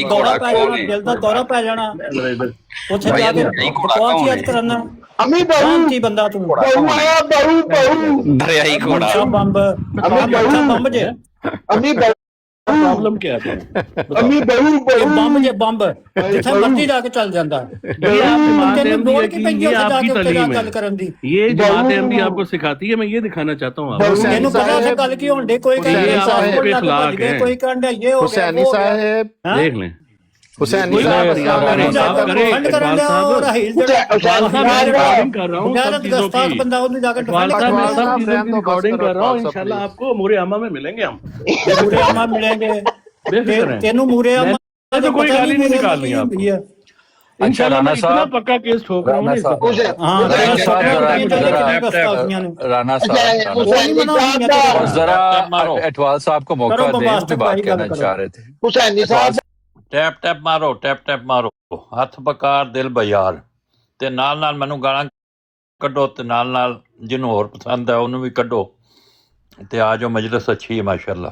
ਦੌਰਾ ਪੈ ਜਾਣਾ, ਦਿਲ ਦਾ ਦੌਰਾ ਪੈ ਜਾਣਾ, ਉੱਥੇ ਜਾ ਕੇ ਪਹੁੰਚਿਆ ਕਰਨਾ। ਅਮੀ ਬਾਹੂ ਕੀ ਬੰਦਾ ਤੂੰ ਬਾਹੂ ਆਇਆ, ਬਾਹੂ ਦਰਿਆਈ ਘੋੜਾ ਬੰਬ ਬੰਬ ਜੇ ਅਮੀ ਬਾਹੂ ਪ੍ਰੋਬਲਮ ਕੀ ਹੈ? ਅਮੀ ਬਾਹੂ ਬੰਬ ਜੇ ਬੰਬ ਜਿੱਥੇ ਮਰਜ਼ੀ ਜਾ ਕੇ ਚੱਲ ਜਾਂਦਾ। ये आप जमात अहमदी है कि ये आपकी तालीम ਗੱਲ है, ਕਰਨ ਦੀ ये जमात अहमदी आपको सिखाती है। मैं ये दिखाना चाहता हूँ आपको। ਇਹਨੂੰ ਪਤਾ ਸੇ ਗੱਲ ਕੀ ਹੋਣ ਦੇ। ਕੋਈ हुसैनी साहब पे इखलाक है। ਕੋਈ ਕਹਿੰਦਾ ਇਹ ਹੋ ਗਿਆ, हुसैनी साहब, देख लें हुसैनी कोई साहब बात नहीं, आप करें इकबाल साहब कर रहा हूँ सब चीजों की। ਬੰਦਾ ਉਹਨੂੰ ਜਾ ਕੇ इकबाल साहब मैं सब आप चीजों रहन की दो, रिकॉर्डिंग बस कर रहा हूँ। करो, इंशाल्लाह आपको मूरे आमा में मिलेंगे हम। ਮੂਰੇ ਆਮਾ ਮਿਲेंगे, बेफिक्र हैं। ਤੈਨੂੰ ਮੂਰੇ ਆਮਾ तो कोई गाली नहीं निकालनी आपको। इंशाल्लाह मैं इतना पक्का केस ठोक रहा हूँ ना इस दफा। राणा साहब जरा अटवाल साहब को मौका दें, उसकी बात कहना चाह रहे थे। ਹੁਸੈਨੀ ਸਾਹਿਬ ਟੈਪ ਟੈਪ ਮਾਰੋ, ਟੈਪ ਟੈਪ ਮਾਰੋ, ਹੱਥ ਬਕਾਰ ਦਿਲ ਬਿਆਰ, ਤੇ ਨਾਲ ਨਾਲ ਮੈਨੂੰ ਗਾਲਾਂ ਕੱਢੋ, ਤੇ ਨਾਲ ਨਾਲ ਜਿਹਨੂੰ ਹੋਰ ਪਸੰਦ ਹੈ ਉਹਨੂੰ ਵੀ ਕੱਢੋ, ਤੇ ਆ ਜਾਓ, ਮਜਲਿਸ ਅੱਛੀ ਹੈ ਮਾਸ਼ਾਅੱਲਾ।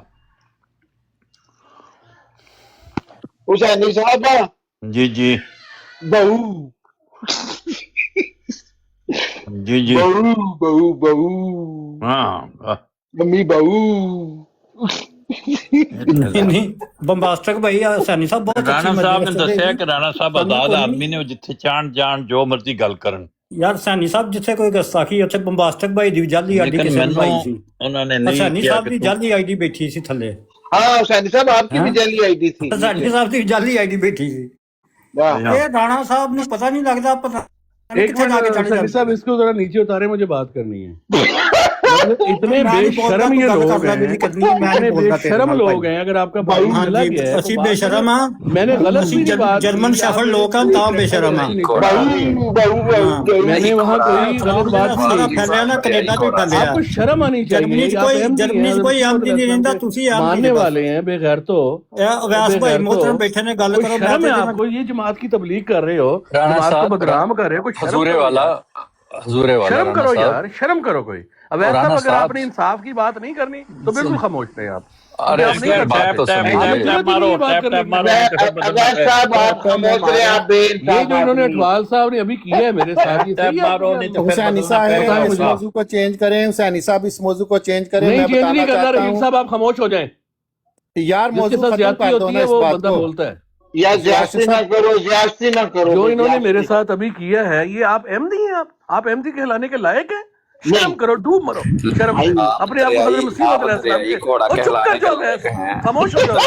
ਹੁਸੈਨੀ ਸਾਹਿਬ ਜੀ ਜੀ ਬਾਹੂ ਜੀ ਜੀ ਬਾਹੂ ਬਾਹੂ ਬਾਹੂ ਹਾਂ ਅਮੀ ਬਾਹੂ ਨਹੀਂ ਬੰਬਾਸਟਕ ਭਾਈ ਹੁਸੈਨੀ ਸਾਹਿਬ ਬਹੁਤ ਰਾਣਾ ਅੱਛੀ ਸਾਹਿਬ ਨੇ ਮਜਲਿਸ ਦੱਸਿਆ ਦੇ। ਕਿ ਰਾਣਾ ਸਾਹਿਬ ਆਜ਼ਾਦ ਆਦਮੀ ਨੇ, ਉਹ ਜਿੱਥੇ ਚਾਹਣ ਜਾਣ, ਜੋ ਮਰਜ਼ੀ ਗੱਲ ਕਰਨ। ਯਾਰ ਹੁਸੈਨੀ ਸਾਹਿਬ ਜਿੱਥੇ ਕੋਈ ਗੁਸਤਾਖੀ ਉੱਥੇ ਬੰਬਾਸਟਕ ਭਾਈ ਦੀ ਜਾਲੀ ਆਈਡੀ ਲੇਕਿਨ ਕਿਸੇ ਨੇ ਪਾਈ ਮੈਨੂੰ ਸੀ। ਉਹਨਾਂ ਨੇ ਨਹੀਂ ਹੁਸੈਨੀ ਕਿਹਾ ਸਾਹਿਬ ਦੀ ਕਿ ਜਾਲੀ ਆਈਡੀ ਬੈਠੀ ਸੀ ਥੱਲੇ। हाँ हुसैनी साहब आपकी भी जली आईडी थी। ਹੁਸੈਨੀ ਸਾਹਿਬ ਦੀ ਜਾਲੀ ਆਈਡੀ ਬੈਠੀ ਸੀ। वाह ਇਹ ਰਾਣਾ ਸਾਹਿਬ ਨੂੰ ਪਤਾ ਨਹੀਂ ਲੱਗਦਾ, ਪਤਾ ਨਹੀਂ एक ਕਿੱਥੇ ਜਾ ਕੇ मिनट ਚੜ हुसैनी ਜਾਂਦਾ। साहब, इसको जरा नीचे उतारे, मुझे बात करनी है। मतलब इतने बेशरम ये लोग हैं, इतने बेशरम लोग हैं। अगर आपका भाई चला गया है ਅਸੀਂ तो बात ਬੇਸ਼ਰਮ ਆ, मैंने गलत ਅਸੀਂ भी बात ਜਰਮਨ ਸ਼ਫਲ ਲੋਕ ਆ ਤਾਂ ਬੇਸ਼ਰਮ ਆ। बाहू बाहू बाहू मैंने वहाँ कोई गलत बात ਸਾਰਾ नहीं की। ਫੈਲਿਆ ਨਾ ਕੈਨੇਡਾ ਤੋਂ ਫੈਲਿਆ। आपको शर्म आनी ਜਰਮਨੀ चाहिए। ਚ आप ਕੋਈ अहमदी ਜਰਮਨੀ हैं, ਚ ਕੋਈ ਆਮਦੀ ਨਹੀਂ ਰਹਿੰਦਾ, ਤੁਸੀਂ मानने वाले हैं बेगैर। तो ਅਵੈਸ ਭਾਈ मोहतरम बैठे ने गल करो। शर्म है आपको? ये जमात की तबलीग कर रहे हो, राणा जमात को साहब, बदनाम कर रहे हो। कुछ हजूरे वाला शर्म करो यार, शर्म करो कोई। अब ऐसा राणा अगर साहब, आपने इंसाफ की बात नहीं करनी तो बिल्कुल खामोश रहे आप। अरे आप नहीं कर बात सकते। तो सुनिए। टैप मारो, टैप टैप मारो। अवैध साहब आप खामोश रहे, आप ये बेइंसाफ जो इन्होंने आदमी। अटवाल साहब ने अभी किया है मेरे साथ, ये टैप सही है? मारो, नहीं तो फिर हुसैनी बदलना साहब पड़ेगा इस मुझे। मौजू को चेंज करें। हुसैनी साहब इस मौजू को चेंज करें। नहीं मैं चेंज नहीं बताना करना। चाहता रहीम हूँ साहब आप खामोश हो जाएं। यार, जिसके मौजू साथ खत्म ज्यादती कर दो होती ना है इस वो बात बंदा को। बोलता है। या ज्यादती ना करो, ज्यादती ना करो। जो इन्होंने ज्यादती। मेरे साथ अभी किया है, ये आप अहमदी हैं? आप अहमदी कहलाने के लायक हैं? शर्म करो, डूब मरो शर्म। अपने आप को हज़रत मसीह चुप कर जाओ, खामोश हो जाओ।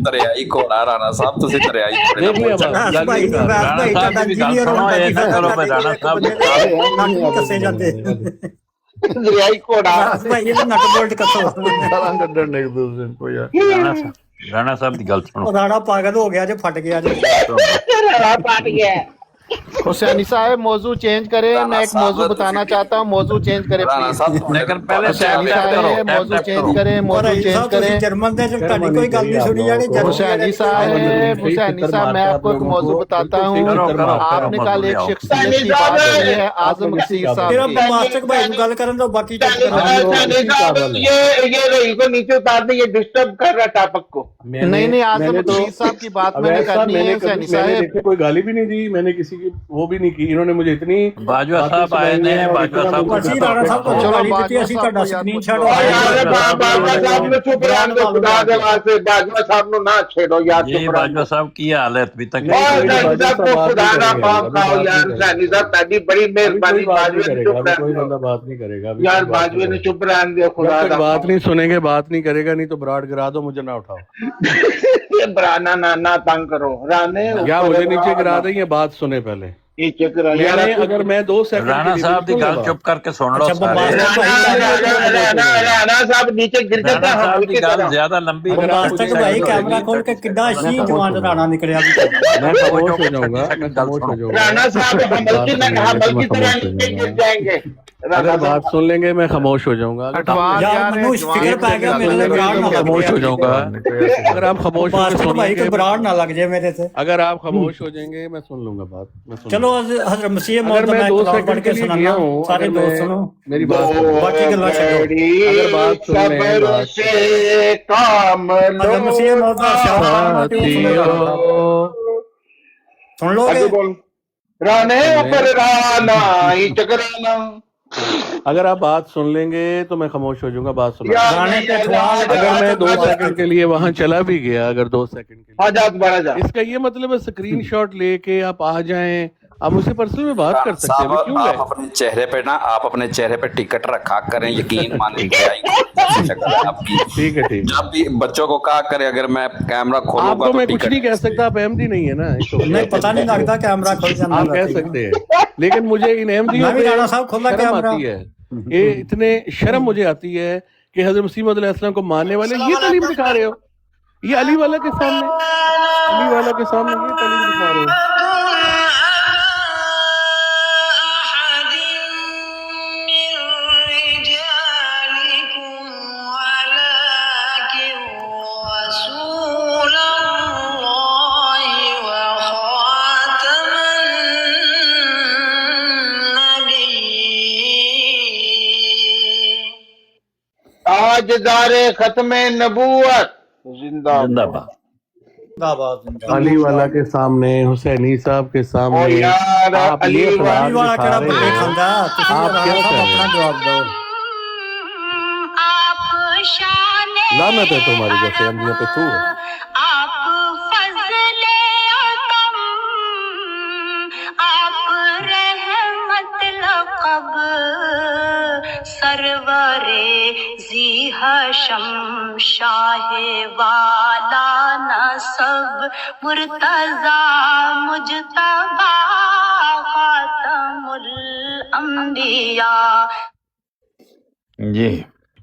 दरियाई घोड़ा राणा साहब, तुसी दरियाई घोड़े देख लिया बात। ਅਵੈਸ ਭਾਈ ਰਾਣਾ ਸਾਹਿਬ ਤੁਹਾਡਾ ਦੀ ਵੀ ਗੱਲ ਇੰਜੀਨੀਅਰ ਸੁਣੋ, ਹੋਣ ਇਹ ਨਾ ਕਰੋ ਮੈਂ ਰਾਣਾ ਸਾਹਿਬ ਕੱਸੇ ਜਾਂਦੇ। दरियाई घोड़ा ਅਵੈਸ ਭਾਈ ਇਹ ਨਟ ਬੋਲਟ ਕੱਸੋ। ਰਾਣਾ ਸਾਹਿਬ ਦੀ ਗੱਲ ਸੁਣੋ। ਰਾਣਾ ਪਾਗਲ ਹੋ ਗਿਆ ਜੇ, ਫਟ ਗਿਆ ਜੇ। पाट गया। हुसैनी साहब मौजू चेंज करें। मैं एक मौजू बताना चाहता हूँ। मौजू चेंज करें राणा प्लीज। साहब, लेकिन पहले टैप हुसैनी टैप करो, साहब टैप मौजू टैप चेंज करो। करें। और मौजू रहीम चेंज साहब ਤੁਸੀਂ करें। ਜਰਮਨ ਦੇ ਤੁਹਾਡੀ ਕੋਈ ਗੱਲ ਨਹੀਂ ਸੁਣੀ ਜਾਣੀ। हुसैनी साहब, हुसैनी साहब, मैं आपको एक मौजू बताता हूँ। आपने कल एक शख्सियत की बात की है, आजम कसीर ਤੇਰਾ साहब की। ਮਾਸਟਰ भाई ਨੂੰ ਗੱਲ ਕਰਨ ਦੋ, ਬਾਕੀ ਚੁੱਪ ਕਰੋ। हुसैनी साहब ये रही को नीचे उतार दे, ये डिस्टर्ब कर रहा टापक को। नहीं नहीं, आजम कसीर साहब की बात मैंने करनी है। हुसैनी साहब मैंने कोई गाली भी नहीं दी, मैंने किसी की वो भी नहीं की। इन्होंने मुझे इतनी बाजवा साहब आए ने, बाजवा साहब ਅਸੀਂ ਰਾਣਾ ਸਾਹਿਬ ਕੋਲ ਚਲੋ ਗਾਲੀ ਬਾਜਵਾ ਦਿੱਤੀ, ਅਸੀਂ ਤੁਹਾਡਾ ਸਾਹਿਬ ਸਕਰੀਨ ਨੂੰ ਸ਼ਾਟ और यार बाजवा साहब ने चुप रहने दो, खुदा के वास्ते बाजवा साहब ने ना छेड़ो यार, ये चुप रहने बाजवा साहब की हाल है अभी तक। और हुसैनी साहब को खुदा ना पाप खाओ यार। हुसैनी साहब ताड़ी बड़ी मेहरबानी, बाजवे ने चुप रहने कोई दो बंदा बात नहीं करेगा। यार, बाजवे ने चुप रहने दिया, खुदा जब तक का बात नहीं सुनेंगे, बात नहीं करेगा, नहीं तो ब्राड गिरा दो, मुझे ना उठाओ। ये बराना ना तंग करो राने। या मुझे नीचे गिरा देंगे, बात सुने पहले। नीचे करो यार। मैंने अगर मैं 2 सेकंड राणा साहब की गल चुप करके सुन लो सारे। राणा साहब नीचे गिर राणा जाता साहब हम की गल ज्यादा लंबी ਮਾਸਟਰ ਭਾਈ ਕੈਮਰਾ ਖੋਲ ਕੇ ਕਿੱਡਾ ਸੀ ਜਵਾਨ ਰਾਣਾ ਨਿਕਲਿਆ। मैं खामोश हो जाऊंगा, मैं खामोश हो जाऊंगा। राणा साहब हमल की तरह नीचे गिर जाएंगे। अगर बात सुन लेंगे मैं खामोश हो जाऊंगा। अटवाल यार यार, मनु फिक्र पै गया मेरे लिए, ब्रांड ना लग खामोश हो जाए। जाऊंगा अगर आप खामोश होकर मास्टर सुन भाई को लेंगे। ब्रांड ना लग जाए मेरे से। अगर आप खामोश हो जाएंगे मैं सुन लूंगा बात, मैं सुन चलो ਕਰੋ ਹਜ਼ਰਤ ਮਸੀਹ ਮੌਤ अगर ਦਾ मैं ਮੈਂ 2 ਕਲਾਮ ਪੜ੍ਹ सेकंड ਕੇ के लिए ਸੁਣਾਣਾ गया हूँ, ਸਾਰੇ अगर ਦੋਸਤ मैं ਨੂੰ मेरी बात सुनो। बाकी गल्लां छड्डो। अगर बात सुन ले, सब्र से काम लो हज़रत मसीह मौत ਦਾ ਸ਼ਾਹ साथियों, ਸੁਣ ਲੋਗੇ आगे बोल राने पर राना ही चकराना अगर आप बात सुन लेंगे तो मैं खामोश हो जाऊंगा। बात सुनो। यार गाने पे अखबार अगर मैं 2 सेकंड के लिए वहां चला भी गया, अगर 2 सेकंड के लिए, जा दोबारा जा इसका ये मतलब है स्क्रीन शॉट लेके आप आ जाएं, आप मुझसे पर्सनल में बात कर सकते हैं। साहब, क्यों आप गए? अपने चेहरे पे ना, आप अपने चेहरे पे टिकट रखा करें, यकीन मानिए शक्ल है आपकी। ठीक है, ठीक है। जब भी बच्चों को कहा करें, अगर मैं कैमरा खोलूंगा आपको तो मैं कुछ टिकट नहीं कह सकता, आप अहमदी नहीं है ना, इसको नहीं पता नहीं लगता कैमरा खुल जाना आप कह सकते हैं, लेकिन मुझे इन अहमदियों मैं भी पे राणा साहब खुला शर्म कैमरा। आती है। ये इतने शर्म मुझे आती है कि हज़रत मसीह मौऊद अलैहिस्सलाम को मानने वाले ये तालीम दिखा रहे हो, ये अली वाला के सामने ये तालीम दिखा रहे हो। ताजदारे खत्म नबूवत जिंदाबाद जिंदाबाद। जिंदाबाद जिंदाबाद। अली वाला के सामने, हुसैनी साहब के ओ सामने यार आप अली ये अखलाक अली वाला दिखा केड़ा रहे बल्ले हो। खांदा तुसी आप राणा क्या साहब कर रहे अपना हो? जवाब दो। लानत है तुम्हारी जैसे अहमदियों पे। तू सरवरे जी हशम शाहे वाला नसब मुर्तजा मुजतबा खातमुल अंबिया। जी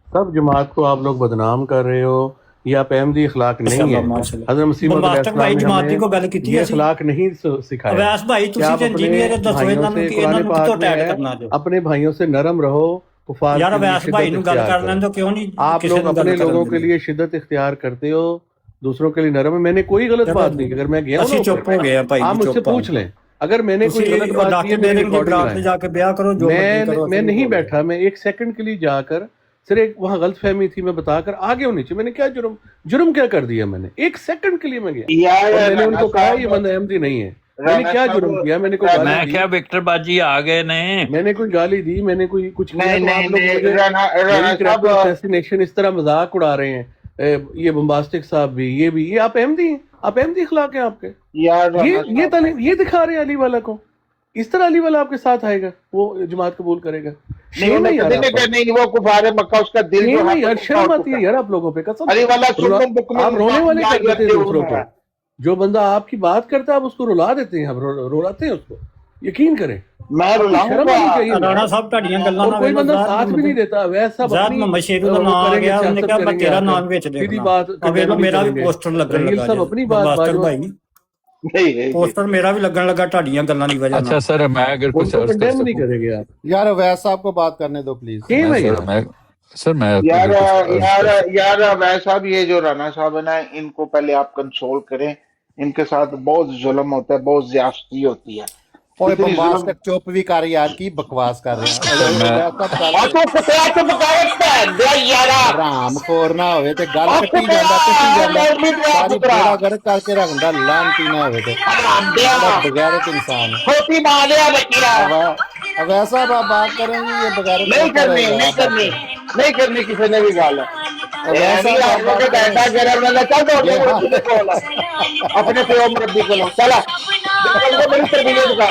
सब जमात को आप लोग बदनाम कर रहे हो, ये आप अहमदी अखलाक नहीं है। माशाल्लाह। हज़रत मसीह मौऊद बम्बास्टक भाई अलैहिस्सलाम जमाती ने को गल कीती ये है अखलाक नहीं सिखाया। अवैस भाई कि ਤੁਸੀਂ आप ਤੇ अपने इंजीनियर ਦੱਸੋ भाइयों ਇਹਨਾਂ ਨੂੰ से ਕਿ ਇਹਨਾਂ कुरान ਨੂੰ पाक ਕਿੱਥੋਂ ਅਟੈਕ में ਕਰਨਾ ਜੋ अपने भाइयों से नरम रहो, कुफार यार के लिए अवैस भाई शिद्दत ਨੂੰ ਗੱਲ इख्तियार ਕਰ करो। ਲੈਣ ਦੋ ਕਿਉਂ ਨਹੀਂ आप ਕਿਸੇ लोग ਨੂੰ अपने ਗੱਲ लोगों ਕਰਨ के ਦਿੰਦੇ? लिए शिद्दत इख्तियार करते हो, दूसरों के लिए नरम है। मैंने कोई गलत बात नहीं की। अगर मैं गया हूं ਅਸੀਂ ना ਚੁੱਪ ਹੋ ਗਏ ਆ ਭਾਈ आप ਜੀ, मुझसे ਚੁੱਪ पूछ लें, अगर मैंने कोई ਤੁਸੀਂ गलत बात की ਡਾਕਟਰ है, ਦੇ मेरी ਦੇਣਗੇ रिकॉर्डिंग ਬਰਾਤ ਤੇ लाएं। ਜਾ ਕੇ ਵਿਆਹ ਕਰੋ ਜੋ ਮਰਜ਼ੀ ਕਰੋ मैं नहीं बैठा, मैं 1 सेकंड के लिए जाकर सिर्फ एक वहाँ गलत फहमी थी, मैं बताकर आगे होनी चाहिए। मैंने क्या जुर्म क्या कर दिया? मैंने 1 सेकंड के लिए मैं गया यार और मैंने उनको कहा राणा ये बंदा अहमदी नहीं है। मैंने राणा क्या साहब, जुर्म किया? मैंने कोई गाली मैं दी? क्या विक्टर बाजी आ गए ने? मैंने कोई गाली दी? मैंने कोई कुछ किया? नहीं तो आप नहीं लोग नहीं मुझे राणा मेरी साहब कैरेक्टर असैसिनेशन इस तरह मजाक उड़ा रहे हैं। ये बम्बास्टिक साहब भी, ये आप अहमदी हैं? आप अहमदी अखलाक हैं आपके? यार ये तालीम ये दिखा रहे हैं अली वाला को। इस तरह अली वाला आपके साथ आएगा, वो जमात कबूल करेगा? नहीं नहीं यार, नहीं वो कुफार मक्का उसका दिल जो है यार शर्म आती है यार आप लोगों पे, कसम। अली वाला सुन्नत बुकमें आप रोने वाले कर देते हैं दूसरों है। को। जो बंदा आपकी बात करता है आप उसको रुला देते हैं, आप रुलाते हैं उसको। यकीन करें, मैं शर्म रुलाऊंगा आनी चाहिए। ਰਾਣਾ ਸਾਹਿਬ ਤੁਹਾਡੀਆਂ ਗੱਲਾਂ और ਨਾਲ कोई बंदा साथ भी नहीं देता वैसा ਜ਼ਾਤ ਮੁਹੰਮਦ ਸ਼ੇਰੂ ਦਾ ਨਾਮ ਆ ਗਿਆ, ਉਹਨੇ ਕਿਹਾ ਮੈਂ ਤੇਰਾ ਨਾਮ ਵਿੱਚ ਦੇਖਣਾ। ਅਬੇ ਲੋ ਮੇਰਾ ਵੀ ਪੋਸਟਰ ਲੱਗਣ ਲੱਗਾ सब अपनी बात ਬਸਤਕ ਭਾਈ नहीं ਪੋਸਟਰ ਮੇਰਾ ਵੀ ਲੱਗਣ ਲੱਗਾ ਤੁਹਾਡੀਆਂ ਗੱਲਾਂ ਦੀ ਵਜ੍ਹਾ अच्छा ਨਾਲ। सर, मैं अगर कुछ अर्ज कर कंडेम नहीं सकूं। करेंगे आप। यार अवैस साहब को बात करने दो प्लीज। मैं सर मैं यार कुछ अर्ज यार कर यार वैसे साहब ये जो राणा साहब है ना, इनको पहले आप कंट्रोल करें। इनके साथ बहुत जुल्म होता है, बहुत ज्यादती होती है। ओए इतनी बकवास जुल्म- तक चुप भी कर यार, की बकवास कर रहे और तो कुत्ता से बकायत है दे यारा राम खोर ना होवे ते गल और कट्टी कुत्ता ਜਾਂਦਾ कट्टी ਜਾਂਦਾ और भी बड़ा सारी कुत्ता। बेड़ा गर्क करके रखदा लानती ना होवे ते हरामदिया बगैरत इंसान है। छोटी मालिया बकिया अब ऐसा आप बात करेंगे ये बगैरत नहीं करनी नहीं करनी नहीं करनी किसी ने भी गाल वैसा आप लोग के डाटा गरम वाला चल दो अपने पे मुरब्बी को लो चला मेरी तरबियत दिखा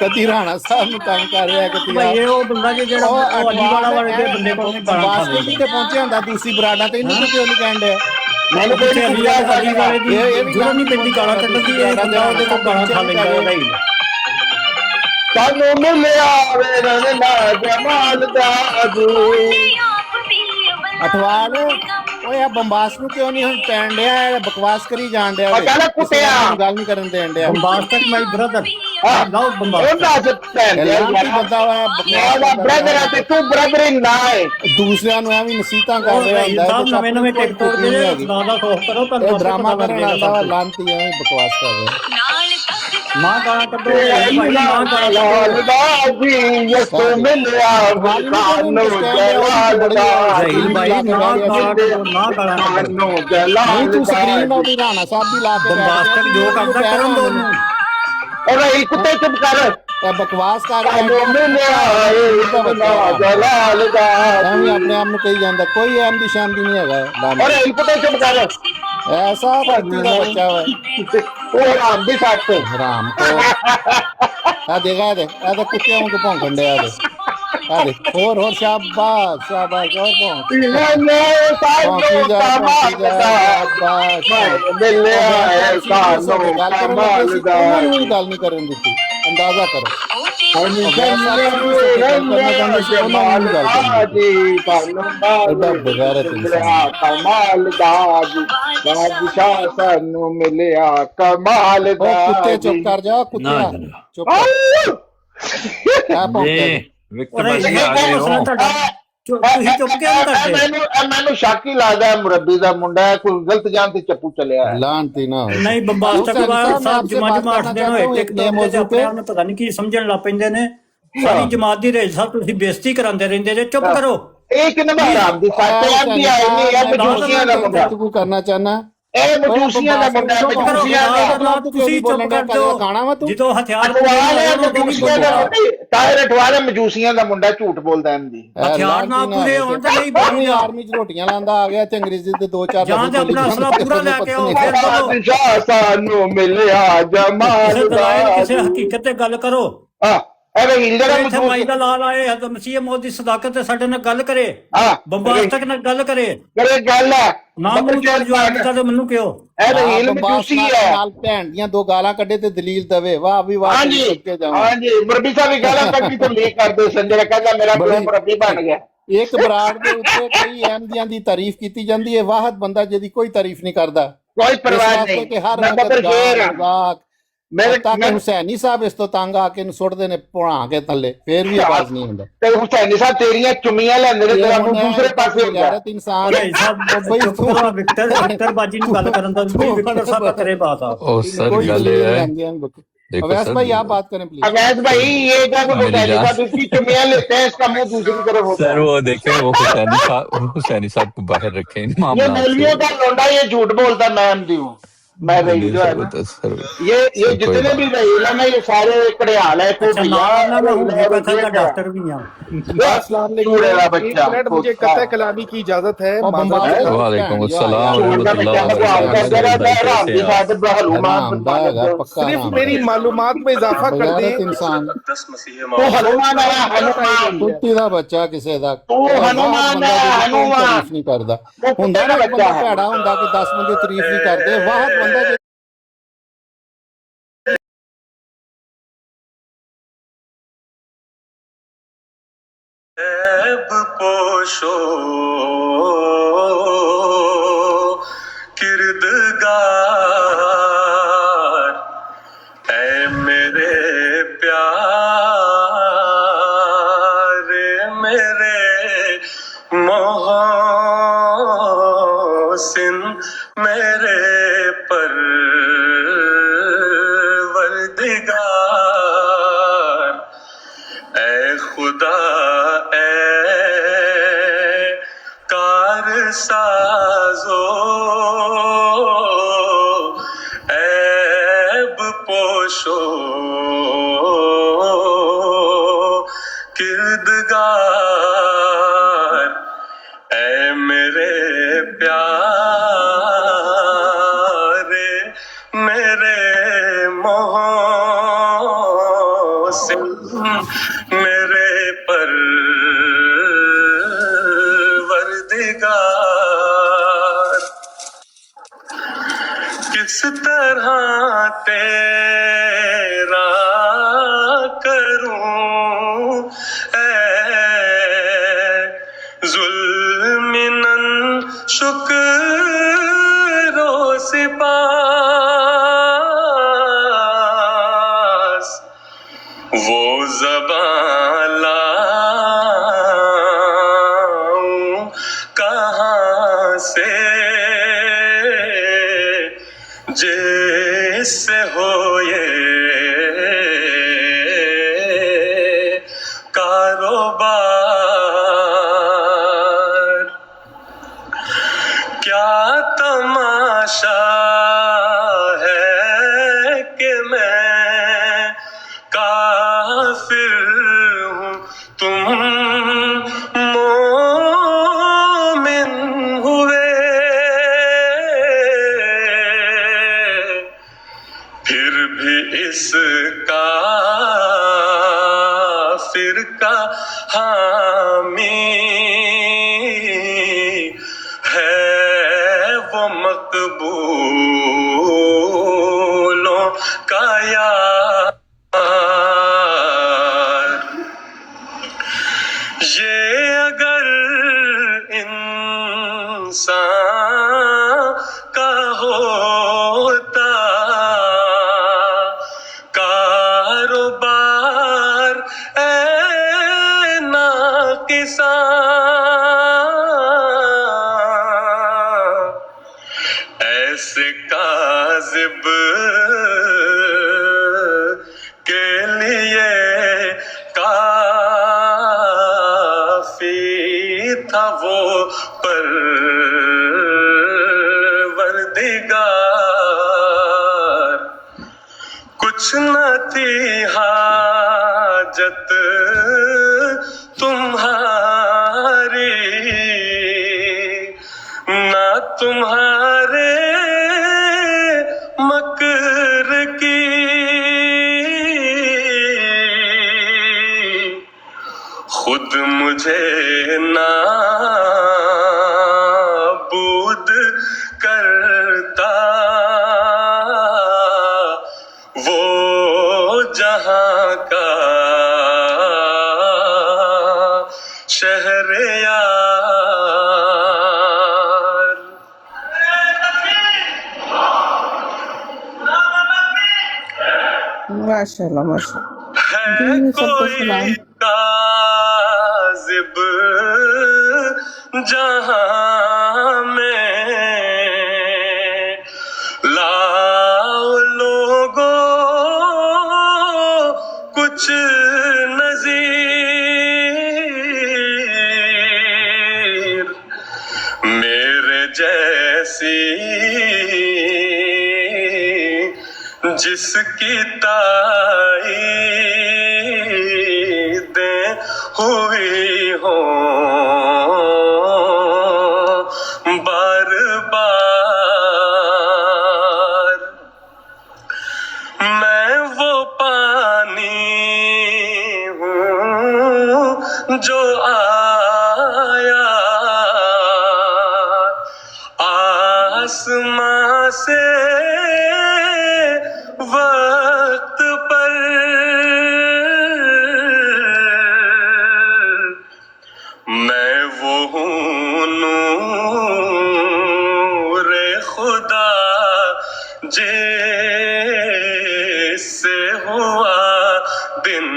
कदी राणा साहब ਨੂੰ ਤੰਗ ਕਰ ਰਿਹਾ ਕਿ ਭਾਈ ਇਹ ਉਹ ਬੰਦਾ ਜਿਹੜਾ ਉਹ ਅਲੀ ਵਾਲਾ ਵਰਗੇ ਬੰਦੇ ਕੋਲ ਨਹੀਂ ਗਾਲਾਂ ਬਾਸਕਟ ਖਾਂਦੇ। ਤੇ ਪਹੁੰਚਿਆ ਹੁੰਦਾ ਦੂਸਰੀ ਬਰਾਡਾ ਤੇ ਇਹਨੂੰ ਕਿਉਂ ਨਹੀਂ ਕਹਿੰਦੇ? मैंने कोई ਅਲੀ ਵਾਲੇ ਦੀ ਇਹ ਵੀ ਜ਼ਰੂਰ ਨਹੀਂ ਪੈਂਦੀ ਗਾਲਾਂ ਕੱਢਣ ਦੀ, ਇਹ ਬੰਦਾ ਉਹਦੇ ਕੋਲ ਗਾਲਾਂ ਖਾ ਲੈਂਦਾ ਉਹਦਾ ਹੀ। तनु मिलिया वे ना जमाल दा अजू ਅਠਵਾਲ ਓਏ ਆ ਬੰਬਾਸ ਨੂੰ ਕਿਉਂ ਨਹੀਂ ਹੁਣ ਪੈਣ ਡਿਆ? ਬਕਵਾਸ ਕਰੀ ਜਾਣ ਡਿਆ ਪਤਾ ਨਾ ਕੁੱਤਿਆ। ਗੱਲ ਨਹੀਂ ਕਰਨ ਦੇਣ ਡਿਆ। ਬੰਬਾਸਟਕ ਮਾਈ ਬ੍ਰਦਰ ਲਾਓ ਬੰਬਾਸਟਰ ਉਹਨਾਂ ਚ ਭੈਣ ਦੇ ਐਲਾਨ ਬੰਦਾ ਵਾ ਬ੍ਰਦਰ ਹੈ ਤੇ ਤੂੰ ਬ੍ਰਦਰ ਇਨ ਨਾ ਹੈ ਦੂਸਰਿਆਂ ਨੂੰ ਐਵੇਂ ਨਸੀਹਤਾਂ ਕਰ ਰਿਹਾ ਹੁੰਦਾ ਹੈ ਸਾਹਿਬ ਨਵੇਂ ਨਵੇਂ ਟਿਕਟੋਕ ਦੇ ਖੁਦਾ ਦਾ ਖੌਫ ਕਰੋ ਇਹ ਤੁਹਾਨੂੰ ਡਰਾਮਾ ਕਰਨ ਆਉਂਦਾ ਵਾ ਲਾਂਤੀ ਐਵੇਂ ਬਕਵਾਸ ਕਰ ਰਿਹਾ ਮਾਂ ਗਾਲਾਂ ਕੱਢੋ ਭਾਈ ਮਾਂ ਗਾਲਾਂ ਲਾਲ ਬਾਜੀ ਯਸ ਮਿਲਿਆ ਖਾਨੋ ਜਲਾਲ ਦਾ ਜ਼ਹੀਲ ਭਾਈ ਮਾਂ ਗਾਲਾਂ ਕੱਢੋ ਮਾਂ ਗਾਲਾਂ ਕੱਢੋ ਖਾਨੋ ਨਹੀਂ ਜਲਾਲ ਤੂੰ ਸਕਰੀਨ ਉਹਦੀ ਰਾਣਾ ਸਾਹਿਬ ਦੀ ਲਾ ਕੇ ਬੰਬਾਸਟਰ ਜੋ ਕਰਦਾ ਕਰਨ ਦੋ ਉਹਨੂੰ ਅਰੇ ਕੁੱਤੇ ਚੁੱਪ ਕਰ ਇਹ ਬਕਵਾਸ ਕਰ ਰਿਹਾ ਖਾਨੋ ਮਿਲਿਆ ਜਲਾਲ ਦਾ ਐਵੇਂ ਆਪਣੇ ਆਪ ਨੂੰ ਕਹੀ ਜਾਂਦਾ ਕੋਈ ਐਮ ਦੀ ਸ਼ਾਮ ਦੀ ਨਹੀਂ ਹੈਗਾ ਲਾਂਤੀ। ਅਰੇ ਕੁੱਤੇ ਚੁੱਪ ਕਰ ਐਸਾ ਕੁੱਤੀ ਦਾ ਬੱਚਾ ਵਾ ਉਹ ਰਾਮ ਦੀ ਸੱਟ ਹਰਾਮ ਕੋ ਆ ਦੇਖਾ ਦੇ ਆ ਤਾਂ ਕੁੱਤਿਆਂ ਨੂੰ ਭੌਂਕਣ ਡਿਆ ਦੇ ਆ ਦੇ ਹੋਰ ਸ਼ਾਬਾਸ਼ ਸ਼ਾਬਾਸ਼ ਹੋਰ ਭੌਂਕ ਨੇ ਸਾਨੂੰ ਕਮਾਲ ਦਾ ਮਿਲਿਆ ਸਾਨੂੰ ਕਮਾਲ ਦਾ ਗੱਲ ਨਹੀਂ ਕਰਨ ਦਿੱਤੀ ਅੰਦਾਜ਼ਾ ਕਰੋ ਕਮਾਲ ਦਾ ਬਾਦਸ਼ਾਹ ਸਾਨੂੰ ਮਿਲਿਆ ਕਮਾਲ ਦਾ ਕੁੱਤੇ ਚੁੱਪ ਕਰ ਜਾ ਕੁੱਤਿਆ ਚੁੱਪ ਆ ਜੀ ਵਿਕਟਰ ਅਰੇ ਭਾਜੀ ਇਹ ਆ ਗਏ ਮਸਲਾ ਹੋ ਤੁਹਾਡਾ ਤੁਸੀਂ ਚੁੱਪ ਕਿਉਂ ਨਹੀਂ ਕਰਦੇ ਮੈਨੂੰ ਸ਼ੱਕ ਹੀ ਲੱਗਦਾ ਮੁਰੱਬੀ ਦਾ ਮੁੰਡਾ ਹੈ, ਕੋਈ ਗਲਤ ਜਾਣ ਤੇ ਚੱਪੂ ਚੱਲਿਆ ਹੈ ਲਾਂਤੀ ਨਾ ਹੋਏ ਨਹੀਂ ਬੰਬਾਸਟਰ ਬਾਅਦ ਸਾਹਿਬ ਜਮਾਤ 8 ਦਿਨ ਹੋਏ ਟਿਕਟੋਕ ਤੇ ਆਪਣੇ ਆਪ ਨੂੰ ਪਤਾ ਨਹੀਂ ਕੀ ਸਮਝਣ ਲੱਗ ਪੈਂਦੇ ਨੇ ਸਾਰੀ ਜਮਾਤ ਦੀ ਰੇਜ ਸਾਹਿਬ ਤੁਸੀਂ ਬੇਇੱਜ਼ਤੀ ਕਰਾਉਂਦੇ ਰਹਿੰਦੇ ਜੇ ਚੁੱਪ ਕਰੋ ਇਹ ਕਿੰਨੇ ਰਾਮ ਦੀ ਸੱਟ ਐਮ ਦੀ ਆਈ ਨਹੀਂ ਇਹ ਮਜੂਸੀਆਂ ਦਾ ਮੁੰਡਾ ਤੂੰ ਕਰਨਾ ਚਾਹਨਾ ਇਹ ਮਜੂਸੀਆਂ ਦਾ ਮੁੰਡਾ ਮਜੂਸੀਆਂ ਦਾ ਤੁਸੀਂ ਚੁੱਪ ਕਰ ਦਿਓ ਗਾਣਾ ਵਾ ਤੂੰ ਜਦੋਂ ਹਥਿਆਰ ਮਜੂਸੀਆਂ ਦਾ ਤਾਇਰ ਅਠਵਾਲੇ ਮਜੂਸੀਆਂ ਦਾ ਮੁੰਡਾ ਝੂਠ ਬੋਲਦਾ ਐਮ ਦੀ ਹਥਿਆਰ ਨਾ ਪੂਰੇ ਹੋਣ ਤੇ ਨਹੀਂ ਬੋਲਦੇ ਆਰਮੀ ਚ ਰੋਟੀਆਂ ਲਾਂਦਾ ਆ ਗਿਆ ਤੇ ਅੰਗਰੇਜ਼ੀ ਦੇ 2-4 ਜਾਂ ਤੇ ਆਪਣਾ ਅਸਲਾ ਪੂਰਾ ਲੈ ਕੇ ਆਓ ਫਿਰ ਬੋਲੋ ਬਾਦਸ਼ਾਹ ਸਾਨੂੰ ਮਿਲਿਆ ਜਮਾਲ ਕਿਸੇ ਦਲਾਇਲ ਦਾ ਕਿਸੇ ਹਕੀਕਤ ਤੇ ਗੱਲ ਕਰੋ ਹਾਂ ਇਹ ਹਿੰਦਰਾ ਇੱਥੇ ਮਾਈ ਦਾ ਲਾਲ ਆਏ ਤਾਂ ਮਸੀਹ ਮੌਤ ਦੀ ਸਦਾਕਤ ਤੇ ਸਾਡੇ ਨਾਲ ਗੱਲ ਕਰੇ ਹਾਂ ਬੰਬਾਸਟਰ ਨਾਲ ਗੱਲ ਕਰੇ ਕਰੇ ਗੱਲ ਹੈ ਨਾ ਮੈਨੂੰ ਜਵਾਬ ਦਿੱਤਾ ਤੇ ਮੈਨੂੰ ਕਿਉਂ ਇਹ ਹੀਲ ਮਜੂਸੀ ਹੈ ਨਾਲ ਭੈਣ ਦੀਆਂ 2 ਗਾਲਾਂ ਕੱਢੇ ਤੇ ਦਲੀਲ ਦਵੇ ਵਾਹ ਵੀ ਵਾਹ ਹਾਂਜੀ ਕੇ ਜਾਵਾਂ ਹਾਂਜੀ ਮੁਰੱਬੀ ਸਾਹਿਬ ਵੀ ਗਾਲਾਂ ਕੱਢ ਕੇ ਲੀਕ ਕਰਦੇ ਸੰਜੇ ਕਹਿੰਦਾ ਮੇਰਾ ਪਿਓ ਮੁਰੱਬੀ ਬਣ ਗਿਆ ਇੱਕ ਬਰਾੜ ਦੇ ਉੱਤੇ ਕਈ ਅਹਿਮਦੀਆਂ ਦੀ ਤਾਰੀਫ ਕੀਤੀ ਜਾਂਦੀ ਹੈ ਵਾਹਦ ਬੰਦਾ ਜਿਹਦੀ ਕੋਈ ਤਾਰੀਫ ਨਹੀਂ ਕਰਦਾ ਕੋਈ ਪਰਵਾਹ ਨਹੀਂ ਕਿ ਹਰ ਮੈਂ ਵਕਤ ਸ਼ੇਰ ਮਜ਼ਾਕ ਮੇਰੇ ਤੱਕ ਹੁਸੈਨੀ ਸਾਹਿਬ ਇਸ ਤੋਂ ਤੰਗ ਆ ਕੇ ਇਹਨੂੰ ਸੁੱਟਦੇ ਨੇ ਪੁਣਾ ਕੇ ਥੱਲੇ ਫੇਰ ਵੀ ਆਵਾਜ਼ ਨਹੀਂ ਹੁੰਦਾ ਤੇ ਹੁਸੈਨੀ ਸਾਹਿਬ ਤੇਰੀਆਂ ਚੁੰਮੀਆਂ ਲੈਂਦੇ ਨੇ ਤੇਰਾ ਮੂੰਹ ਦੂਸਰੇ ਪਾਸੇ ਹੋ ਗਿਆ ਇਨਸਾਨ ਭਾਈ ਸਾਹਿਬ ਬਈ ਥੋੜਾ ਵਿਕਟਰ ਬਾਜੀ ਨੂੰ ਗੱਲ ਕਰਨ ਦਾ ਵੀ ਵਿਕਟਰ ਸਾਹਿਬ ਕਰੇ ਬਾਤ ਆ ਉਹ ਸਰ ਗੱਲ ਇਹ ਹੈ देखो अवैस सर, भाई आप बात करें प्लीज अवैस भाई ये जब मेरी हुसैनी जान- साहब इसकी चुम्मियां लेते हैं इसका मुंह दूसरी तरफ होता सर है वो देखे वो हुसैनी साहब को बाहर रखे इन ये मामला मौलवियों का लौंडा ये झूठ बोलता मैं अहमदी हूँ मैं रही जो है ना ये सर, कोई जितने बात- भी रहीला में ये सारे कड़ियाल है को ਅੱਛਾ ਨਾਲ ਨਾਲ ਮੈਂ ਹੁਣ ਪਤਾ ਦਾ ਡਾਕਟਰ भी ਆ चूड़े का बच्चा मुझे कतई कलामी की इजाजत है वालेकुम अस्सलाम सिर्फ मेरी मालूमात में इजाफा कर दें इंसान तू हनुमान आया हनुमान ਕੁੱਤੀ ਦਾ ਬੱਚਾ ਕਿਸੇ ਦਾ ਉਹ ਹਨੂਮਾਨ ਹੈ, ਹਨੂਮਾਨ। ਤਾਰੀਫ ਨਹੀਂ ਕਰਦਾ ਉਹ ਹੁੰਦਾ ਕੁੱਤੇ ਦਾ ਨਾ ਇੱਕ ਬੰਦਾ ਬੱਚਾ ਹੈ। ਭੈੜਾ ਹੁੰਦਾ ਕਿ 10 ਬੰਦੇ ਤਾਰੀਫ ਨਹੀਂ ਕਰਦੇ ਵਾਹਦ ਬੰਦਾ ਜੇ पोशो किरदगार ऐ मेरे प्यारे मेरे मोहसिन मेरे परवरदिगार ऐ खुदा कार साजो ऐब पोशो किरदगार ऐ मेरे प्यारे मेरे मोहसिन मेरे परवरदिगार किस तरह तेरा करूं जुल्मिनन शुक्रो सिपास جیسے ہو یہ کاروبار، کیا تماشا ہے کہ میں کافر ہوں تم مومن ہوئے، پھر بھی اس کافر کا حامی ہے وہ مقبولوں کا یار۔ یہ اگر انسان کا ہوتا کاروبار اے ناقصاں، ایسے کاذب کے لیے کافی تھا وہ پروردگار، کچھ نہ تھی حاجت تمہاری نہ تمہارے مکر کی، خود مجھے نابود کرتا وہ جہاں کا شہریار۔ ماشاءاللہ ماشاءاللہ ہے جی سب کو کوئی سلام۔ کاذب جہاں میں، لاؤ لوگوں کچھ نظیر، میرے جیسی جس کی تائیدیں ہوئی ہوں بار بار، میں وہ پانی ہوں جو آیا آسماں سے وقت پر، میں وہ ہوں نور خدا جس سے ہوا دن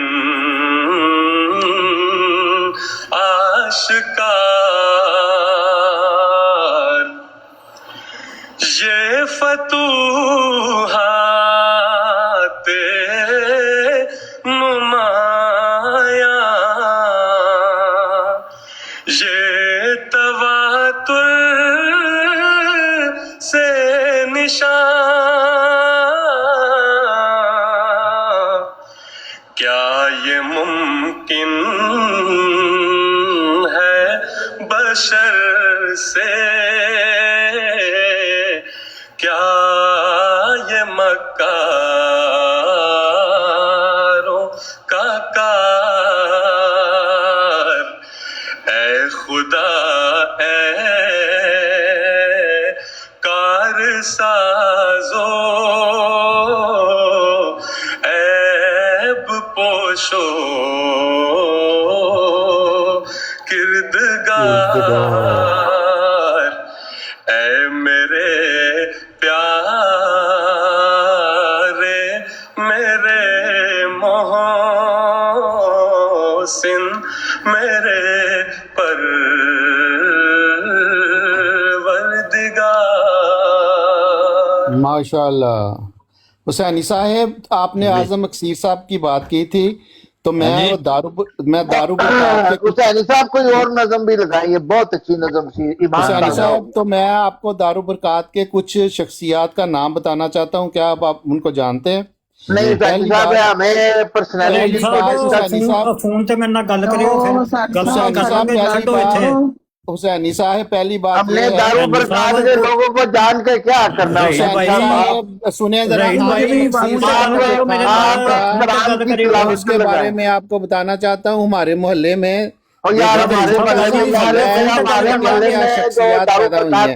آشکار، یہ فتوحات نمایاں، یہ تواتر سے نشان، کیا یہ ممکن ہے بشر سے، کیا یہ مکاروں کا کار، اے خدا اے کار سازو عیب پوشو کردگار، اے میرے پیارے میرے محسن میرے پروردگار۔ माशाल्लाह। हुसैनी साहब, आपने आजम अक्सीर साहब की बात की थी, तो मैं दारू बरकात के हुसैनी साहब कोई और नज़म भी लगाइए, बहुत अच्छी नज़म थी। हुसैनी साहब, तो मैं आपको दारू बरकात के कुछ शख्सियात का नाम बताना चाहता हूँ, क्या आप उनको जानते हैं? नहीं हुसैनी साहब, हमें पर्सनैलिटी फोन ते मेरे नाल गल करियो, फिर गल करांगे। छड्डो इत्थे हुसैनी साहब, पहली बात हमने दारू बरसात के लोगों को जान के क्या करना है? सुने जरा, इसके बारे में आपको बताना चाहता हूँ। हमारे मोहल्ले में शख्सियात पैदा हुई है,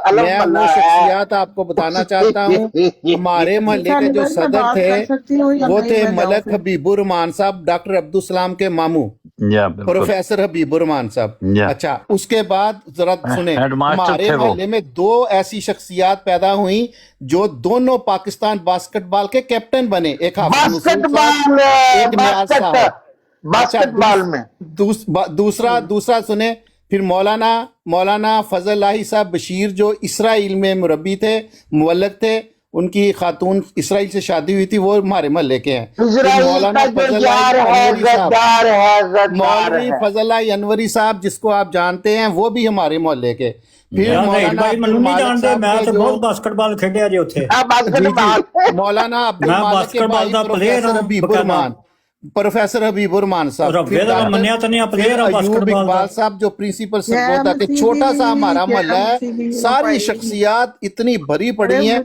मैं वो शख्सियात आपको बताना चाहता हूँ। हमारे मोहल्ले के जो सदर थे वो थे मलक हबीबुर रहमान साहब, डॉक्टर अब्दुल सलाम के मामू, प्रोफेसर हबीबुर रहमान साहब। अच्छा, उसके बाद जरा सुने, हमारे मोहल्ले में 2 ऐसी शख्सियात पैदा हुई जो दोनों पाकिस्तान बास्केटबॉल के कैप्टन बने, एक बास्केटबॉल में। दूसरा सुने, फिर मौलाना फजल लाही साहब बशीर जो इसराइल में मुरब्बी थे, मुवल्लक थे, उनकी खातून इसराइल से शादी हुई थी, वो हमारे मोहल्ले के हैं। मौलवी फजल अनवरी साहब, जिसको आप जानते हैं, वो भी हमारे मोहल्ले के। फिर मौलाना प्रोफेसर हबीबुर रहमान साहब, अयूब इकबाल साहब जो प्रिंसिपल सरगोदा के। छोटा सा हमारा मोहल्ला है, सारी शख्सियात इतनी भरी पड़ी हैं।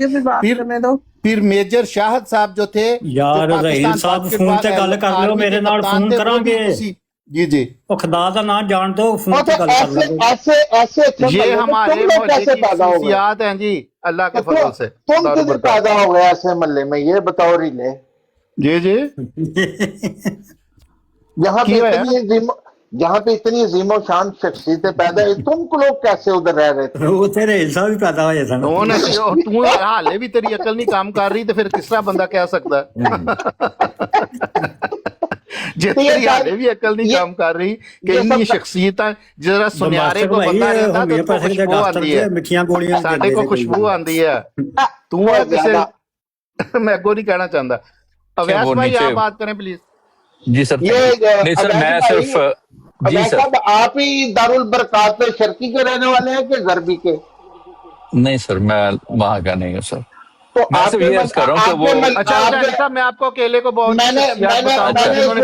फिर मेजर शाहद साहब जो थे, यार रहील साहब फोन ते गल कर लो, मेरे नाल फोन करांगे। जी जी, खुदा दा नाम जान दो, फोन पे गल कर लो। ऐसे ये हमारे मोहल्ले की शख्सियात हैं जी, अल्लाह के फजल से। तुम किधर पैदा हो गया ऐसे मोहल्ले में, ये बताओ रिले। जी जी, जहाँ पे इतनी अजीमो शान शख्सियतें पैदा हुई, तुम लोग कैसे उधर रह रहे थे? वो तेरे हिस्सा भी पैदा हुए सन। तू हाले भी तेरी अकल नहीं काम कर रही, तो फिर किस तरह बंदा कह सकता है? तेरी हाले भी अकल नहीं काम कर रही कि इन्नी शख्सियत जरा सुनियारे को बंदा रहता तो खुशबू आती है, मिठियां गोलियां साडे को खुशबू आती है। तू किसे मैं अगो नहीं कहना चाहता। अवैस भाई आप बात करें प्लीज। जी सर। नहीं सर, मैं सिर्फ जी सर। आप ही दारुल बरकात में शर्की के रहने वाले हैं कि गरबी के? नहीं सर, मैं वहां का नहीं हूँ सर। तो मैं सिर्फ ये अर्ज कर रहा हूँ कि वो अच्छा, मैं आपको अकेले को बहुत उन्होंने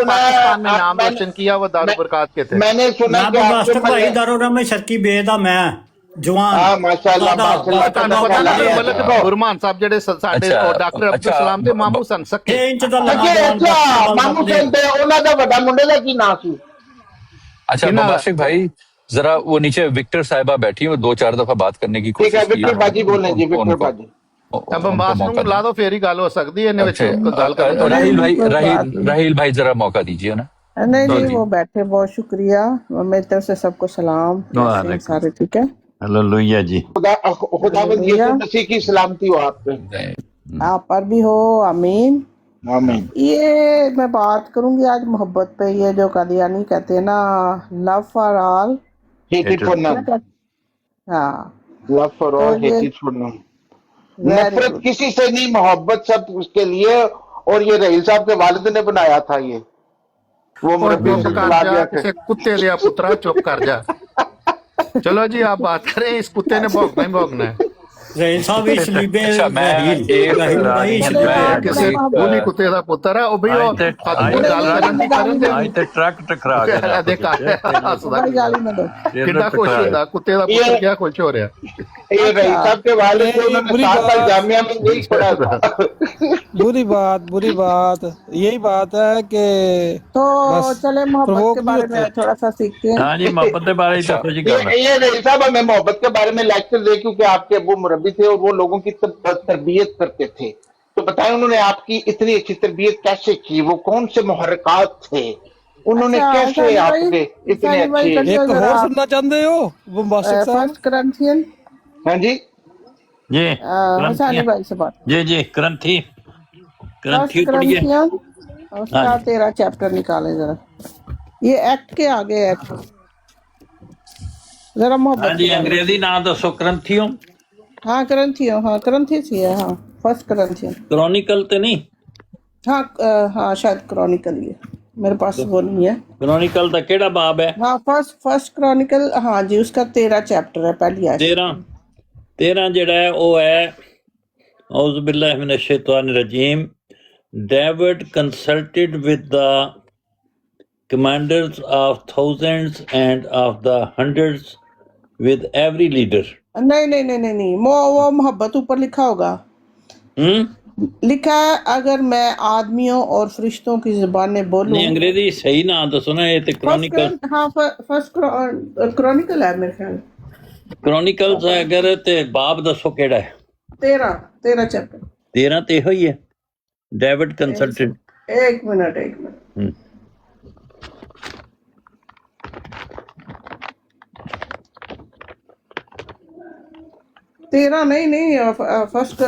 पाकिस्तान में नाम रोशन किया, वो दारुल बरकात के थे। मैंने सुना भाई दारुल में शर्की बेदा मैं जवान माशाल्लाह गुरमान साहब जेडे साडे डॉक्टर अब्दुल सलाम दे मामू सन सके। मामू सन ते ओना दा बड़ा मुंडे दा की नाम सी? अच्छा मुबाशिक भाई, जरा वो नीचे विक्टर साहिबा बैठी है, वो 2-4 दफा बात करने की कोशिश की है। विक्टर बाजी बोलने जी, विक्टर बाजी। अब अंबास ਨੂੰ ਲਾ ਦੋ, ਫੇਰ ਹੀ ਗੱਲ ਹੋ ਸਕਦੀ ਹੈ। ਇਹਨੇ ਵਿੱਚ ਗੱਲ ਕਰ राहील भाई जरा मौका दीजिए ना। नहीं वो बैठे, बहुत शुक्रिया, मेरी तरफ से सबको सलाम, सारे ठीक है। हालेलुया जी। खुदावंद यीशु मसीह की सलामती हो आप पे, आप पर भी हो, आमीन आमीन। ये मैं बात करूंगी आज मोहब्बत पे। ये जो कादियानी कहते हैं ना, लव फॉर ऑल हेटेड फॉर नन। हाँ, लव फॉर ऑल हेटेड फॉर नन। नफरत किसी से नहीं, मोहब्बत सब उसके लिए। और ये रहील साहब के वालिद ने बनाया था ये, वो मुरब्बी से बुला दिया किसी कुत्ते दिया पुत्रा, चुप कर जा। चलो जी आप बात करें, इस कुत्ते ने भौंकना ही भौंकना है। रहील साहब इस लीबे किसी भूली कुत्ते दा पुत्र है, ओ भाई ओ ते ट्रक टकरा गया। देखा गाली ना दो, कितना खुश होता कुत्ते दा पुत्र, क्या खुश हो रहा। ये रहील साहब के वालिद थे, उन्होंने 7 साल जामिया में यही पढ़ा था। बुरी बात यही बात है कि तो चले मोहब्बत के बारे में थोड़ा सा सीखते हैं। हाँ जी, मोहब्बत के बारे में ये रहील साहब हमें मोहब्बत के बारे में लेक्चर दे, क्योंकि आपके अबू मुरब्बी थे और वो लोगों की तरबियत करते थे। तो बताएं उन्होंने आपकी इतनी अच्छी तरबियत कैसे की, वो कौन से मुहर्रिकात थे, उन्होंने कैसे आपके इतने अच्छे। एक और सुनना चाहते हो वो फर्स्ट करंथियन? हाँ जी जी, हसानी भाई से बात। जी करंथी पढ़िए, उसका 13 चैप्टर निकाले जरा, ये एक्ट के आगे एक्ट जरा मोहब्बत। हाँ जी, अंग्रेजी नाम दसो, करंथियों हाँ करंथियस ही है, हाँ फर्स्ट करंथियन। क्रॉनिकल तो नहीं? हाँ शायद क्रॉनिकल ही है, मेरे पास वो नहीं है। क्रॉनिकल का केड़ा बाब है? हाँ फर्स्ट क्रॉनिकल, हाँ जी, उसका 13 चैप्टर है, पहली आयत। 13 जेड़ा है वो है औज़ु बिल्लाहि मिनश शैतानिर रजीम। David consulted with the commanders of thousands and of the hundreds, with every leader. नहीं, वो मोहब्बत ऊपर लिखा होगा। लिखा है अगर मैं आदमियों और फरिश्तों की जुबानें बोलूं। नहीं, अंग्रेजी सही ना दसो ना, ये तो क्रॉनिकल। हाँ फर्स्ट क्रॉनिकल है मेरे ख्याल। क्रॉनिकल्स अगर ते बाब दसो केड़ा है? 13 चैप्टर। 13 ते ही है। David consulted. एक मिनट। 13 नहीं फर्स्ट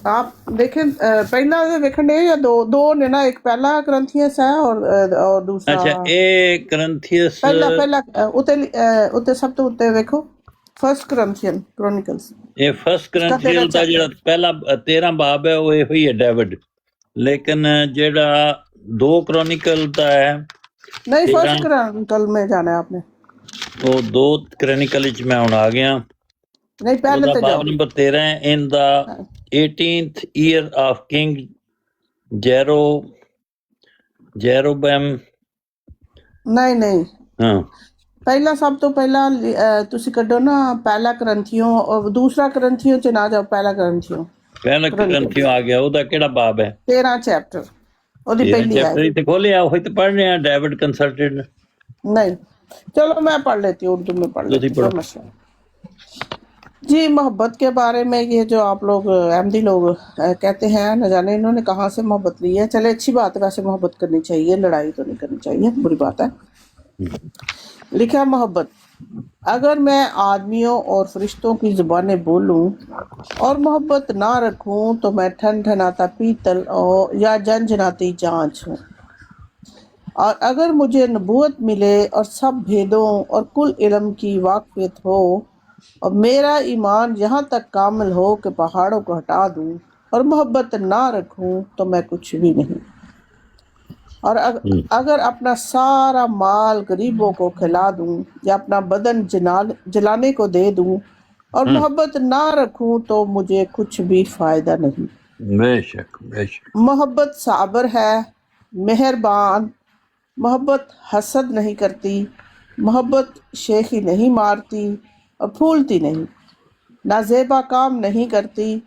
आप देखें, पहला वेखण या दो ने ना, एक पहला करंथियस है और दूसरा। अच्छा, एक करंथियस पहला उते सब तो उते देखो फर्स्ट करंथियन क्रॉनिकल्स। ये फर्स्ट करंथियन का जेड़ा पहला 13 बाब है वो ही है डेविड, लेकिन जेड़ा 2 क्रॉनिकल का है नहीं, फर्स्ट क्रॉनिकल में जाना है आपने। वो 2 क्रॉनिकल में हुन आ गया। नहीं, पहले तो बाब नंबर 13 है। In the 18th year of King Jeroboam. नहीं हाँ, पहला सब तो पहला तुसी कड्डो ना पहला करंथियों, और दूसरा करंथियों च ना जाओ, पहला करंथियों आ गया। ओदा केड़ा बाब है? 13 चैप्टर ओदी पहली है। ते खोलिया वही तो पढ़ रहे हैं, डेविड कंसल्टेड। नहीं, चलो मैं पढ़ लेती हूँ, उर्दू में पढ़ लेती हूँ जी। मोहब्बत के बारे में ये जो आप लोग अहमदी लोग कहते हैं, न जाने इन्होंने कहाँ से मोहब्बत ली है। चले, अच्छी बात है, वैसे मोहब्बत करनी चाहिए, लड़ाई तो नहीं करनी चाहिए, बुरी बात है। लिखा मोहब्बत, अगर मैं आदमियों और फरिश्तों की जुबानें बोलूं और मोहब्बत ना रखूं तो मैं ठनठनाता पीतल या झनझनाती जांच हूँ। और अगर मुझे नबूवत मिले और सब भेदों और कुल इल्म की वाक़फियत हो, और मेरा ईमान यहाँ तक कामिल हो कि पहाड़ों को हटा दूं, और मोहब्बत ना रखूं तो मैं कुछ भी नहीं। और अगर अपना सारा माल गरीबों को खिला दूं या अपना बदन जलाने को दे दूं और मोहब्बत ना रखूं तो मुझे कुछ भी फायदा नहीं। बेशक। मोहब्बत साबर है, मेहरबान। मोहब्बत हसद नहीं करती, मोहब्बत शेखी नहीं मारती और फूलती नहीं, नाजेबा काम नहीं करती,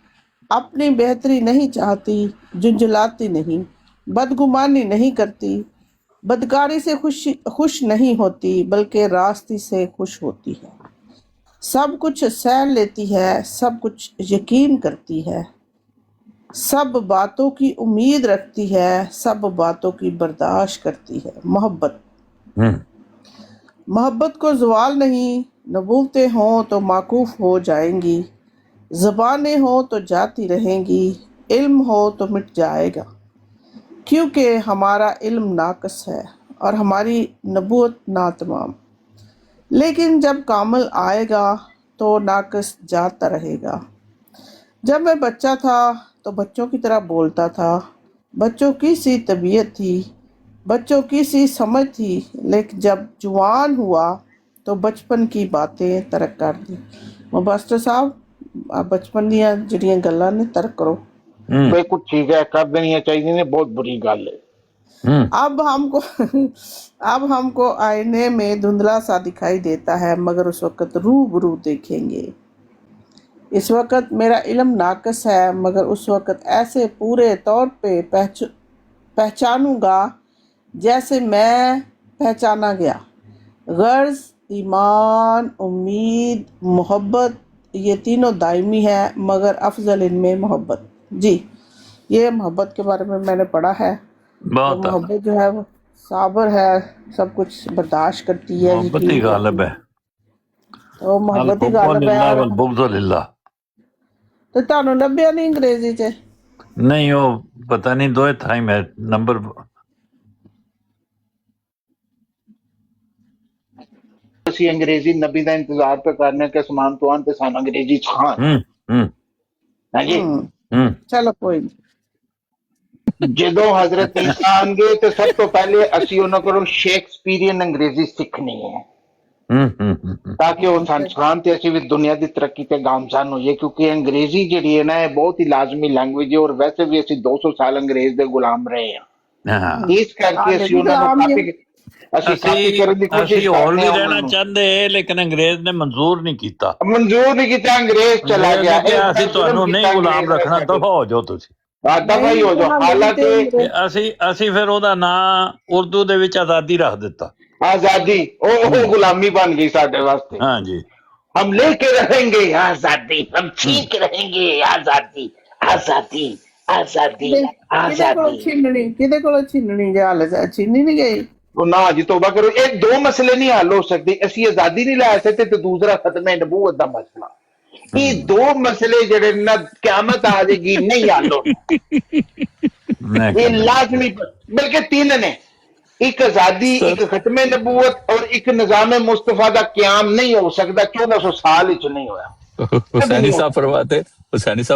अपनी बेहतरी नहीं चाहती, झुंझलाती नहीं, बदगुमानी नहीं करती, बदकारी से खुश नहीं होती, बल्कि रास्ती से खुश होती है, सब कुछ सह लेती है, सब कुछ यकीन करती है, सब बातों की उम्मीद रखती है, सब बातों की बर्दाश्त करती है। मोहब्बत को ज़वाल नहीं, नबूवतें हों तो माकूफ हो जाएंगी, ज़बानें हों तो जाती रहेंगी, इल्म हो तो मिट जाएगा, क्योंकि हमारा इल्म नाकस है और हमारी नबूवत नातमाम। लेकिन जब कामिल आएगा तो नाकस जाता रहेगा। जब मैं बच्चा था तो बच्चों की तरह बोलता था, बच्चों की सी तबीयत थी, बच्चों की सी समझ थी, लेकिन जब जवान हुआ तो बचपन की बातें तरक कर दी। मुबास्टर साहब, आप बचपन दियां जिहड़ियां गल्लां ने तरक करो। कुछ ठीक है कर देनी चाहिए ने, बहुत बुरी गल है। अब हमको आईने में धुंधला सा दिखाई देता है, मगर उस वक्त रूबरू देखेंगे। इस वक्त मेरा इल्म नाकस है, मगर उस वक्त ऐसे पूरे तौर पे पहचानूंगा जैसे मैं पहचाना गया। गर्ज, ईमान, उम्मीद, मोहब्बत, ये तीनों दायमी है, मगर अफजल इनमें मोहब्बत। जी, ये मोहब्बत के बारे में मैंने पढ़ा है। तो मोहब्बत जो है वो साबर है, सब कुछ बर्दाश्त करती है, मोहब्बत ही गालिब है। तो मोहब्बत ही गालिब है। बुग़्ज़ लिल्लाह। तो ਤੁਹਾਨੂੰ ਲੱਭਿਆ ਨਹੀਂ ਅੰਗਰੇਜ਼ੀ 'ਚ? नहीं, वो पता नहीं, 2 था ही मैं नंबर। ਅਸੀਂ ਅੰਗਰੇਜ਼ੀ ਨਬੀ ਦਾ ਇੰਤਜ਼ਾਰ ਤੇ ਕਰਨੇ ਕਿ ਸਮਾਨ ਤੋਂ ਆਨ ਤੇ ਸਾਨੂੰ ਅੰਗਰੇਜ਼ੀ ਸਿਖਾਣ। हाँ जी चलो कोई नहीं। ਜਦੋਂ ਹਜ਼ਰਤ ਈਸਾ ਆਣਗੇ ਤੇ ਸਭ ਤੋਂ ਪਹਿਲੇ ਅਸੀਂ ਉਹਨਾਂ ਕੋਲੋਂ ਸ਼ੇਕਸਪੀਰੀਅਨ ਅੰਗਰੇਜ਼ੀ ਸਿੱਖਣੀ ਹੈ ਤਾਂ ਕਿ ਉਹ ਸੰਸਾਨ ਤੇ ਅਸੀਂ ਵੀ ਦੁਨੀਆ ਦੀ ਤਰੱਕੀ ਤੇ ਗਾਮਜ਼ਾਨ ਹੋਈਏ, ਕਿਉਂਕਿ ਅੰਗਰੇਜ਼ੀ ਜਿਹੜੀ ਹੈ ਨਾ ਇਹ ਬਹੁਤ ਹੀ ਲਾਜ਼ਮੀ ਲੈਂਗੁਏਜ ਹੈ, ਔਰ ਵੈਸੇ ਵੀ ਅਸੀਂ 200 ਸਾਲ ਅੰਗਰੇਜ਼ ਦੇ ਗੁਲਾਮ ਰਹੇ ਹਾਂ। ਇਸ ਕਰਕੇ ਅਸੀਂ ਉਹਨਾਂ ਨੂੰ ਕਾਪੀ ਕਰਨ ਦੀ ਕੋਸ਼ਿਸ਼ ਹੋਰ ਵੀ ਰਹਿਣਾ ਚਾਹੁੰਦੇ, ਲੇਕਿਨ ਅੰਗਰੇਜ਼ ਨੇ ਮਨਜ਼ੂਰ ਨਹੀਂ ਕੀਤਾ। ਅੰਗਰੇਜ਼ ਚਲਾ ਗਿਆ। ਅਸੀਂ ਤੁਹਾਨੂੰ ਨਹੀਂ ਗੁਲਾਮ ਰੱਖਣਾ, ਦਫਾ ਹੋ ਜਾਓ ਤੁਸੀਂ, ਦਫਾ ਹੀ ਹੋ ਜਾਓ। ਹਾਲਾਂਕਿ ਅਸੀਂ ਫਿਰ ਉਹਦਾ ਨਾਂ ਉਰਦੂ ਦੇ ਵਿੱਚ ਆਜ਼ਾਦੀ ਰੱਖ ਦਿੱਤਾ। आजादी ओ गुलामी बन गई साढ़े वास्ते। हाँ जी, हम लेके रहेंगे आजादी, हम छीन के रहेंगे आजादी, आजादी, आजादी, आजादी। छीननी किदे कोलों छीननी जे हाल छीनी नहीं गई। ना जी तौबा करो, ये दो मसले नहीं हल हो सकते। असी आजादी नहीं लै सकते तो दूसरा खत्म नबूवत दा मसला। ये दो मसले जेड़े ना क़यामत आ जाएगी नहीं हल होने, ये लाजमी, बल्कि तीन ने, एक आजादी, एक खत्म नबूवत और एक निजाम मुस्तफा का क्याम नहीं हो सकता। 1400 साल च नहीं होया। हुसैनी साहब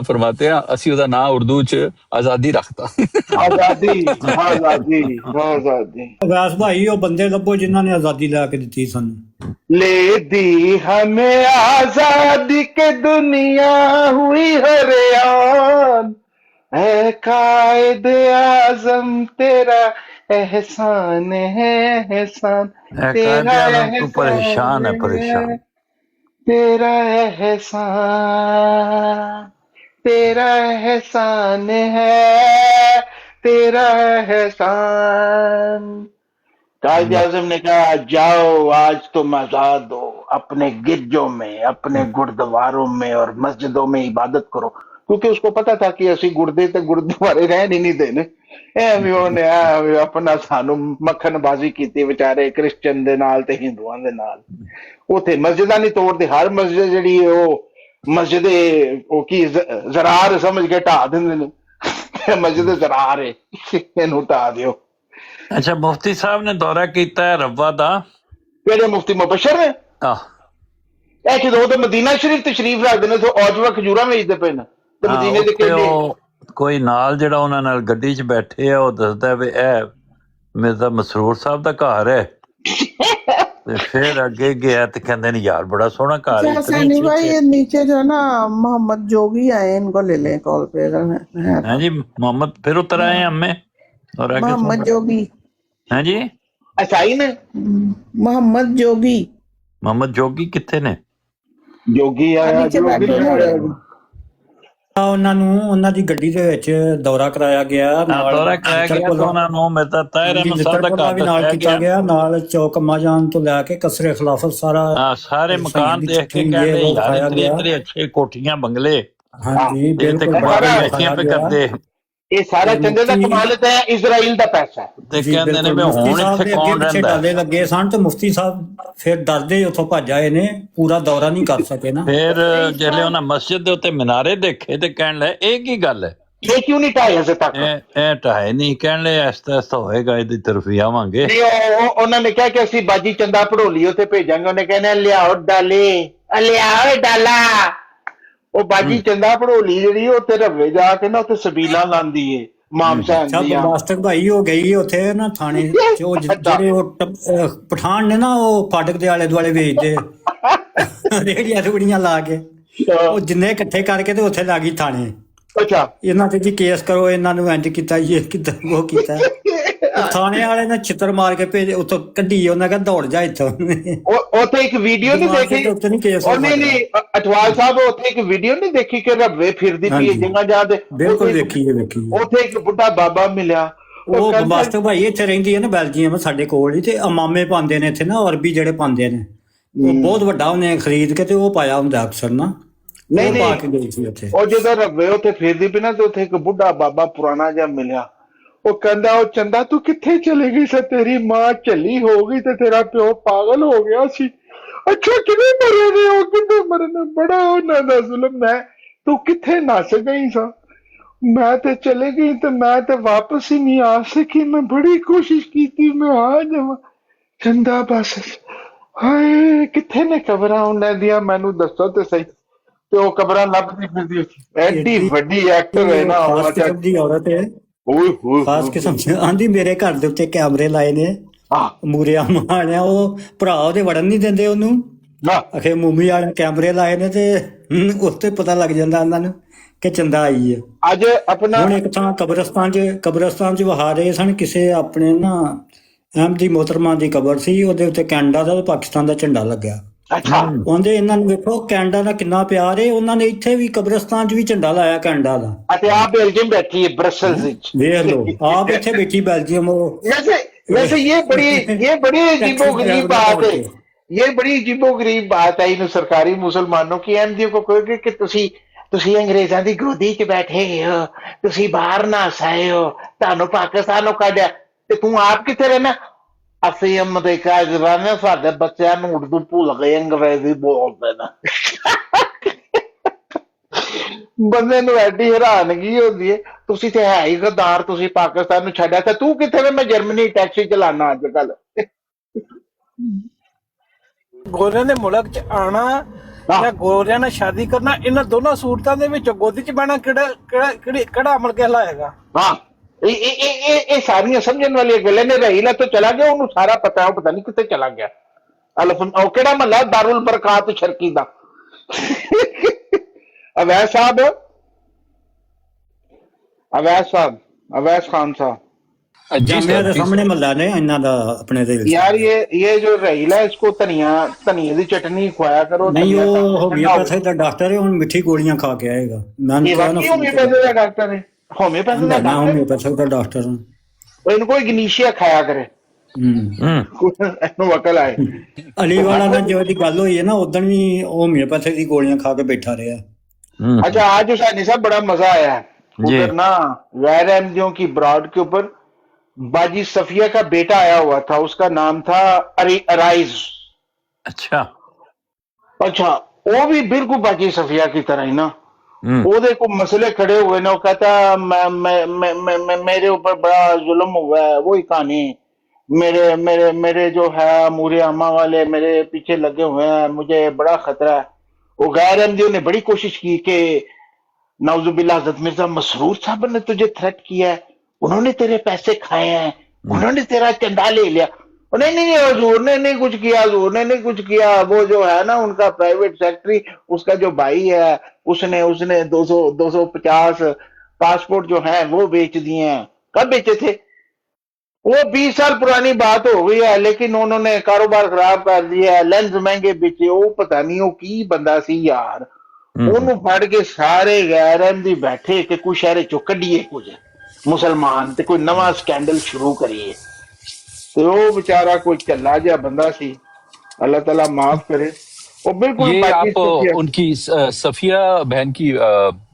फरमाते हैं ਅਸੀਂ ਉਹਦਾ ਨਾਂ ਉਰਦੂ ਚ ਆਜ਼ਾਦੀ ਰੱਖਤਾ। आजादी, आजादी, आजादी। ਵੈਸ ਭਾਈ ਉਹ ਬੰਦੇ ਲੱਭੋ ਜਿਨ੍ਹਾਂ ਨੇ ਆਜ਼ਾਦੀ ਲੈ ਕੇ ਦਿੱਤੀ ਸਾਨੂੰ। ले दी हमें आजादी के दुनिया हुई हरियान, है कायद आजम तेरा एहसान है, एहसान तेरा तू परेशान है, परेशान तेरा एहसान, तेरा एहसान है, तेरा एहसान। कायद आजम ने कहा जाओ आज तुम आजाद हो, अपने गिरजों में, अपने गुरुद्वारों में और मस्जिदों में इबादत करो, क्योंकि उसको पता था कि ਅਸੀਂ ਗੁਰਦੇ ਤੇ ਗੁਰਦੁਆਰੇ ਰਹਿਣ ਹੀ ਨਹੀਂ ਦੇਣੇ। ਐਵੇਂ ਉਹਨੇ ਆਪਣਾ ਸਾਨੂੰ ਮੱਖਣਬਾਜ਼ੀ ਕੀਤੀ ਵਿਚਾਰੇ ਕ੍ਰਿਸਚਨ ਦੇ ਨਾਲ ਤੇ ਹਿੰਦੂਆਂ ਦੇ ਨਾਲ। ਉੱਥੇ ਮਸਜਿਦਾਂ ਨਹੀਂ ਤੋੜਦੇ, ਹਰ ਮਸਜਿਦ ਜਿਹੜੀ ਉਹ ਮਸਜਿਦ ਉਹ ਕੀ ਜ਼ਰਾਰ ਸਮਝ ਕੇ ਢਾ ਦਿੰਦੇ ਨੇ। ਮਸਜਿਦ ਜ਼ਰਾਰ ਹੈ, ਇਹਨੂੰ ਢਾ ਦਿਓ। ਅੱਛਾ, ਮੁਫਤੀ ਸਾਹਿਬ ਨੇ ਦੌਰਾ ਕੀਤਾ ਹੈ ਰੱਵਾ ਦਾ। ਕਿਹੜੇ ਮੁਫਤੀ ਮੁਬਸ਼ਰ ਨੇ? ਇਹ ਜਦੋਂ ਤੇ ਮਦੀਨਾ ਸ਼ਰੀਫ ਤਸ਼ਰੀਫ ਰੱਖਦੇ ਨੇ ਤੇ ਔਜਵਾ ਖਜੂਰਾ ਵੇਚਦੇ ਪਏ ਨੇ ਤੇ ਮਦੀਨੇ ਦੇ ਕਿਹੜੇ ਕੋਈ ਨਾਲ ਜਿਹੜਾ ਉਹਨਾਂ ਨਾਲ ਗੱਡੀ 'ਚ ਬੈਠੇ ਆ ਉਹ ਦੱਸਦਾ ਵੀ ਇਹ ਮੇਰੇ ਤਾਂ ਮਸਰੂਰ ਸਾਹਿਬ ਦਾ ਘਰ ਹੈ। ਤੇ ਫਿਰ ਅੱਗੇ ਗਿਆ ਤੇ ਕਹਿੰਦੇ ਨੇ यार बड़ा सोना घर है। सैनी भाई ये नीचे जो है ना मोहम्मद जोगी आए, इनको ले लें कॉल पे। हाँ जी, मोहम्मद फिर उतर आए हमें और आगे मोहम्मद जोगी। हाँ जी, असाई ने मोहम्मद जोगी। मोहम्मद जोगी कितने ने? जोगी आया, ਉਹਨਾਂ ਨੂੰ ਉਹਨਾਂ ਦੀ ਗੱਡੀ ਦੇ ਵਿੱਚ ਦੌਰਾ ਕਰਾਇਆ ਗਿਆ, ਦੌਰਾ ਕਰਾਇਆ ਗਿਆ ਤਾਂ ਉਹਨਾਂ ਨੂੰ ਮੇਰੇ ਤਾਂ ਤਾਹਿਰ ਅਹਿਮਦ ਸਾਹਿਬ ਦਾ ਘਰ ਵੀ ਨਾਲ ਕੀਤਾ ਗਿਆ, ਨਾਲ ਚੌਕ ਮਾਜਾਨ ਤੋਂ ਲੈ ਕੇ ਕਸਰੇ ਖਿਲਾਫਤ ਸਾਰੇ ਮਕਾਨ ਦੇਖ ਕੇ ਕਹਿੰਦੇ ਯਾਰ ਇਤਨੇ ਅੱਛੇ ਕੋਠੀਆਂ ਬੰਗਲੇ। ਹਾਂਜੀ ਬਿਲਕੁਲ ਕਰਦੇ। ਇਹ ਸਾਰਾ ਚੰਦੇ ਦਾ ਕਮਾਲ ਹੈ, ਇਜ਼ਰਾਈਲ ਦਾ ਪੈਸਾ। ਤੇ ਕਹਿੰਦੇ ਨੇ ਵੀ ਹੁਣ ਇੱਥੇ ਕੌਣ ਰਹਿੰਦਾ? ਡਾਲੇ ਲੱਗੇ ਸਨ ਤੇ ਮੁਫਤੀ ਸਾਹਿਬ ਫਿਰ ਡਰਦੇ ਉੱਥੋਂ ਭੱਜ ਆਏ ਨੇ, ਪੂਰਾ ਦੌਰਾ ਨਹੀਂ ਕਰ ਸਕੇ ਨਾ। ਫਿਰ ਜਿਹੜੇ ਉਹਨਾਂ ਮਸਜਿਦ ਦੇ ਉੱਤੇ ਮਨਾਰੇ ਦੇਖੇ ਤੇ ਕਹਿਣ ਲੈ ਇਹ ਕੀ ਗੱਲ ਹੈ, ਇਹ ਕਿਉਂ ਨਹੀਂ ਢਾਏ ਅਜੇ ਤੱਕ? ਇਹ ਢਾਏ ਨਹੀਂ, ਕਹਿਣ ਲੈ ਐਸਤਾ ਐਸਤਾ ਹੋਏਗਾ, ਇਹਦੀ ਤਰਫ ਹੀ ਆਵਾਂਗੇ। ਉਹਨਾਂ ਨੇ ਕਿਹਾ ਕਿ ਅਸੀਂ ਬਾਜੀ ਚੰਦਾ ਭੜੋਲੀ ਉੱਥੇ ਭੇਜਾਂਗੇ। ਉਹਨੇ ਕਹਿੰਦੇ ਲਿਆਓ ਡਾਲੇ, ਲਿਆਓ ਡਾਲਾ। ਉਹ ਬਾਜੀ ਚੰਦਾ ਭੜੋਲੀ ਜਿਹੜੀ ਉੱਥੇ ਰਵੇ ਜਾ ਕੇ ਨਾ ਉੱਥੇ ਸਬੀਲਾ ਲਾਂਦੀ ਏ ਮਾਸਟਰ ਭਾਈ ਹੋ ਗਈ ਉੱਥੇ ਨਾ ਥਾਣੇ ਜਿਹੜੇ ਉਹ ਪਠਾਨ ਨੇ ਨਾ, ਉਹ ਫਾਟਕ ਦੇ ਆਲੇ ਦੁਆਲੇ ਵੇਚਦੇ ਰੇੜੀਆਂ ਰੂੜੀਆਂ ਲਾ ਕੇ, ਉਹ ਜਿੰਨੇ ਇਕੱਠੇ ਕਰਕੇ ਤੇ ਉੱਥੇ ਲਾ ਗਈ ਥਾਣੇ। ਅੱਛਾ, ਇਹਨਾਂ ਤੇ ਜੀ ਕੇਸ ਕਰੋ, ਇਹਨਾਂ ਨੂੰ ਇੰਜ ਕੀਤਾ, ਇਹ ਕੀਤਾ, ਉਹ ਕੀਤਾ। ਥਾਣੇ ਵਾਲੇ ਨੇ ਛਿੱਤਰ ਮਾਰ ਕੇ ਭੇਜ ਉੱਥੋਂ ਕੱਢੀ, ਉਹਨਾਂ ਕਹਿੰਦਾ ਦੌੜ ਜਾ ਇੱਥੋਂ। ਉੱਥੇ ਇੱਕ ਵੀਡੀਓ ਨਹੀਂ ਦੇਖੀ ਉਹਨੇ ਨੀ ਅਟਵਾਲ ਸਾਹਿਬ, ਉੱਥੇ ਇੱਕ ਵੀਡੀਓ ਨਹੀਂ ਦੇਖੀ ਕਿ ਰੱਵੇ ਫਿਰਦੀ ਪਈ ਜਗ੍ਹਾ ਜਾ ਦੇ? ਬਿਲਕੁਲ ਵੇਖੀ। ਉੱਥੇ ਇੱਕ ਬੁੱਢਾ ਬਾਬਾ ਮਿਲਿਆ, ਉਹ ਮਾਸਟਰ ਭਾਈ ਇੱਥੇ ਰਹਿੰਦੀ ਹੈ ਨਾ ਬੈਲਜੀਅਮ, ਸਾਡੇ ਕੋਲ ਹੀ, ਤੇ ਅਮਾਮੇ ਪਾਉਂਦੇ ਨੇ ਇੱਥੇ ਨਾ, ਅਰਬੀ ਜਿਹੜੇ ਪਾਉਂਦੇ ਨੇ, ਉਹ ਬਹੁਤ ਵੱਡਾ ਉਹਨੇ ਖਰੀਦ ਕੇ ਤੇ ਉਹ ਪਾਇਆ ਹੁੰਦਾ ਅਕਸਰ ਨਾ। ਨਹੀਂ ਉਹ ਜਦੋਂ ਰੱਵੇ ਉੱਥੇ ਫਿਰਦੀ ਪਈ ਨਾ ਤੇ ਉੱਥੇ ਇੱਕ ਬੁੱਢਾ ਬਾਬਾ ਪੁਰਾਣਾ ਜਿਹਾ ਮਿਲਿਆ। ਉਹ ਕਹਿੰਦਾ ਉਹ ਚੰਦਾ ਤੂੰ ਕਿੱਥੇ ਚਲੀ ਗਈ ਸੀ? ਤੇਰੀ ਮਾਂ ਝੱਲੀ ਹੋ ਗਈ ਤੇ ਤੇਰਾ ਪਿਓ ਪਾਗਲ ਹੋ ਗਿਆ ਸੀ। ਅੱਛਾ ਕਿਵੇਂ ਮਰੇ ਨੇ ਉਹ? ਕਿੰਨੇ ਮਰੇ ਨੇ? ਬੜਾ ਉਹਨਾਂ ਦਾ ਜ਼ੁਲਮ ਹੈ। ਤੂੰ ਕਿੱਥੇ ਨੱਸ ਗਈ ਸਾਂ? ਮੈਂ ਤੇ ਚਲੇ ਗਈ ਤੇ ਮੈਂ ਤੇ ਵਾਪਸ ਹੀ ਨਹੀਂ ਆ ਸਕੀ। ਮੈਂ ਬੜੀ ਕੋਸ਼ਿਸ਼ ਕੀਤੀ ਮੈਂ ਆ ਜਾਵਾਂ। ਚੰਦਾ ਬਸ ਹਾਏ ਕਿੱਥੇ ਨੇ ਕਬਰਾਂ ਉਹਨਾਂ ਦੀਆਂ? ਮੈਨੂੰ ਦੱਸੋ ਤੇ ਸਹੀ। ਤੇ ਉਹ ਕਬਰਾਂ ਲੱਭਦੀ ਫਿਰਦੀ ਐਡੀ ਵੱਡੀ ਐਕਟਰ ਹੈ ਨਾ ਉਹ। ਖਾਸ ਕਿਸਮ ਦੀ ਔਰਤ ਹੈ, ਖਾਸ ਕਿਸਮ ਦੀ। ਆਂਦੀ ਮੇਰੇ ਘਰ ਦੇ ਉੱਤੇ ਕੈਮਰੇ ਲਾਏ ਨੇ, ਮੂਰੇ ਮਾਣਿਆ, ਉਹ ਭਰਾ ਉਹਦੇ ਵੜਨ ਨਹੀਂ ਦਿੰਦੇ ਉਹਨੂੰ। ਅਖੇ ਮੂਮੀ ਵਾਲੇ ਕੈਮਰੇ ਲਾਏ ਨੇ ਤੇ ਉਸ ਤੇ ਪਤਾ ਲੱਗ ਜਾਂਦਾ ਉਹਨਾਂ ਨੂੰ ਕਿ ਚੰਦਾ ਆਈ ਹੈ। ਅੱਜ ਆਪਣਾ ਹੁਣ ਇੱਕ ਥਾਂ ਕਬਰਸਤਾਨ 'ਚ ਵਹਾ ਰਹੇ ਸਨ ਕਿਸੇ ਆਪਣੇ ਨਾ ਅਹਿਮਦੀ ਮੋਹਤਰਮਾਂ ਦੀ ਕਬਰ ਸੀ, ਉਹਦੇ ਉੱਤੇ ਕੈਨੇਡਾ ਦਾ ਤੇ ਪਾਕਿਸਤਾਨ ਦਾ ਝੰਡਾ ਲੱਗਿਆ। ਉਹਦੇ ਇਹਨਾਂ ਨੂੰ ਵੇਖੋ ਕੈਨੇਡਾ ਦਾ ਕਿੰਨਾ ਪਿਆਰ ਹੈ, ਉਹਨਾਂ ਨੇ ਇੱਥੇ ਵੀ ਕਬਰਸਤਾਨ 'ਚ ਵੀ ਝੰਡਾ ਲਾਇਆ ਕੈਨੇਡਾ ਦਾ। ਅਤੇ ਆਪ ਬੈਲਜੀਅਮ ਬੈਠੀ ਹੈ ਬ੍ਰਸਲਸ ਵਿੱਚ, ਦੇਖ ਲਓ ਆਪ ਇੱਥੇ ਬੈਠੀ ਬੈਲਜੀਅਮ। वैसे ये बड़ी अजीबोगरीब बात है, ये बड़ी अजीबोगरीब बात है इन सरकारी मुसलमानों की अहमदियों को कहोगे कि ਤੁਸੀਂ ਅੰਗਰੇਜ਼ਾਂ ਦੀ ਗੋਦੀ 'ਚ ਬੈਠੇ ਹੋ, ਤੁਸੀਂ ਬਾਹਰ ਨਾ ਆਏ ਹੋ, ਤੁਹਾਨੂੰ ਪਾਕਿਸਤਾਨੋਂ ਕੱਢਿਆ ਤੇ ਤੂੰ ਆਪ ਕਿੱਥੇ ਰਹਿਣਾ? ਅਸੀਂ ਅਮਰੀਕਾ 'ਚ ਰਹਿੰਦੇ, ਸਾਡੇ ਬੱਚਿਆਂ ਨੂੰ ਉਰਦੂ ਭੁੱਲ ਗਏ, ਅੰਗਰੇਜ਼ੀ ਬੋਲਦੇ ਨੇ। ਬੰਦੇ ਨੂੰ ਐਡੀ ਹੈਰਾਨਗੀ ਹੁੰਦੀ ਹੈ, ਤੁਸੀਂ ਤੇ ਹੈ ਹੀ ਗਦਾਰ, ਤੁਸੀਂ ਪਾਕਿਸਤਾਨ ਨੂੰ ਛੱਡਿਆ ਤੇ ਤੂੰ ਕਿੱਥੇ ਵੇ? ਮੈਂ ਜਰਮਨੀ ਟੈਕਸੀ ਚਲਾਨਾ ਅੱਜ ਕੱਲ। ਗੋਰਿਆਂ ਦੇ ਮੁਲਕ 'ਚ ਆਣਾ ਜਾਂ ਗੋਰਿਆਂ ਨਾਲ ਸ਼ਾਦੀ ਕਰਨਾ, ਇਹਨਾਂ ਦੋਨਾਂ ਸੂਰਤਾਂ ਦੇ ਵਿੱਚ ਗੋਦੀ 'ਚ ਬਹਿਣਾ ਕਿਹੜਾ ਅਮਲ ਕਹਿਲਾਏਗਾ? ਹਾਂ, ਇਹ ਸਾਰੀਆਂ ਸਮਝਣ ਵਾਲੀਆਂ ਗੱਲਾਂ ਨੇ। ਰਹੀਲਾ ਤੋਂ ਚਲਾ ਗਿਆ, ਉਹਨੂੰ ਸਾਰਾ ਪਤਾ, ਉਹ ਪਤਾ ਨਹੀਂ ਕਿੱਥੇ ਚਲਾ ਗਿਆ। ਉਹ ਕਿਹੜਾ ਮਹੱਲਾ? ਦਾਰੁਲ ਬਰਕਾਤ ਸ਼ਰਕੀ ਦਾ। अवैस साहब, अवैस खान साहब मेरे सामने मल्ला ने इन्ना दा अपने दे यार, ये जो रहीला है इसको धनिया दी चटनी खुआया करो। नहीं वो होम्योपैथी का डॉक्टर है, उन मिठी गोलियां खा के आएगा। होम्योपैथी का डॉक्टर है, होम्योपैथी का डॉक्टर है। इनको इग्नीशिया खाया करे। वकल आए अली वाला ना जो दी गल हुई है ना, उदन भी होम्योपैथी दी गोलियां खा के बैठा रहा। अच्छा, आज हुसैनी साहब बड़ा मजा आया है उधर ना, गैर अहमदियों की ब्रॉड के ऊपर बाजी सफिया का बेटा आया हुआ था, उसका नाम था अराइज। अच्छा, वो भी बिल्कुल बाजी सफिया की तरह ही ना, वो को मसले खड़े हुए ना, वो कहता मेरे ऊपर बड़ा जुल्म हुआ है, वही कहानी, मेरे जो है मूरे अम्मा वाले मेरे पीछे लगे हुए हैं, मुझे बड़ा खतरा है। वो गैर अहमदियों ने बड़ी कोशिश की कि नाउजुबिल्लाह हज़रत मिर्जा मसरूर साहब ने तुझे थ्रेट किया है, उन्होंने तेरे पैसे खाए हैं, उन्होंने तेरा चंदा ले लिया। नहीं, हुजूर ने नहीं कुछ किया, हुजूर ने नहीं कुछ किया। वो जो है ना उनका प्राइवेट सेक्रेटरी, उसका जो भाई है, उसने 250 पासपोर्ट जो है वो बेच दिए हैं। कब बेचे थे? वो 20 साल पुरानी बात हो गई है, लेकिन उन्होंने कारोबार खराब कर दिया है, लेंस महंगे बेचे। वो पता नहीं वो की बंदा सी यार, ਉਹਨੂੰ ਫੜ ਕੇ ਸਾਰੇ ਗੈਰ ਅਹਿਮਦੀ ਬੈਠੇ ਕਿ ਕੋਈ ਸ਼ਹਿਰ ਚੋਂ ਕੱਢੀਏ ਕੁਝ ਮੁਸਲਮਾਨ ਤੇ ਕੋਈ ਨਵਾਂ ਸਕੈਂਡਲ ਸ਼ੁਰੂ ਕਰੀਏ। ਤੇ ਉਹ ਵਿਚਾਰਾ ਕੋਈ ਝੱਲਾ ਜਿਹਾ ਬੰਦਾ ਸੀ, अल्लाह ताला माफ करे। वो बिल्कुल ये आप उनकी सफिया बहन की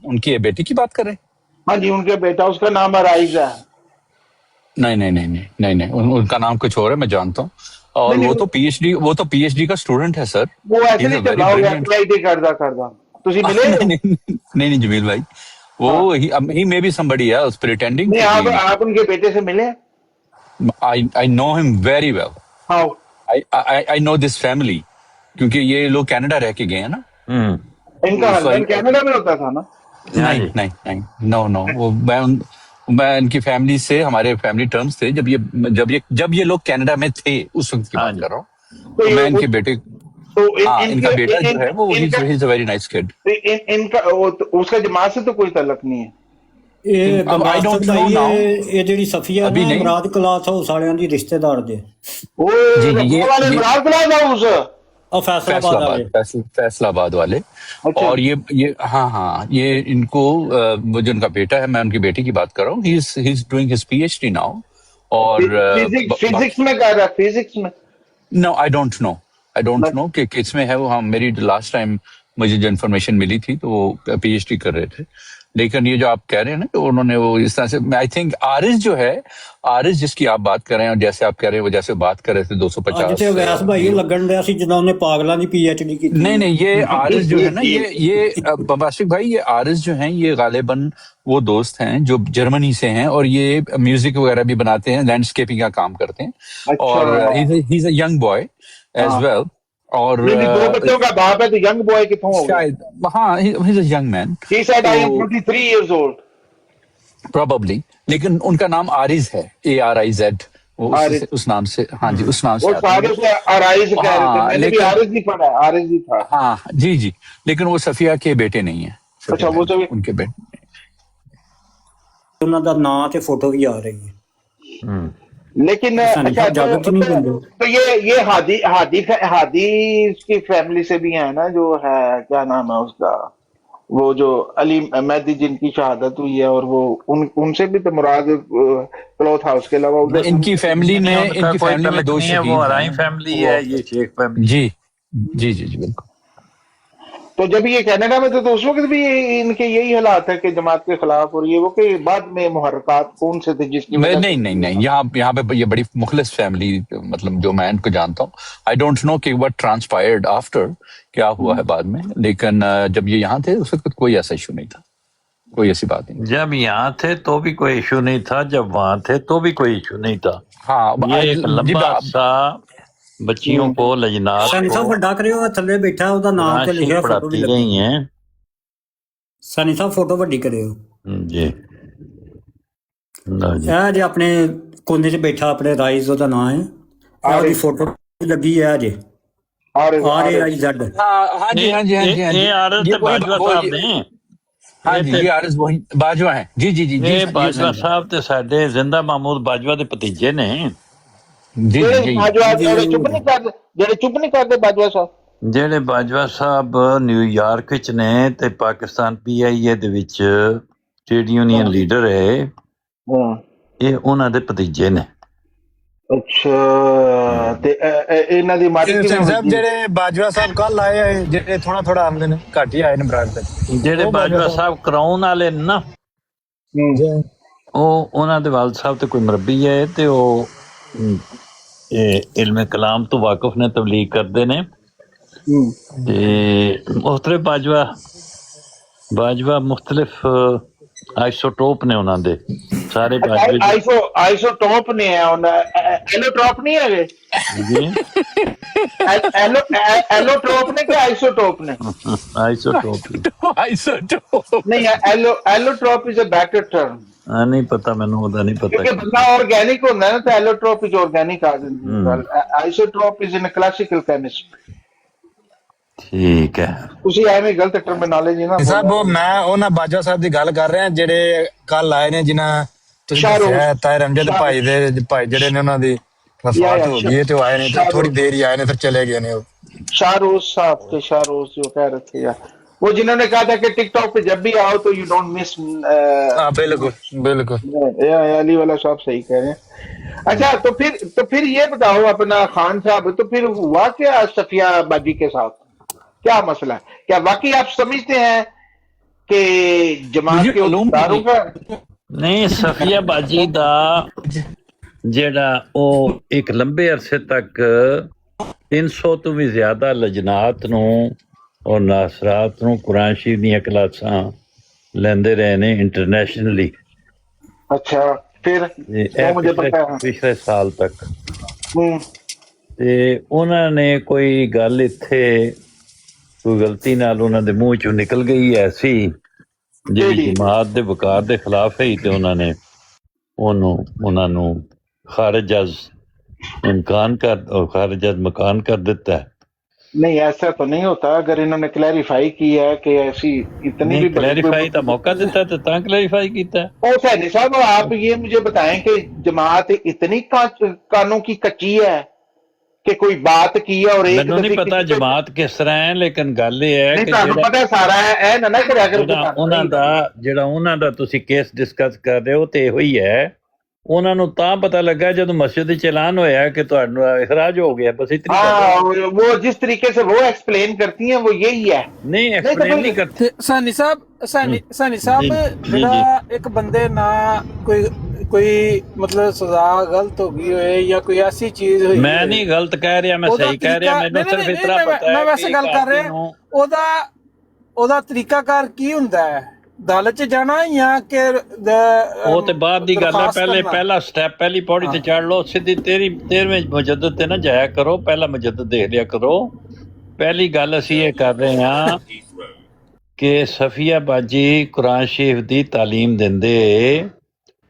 उनकी बेटी की बात कर रहे हैं? हाँ जी, उनके बेटा, उसका नाम अराइज है। नहीं, उनका नाम कुछ और है, मैं जानता हूँ। और वो तो पीएचडी का स्टूडेंट है सर। वो ऐसे नहीं चला हो गया पीएचडी करदा तुसी मिले? नहीं जमील भाई, वो ही may be somebody else pretending. नहीं, आप उनके बेटे से मिले? I know him very well. How? I know this family क्योंकि ये लोग कनाडा रह के गए हैं ना। इनका हस्बैंड कनाडा में होता था ना? नहीं, नो, वो मैं इनकी फैमिली से, हमारे फैमिली टर्म्स थे जब ये लोग कनाडा में थे, उस वक्त की बात कर रहा हूँ। तो मैं इनके बेटे, इनका बेटा जो है वो he's a very nice kid। इनका उसका जमात से तो कोई ताल्लुक नहीं है। I don't know now। ये ਜਿਹੜੀ ਸਫੀਆ अभी नहीं। ਇਮਰਾਦ ਕਲਾਸ ਹਾਊਸ ਵਾਲਿਆਂ ਦੀ ਰਿਸ਼ਤੇਦਾਰ ਦੇ। ये इमराद क्लास हाउस और फैसलाबाद वाले। और ये हाँ, ये इनको जो इनका बेटा है, मैं उनकी बेटी की बात कर रहा हूँ। He is doing his PhD now. और फिजिक्स में कर रहा है, फिजिक्स में। नो, आई डोंट नो कि किस में है वो। हाँ, मेरी लास्ट टाइम मुझे जो इन्फॉर्मेशन मिली थी तो वो पीएचडी कर रहे थे। लेकिन ये जो आप कह रहे हैं ना कि उन्होंने वो इस तरह से, आई थिंक आरिस जिसकी आप बात कर रहे हैं और जैसे आप कह रहे हैं वो जैसे बात कर रहे थे 250 वैस भाई लगन रहा सी जिन्होंने उन्हें पागलों की पीएचडी की। नहीं, ये आरिस जो है ना, ये बबाशिक भाई, ये आरिस जो हैं ये गालिबन वो दोस्त हैं जो जर्मनी से हैं और ये म्यूजिक वगैरह भी बनाते हैं, लैंडस्केपिंग का काम करते हैं। और he is a young boy as well. और नहीं, दो बच्चों का बाप है तो यंग बॉय कितों हो गया? शायद हाँ ही is a young man He said I am 23 years old. Probably, लेकिन उनका नाम आरिज है, ARIZ, वो आरिज। उस नाम से, हाँ जी उस नाम से वो आते हैं। सारे से आराइज कह रहे थे, मैंने भी आरिज ही पढ़ा, आरिज ही था। हाँ जी जी, लेकिन वो सफिया के बेटे नहीं है। अच्छा, वो तो उनके बेटे ਉਹਨਾਂ ਦਾ ਨਾਂ ਤੇ ਫੋਟੋ ਵੀ ਆ ਰਹੀ ਹੈ। लेकिन सनी अच्छा, साहब इजाजत नहीं देंगे। तो ये हादी की फैमिली से भी है ना, जो है क्या नाम है उसका, वो जो अली मेहदी जिनकी शहादत हुई है, और वो उनसे भी तो मुराद क्लॉथ हाउस के अलावा उधर इनकी फैमिली में, इनकी कोई फैमिली में तलक 2 नहीं है, शहीद वो हैं। हराई फैमिली है, ये शेख फैमिली। जी जी जी जी बिल्कुल। तो जब ये कनाडा में थे तो उस वक्त भी इनके यही हालात है कि जमात के खिलाफ, और ये वो कि बाद में मुहर्रकात कौन से थे जिसकी वजह नहीं नहीं नहीं, यहाँ पे ये बड़ी मुखलिस फैमिली, मतलब जो मैं इनको जानता हूँ, आई डोंट नो कि व्हाट ट्रांसपायर्ड आफ्टर, क्या हुआ है बाद में, लेकिन जब ये यहाँ थे उस वक्त कोई ऐसा इशू नहीं था, कोई ऐसी बात नहीं। जब यहाँ थे तो भी कोई इशू नहीं था, जब वहां थे तो भी कोई इशू नहीं था। हाँ ये एक लंबा सा बच्चियों को, लजनात ਸਨੀ ਸਾਹਿਬ को ਵੱਡਾ ਕਰਿਓ, ਥੱਲੇ ਬੈਠਾ ਉਹਦਾ ਨਾਮ ਤੇ ਲਿਖਿਆ, ਫੋਟੋ ਵੀ पढ़ाती ਲੱਗੀ। गई हैं। ਸਨੀ ਸਾਹਿਬ ਫੋਟੋ ਵੱਡੀ ਕਰਿਓ। जी लो जी। ਇਹ ਜੇ ਆਪਣੇ ਕੋਨੇ 'ਚ ਬੈਠਾ, ਆਪਣੇ ਰਾਈਜ਼ ਉਹਦਾ ਨਾਮ ਹੈ, ਆਹ ਉਹਦੀ ਫੋਟੋ ਲੱਗੀ ਹੈ ਜੇ RAIZ। हाँ जी हाँ जी हाँ जी हाँ जी हाँ जी हाँ जी, ये आरएस ये वही- बाजवा वो- साहब ने, हाँ जी ये आरएस वही बाजवा है। जी जी जी जी ये बाजवा साहब ते साडे जिंदा महमूद बाजवा दे भतीजे ने। जी जी ਜਿਹੜੇ ਚੁੱਪ ਨਹੀਂ ਕਰਦੇ ਬਾਜਵਾ ਸਾਹਿਬ, ਜਿਹੜੇ ਬਾਜਵਾ ਸਾਹਿਬ ਨਿਊਯਾਰਕ ਵਿੱਚ ਨੇ ਤੇ ਪਾਕਿਸਤਾਨ PIA ਦੇ ਵਿੱਚ ਟ੍ਰੇਡ ਯੂਨੀਅਨ ਲੀਡਰ ਹੈ, ਇਹ ਉਹਨਾਂ ਦੇ ਭਤੀਜੇ ਨੇ। ਅੱਛਾ, ਤੇ ਇਹਨਾਂ ਦੀ ਮਾਰੀ ਸਾਹਿਬ ਜਿਹੜੇ ਬਾਜਵਾ ਸਾਹਿਬ ਕੱਲ ਆਏ ਆ, ਜਿਹੜੇ ਥੋੜਾ ਥੋੜਾ ਆਉਂਦੇ ਨੇ, ਘੱਟ ਹੀ ਆਏ ਨੇ ਬਰਾੜ ਤੇ, ਜਿਹੜੇ ਬਾਜਵਾ ਸਾਹਿਬ ਕਰਾਉਣ ਵਾਲੇ ਨੇ ਨਾ, ਉਹ ਉਹਨਾਂ ਦੇ ਵਾਲਦ ਸਾਹਿਬ ਤੇ ਕੋਈ ਮਰਬੀ ਹੈ, ਤੇ ਉਹ ਇਲਮੇ ਕਲਾਮ ਤੋਂ ਵਾਕਿਫ ਨੇ, ਤਬਲੀਗ ਕਰਦੇ ਨੇ। ਤੇ ਮੁਖਤਲਿਫ ਬਾਜਵਾ ਮੁਖਤਲਿਫ ਆਈਸੋਟੋਪ ਨੇ ਉਹਨਾਂ ਦੇ ਸਾਰੇ ਬਾਜਵੇ ਆਈਸੋਟੋਪ ਨੇ, ਐਲੋਟ੍ਰੋਪ ਨਹੀਂ ਹੈਗੇ ਜੀ। ਐਲੋਟ੍ਰੋਪ ਨੇ ਕਿ ਆਈਸੋਟੋਪ ਨੇ? ਆਈਸੋਟੋਪ ਨਹੀਂ, ਐਲੋਟ੍ਰੋਪ ਇਜ਼ ਅ ਬੈਟਰ ਟਰਮ। ਨਹੀਂ ਪਤਾ ਮੈਨੂੰ, ਉਹਦਾ ਨਹੀਂ ਪਤਾ। ਕਿਉਂਕਿ ਬੰਦਾ ਆਰਗੈਨਿਕ ਹੁੰਦਾ ਨਾ, ਤਾਂ ਐਲੋਟ੍ਰੋਪ ਇਜ਼ ਆਰਗੈਨਿਕ ਆ ਜਾਂਦੀ। Isotope is in classical chemistry. ਠੀਕ ਹੈ, ਤੁਸੀਂ ਐਵੇਂ ਗਲਤ ਟਰਮੀਨੋਲੋਜੀ ਨਾ ਸਾਹਿਬ। ਉਹ ਮੈਂ ਉਹਨਾਂ ਬਾਜਵਾ ਸਾਹਿਬ ਦੀ ਗੱਲ ਕਰ ਰਿਹਾ, ਜਿਹੜੇ ਕੱਲ ਆਏ ਨੇ, ਜਿਨ੍ਹਾਂ ਤੁਸੀਂ ਦੱਸਿਆ ਤਾਹਿਰ ਅਮਜਦ ਭਾਈ ਦੇ ਭਾਈ ਜਿਹੜੇ ਨੇ, ਉਹਨਾਂ ਦੀ ਵਫਾਤ ਹੋ ਗਈ ਹੈ, ਤੇ ਉਹ ਆਏ ਨੇ, ਤੇ ਥੋੜੀ ਦੇਰ ਹੀ ਆਏ ਨੇ, ਫਿਰ ਚਲੇ गए ਨੇ। शाहरोज साहब थे, शाहरोज जो कह रहे थे यार, वो जिन्होंने कहा था कि टिकटॉक पे जब भी आओ तो यू डोंट मिस। बिल्कुल बिल्कुल अली वाला साहब सही कह रहे हैं। अच्छा, तो फिर ये बताओ अपना खान साहब, तो फिर हुआ क्या सफिया बाजी के साथ, क्या मसला है? क्या वाकई आप समझते हैं कि जमात के उम्मीदवारों का ਨਹੀਂ ਸਫੀਆ ਬਾਜੀ ਦਾ ਜਿਹੜਾ ਉਹ ਇੱਕ ਲੰਬੇ ਅਰਸੇ ਤੱਕ 300 ਤੋਂ ਵੀ ਜ਼ਿਆਦਾ ਲਜਨਾਤ ਨੂੰ ਔਰ ਨਾਸਰਾਤ ਨੂੰ ਕੁਰਾਨ ਸ਼ਰੀਫ ਦੀਆਂ ਕਲਾਸਾਂ ਲੈਂਦੇ ਰਹੇ ਨੇ ਇੰਟਰਨੈਸ਼ਨਲੀ। अच्छा, फिर मुझे पता है ਪਿਛਲੇ ਸਾਲ ਤੱਕ। ਤੇ ਉਹਨਾਂ ਨੇ ਕੋਈ ਗੱਲ ਇੱਥੇ ਕੋਈ ਗਲਤੀ ਨਾਲ ਉਹਨਾਂ ਦੇ ਮੂੰਹ ਚੋਂ ਨਿਕਲ ਗਈ ਐਸੀ, ਜਿਹੜੀ ਜਮਾਤ ਦੇ ਵਕਾਰ ਦੇ ਖਿਲਾਫ ਹੈ, ਤੇ ਉਹਨਾਂ ਨੇ ਉਹਨਾਂ ਨੂੰ ਖਾਰਜ ਅਜ਼ ਮਕਾਨ ਕਰ ਦਿੱਤਾ है। नहीं, ऐसा तो नहीं होता। अगर इन्होंने क्लैरिफाई किया है कि ऐसी इतनी भी क्लैरिफाई का मौका देता तो क्लैरिफाई किया। ओ सैनी साहब, आप ये मुझे बताएं कि जमात इतनी कानों की कच्ची है कि कोई बात की है और एक मैंने नहीं पता जमात किस तरह है, लेकिन गल ये है कि पता सारा है ना करा कर ਉਹਨਾਂ ਦਾ ਜਿਹੜਾ ਉਹਨਾਂ ਦਾ ਤੁਸੀਂ ਕੇਸ ਡਿਸਕਸ ਕਰ ਰਹੇ ਹੋ, ਤੇ ਇਹੋ ਹੀ ਹੈ। ਉਹਨਾਂ ਨੂੰ ਤਾਂ ਪਤਾ ਲੱਗਾ ਜਦੋਂ ਮਸਜਿਦ ਚ ਐਲਾਨ ਹੋਇਆ ਕਿ ਤੁਹਾਨੂੰ ਇਖਰਾਜ ਹੋ ਗਿਆ, ਬਸ ਇਤਨੀ। वो जिस तरीके से वो एक्सप्लेन करती हैं वो यही है। नहीं एक्सप्लेन नहीं करते। ਸਾਨੀ ਸਾਹਿਬ ਜਿਹੜਾ ਇੱਕ ਬੰਦੇ ਨਾਲ ਕੋਈ मतलब सजा गलत हो गई होए या कोई ऐसी चीज हुई, मैं नहीं गलत कह रहा, मैं सही कह रहा। मैंने सिर्फ इतना पता है, मैं वैसे गल कर रहा, ਉਹਦਾ ਤਰੀਕਾਕਾਰ ਕੀ ਹੁੰਦਾ ਹੈ? ਅਦਾਲਤ ਚ ਜਾਣਾ ਜਾਂ ਕਿ ਉਹ ਤੇ ਬਾਅਦ ਦੀ ਗੱਲ ਹੈ। ਪਹਿਲਾ ਸਟੈਪ, ਪਹਿਲੀ ਪੌੜੀ ਤੇ ਚੜ ਲਓ, ਸਿੱਧੀ 13ਵੇਂ ਮੁਜੱਦਦ ਤੇ ਨਾ ਜਾਇਆ ਕਰੋ, ਪਹਿਲਾ ਮੁਜੱਦਦ ਦੇਖ ਲਿਆ ਕਰੋ, ਪਹਿਲੀ ਗੱਲ ਅਸੀਂ ਇਹ ਕਰ ਰਹੇ ਹਾਂ ਕਿ ਸਫੀਆ ਬਾਜੀ ਕੁਰਾਨ ਸ਼ਰੀਫ ਦੀ ਤਾਲੀਮ ਦਿੰਦੇ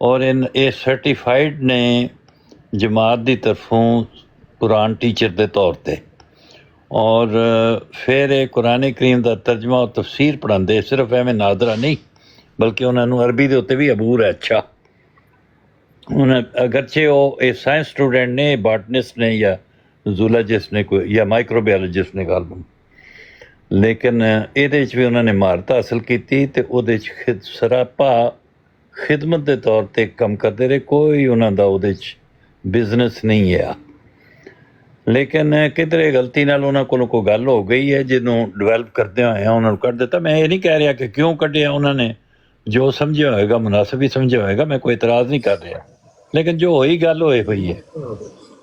ਔਰ ਇਹ ਸਰਟੀਫਾਈਡ ਨੇ ਜਮਾਤ ਦੀ ਤਰਫੋਂ ਕੁਰਾਨ ਟੀਚਰ ਦੇ ਤੌਰ ਤੇ, ਔਰ ਫਿਰ ਇਹ ਕੁਰਾਨ ਕਰੀਮ ਦਾ ਤਰਜਮਾ ਔਰ ਤਫਸੀਰ ਪੜ੍ਹਾਉਂਦੇ, ਸਿਰਫ ਐਵੇਂ ਨਾਦਰਾ ਨਹੀਂ ਬਲਕਿ ਉਹਨਾਂ ਨੂੰ ਅਰਬੀ ਦੇ ਉੱਤੇ ਵੀ ਅਬੂਰ ਹੈ। ਅੱਛਾ, ਹੁਣ ਅਗਰਚੇ ਉਹ ਇਹ ਸਾਇੰਸ ਸਟੂਡੈਂਟ ਨੇ, ਬਾਟਨਿਸਟ ਨੇ ਜਾਂ ਜ਼ੂਲॉजिस्ट ਨੇ ਕੋਈ ਜਾਂ ਮਾਈਕਰੋਬਾਇਓਲੋਜਿਸਟ ਨੇ ਗਾਲਬਨ, ਲੇਕਿਨ ਇਹਦੇ 'ਚ ਵੀ ਉਹਨਾਂ ਨੇ ਮਹਾਰਤ ਹਾਸਲ ਕੀਤੀ ਅਤੇ ਉਹਦੇ 'ਚ ਸਰਾਪਾ ਖਿਦਮਤ ਦੇ ਤੌਰ 'ਤੇ ਕੰਮ ਕਰਦੇ ਰਹੇ। ਕੋਈ ਉਹਨਾਂ ਦਾ ਉਹਦੇ 'ਚ ਬਿਜ਼ਨਸ ਨਹੀਂ ਹੈ। ਲੇਕਿਨ ਕਿਧਰੇ ਗਲਤੀ ਨਾਲ ਉਹਨਾਂ ਕੋਲੋਂ ਕੋਈ ਗੱਲ ਹੋ ਗਈ ਹੈ ਜਿਹਨੂੰ ਡਿਵੈਲਪ ਕਰਦਿਆਂ ਹੋਇਆ ਉਹਨਾਂ ਨੂੰ ਕੱਢ ਦਿੱਤਾ। ਮੈਂ ਇਹ ਨਹੀਂ ਕਹਿ ਰਿਹਾ ਕਿ ਕਿਉਂ ਕੱਢਿਆ, ਉਹਨਾਂ ਨੇ ਜੋ ਸਮਝਿਆ ਹੋਏਗਾ ਮੁਨਾਸਿਬ ਹੀ ਸਮਝਿਆ ਹੋਏਗਾ, ਮੈਂ ਕੋਈ ਇਤਰਾਜ਼ ਨਹੀਂ ਕਰ ਰਿਹਾ, ਲੇਕਿਨ ਜੋ ਹੋਈ ਗੱਲ ਹੋਏ ਹੋਈ ਹੈ।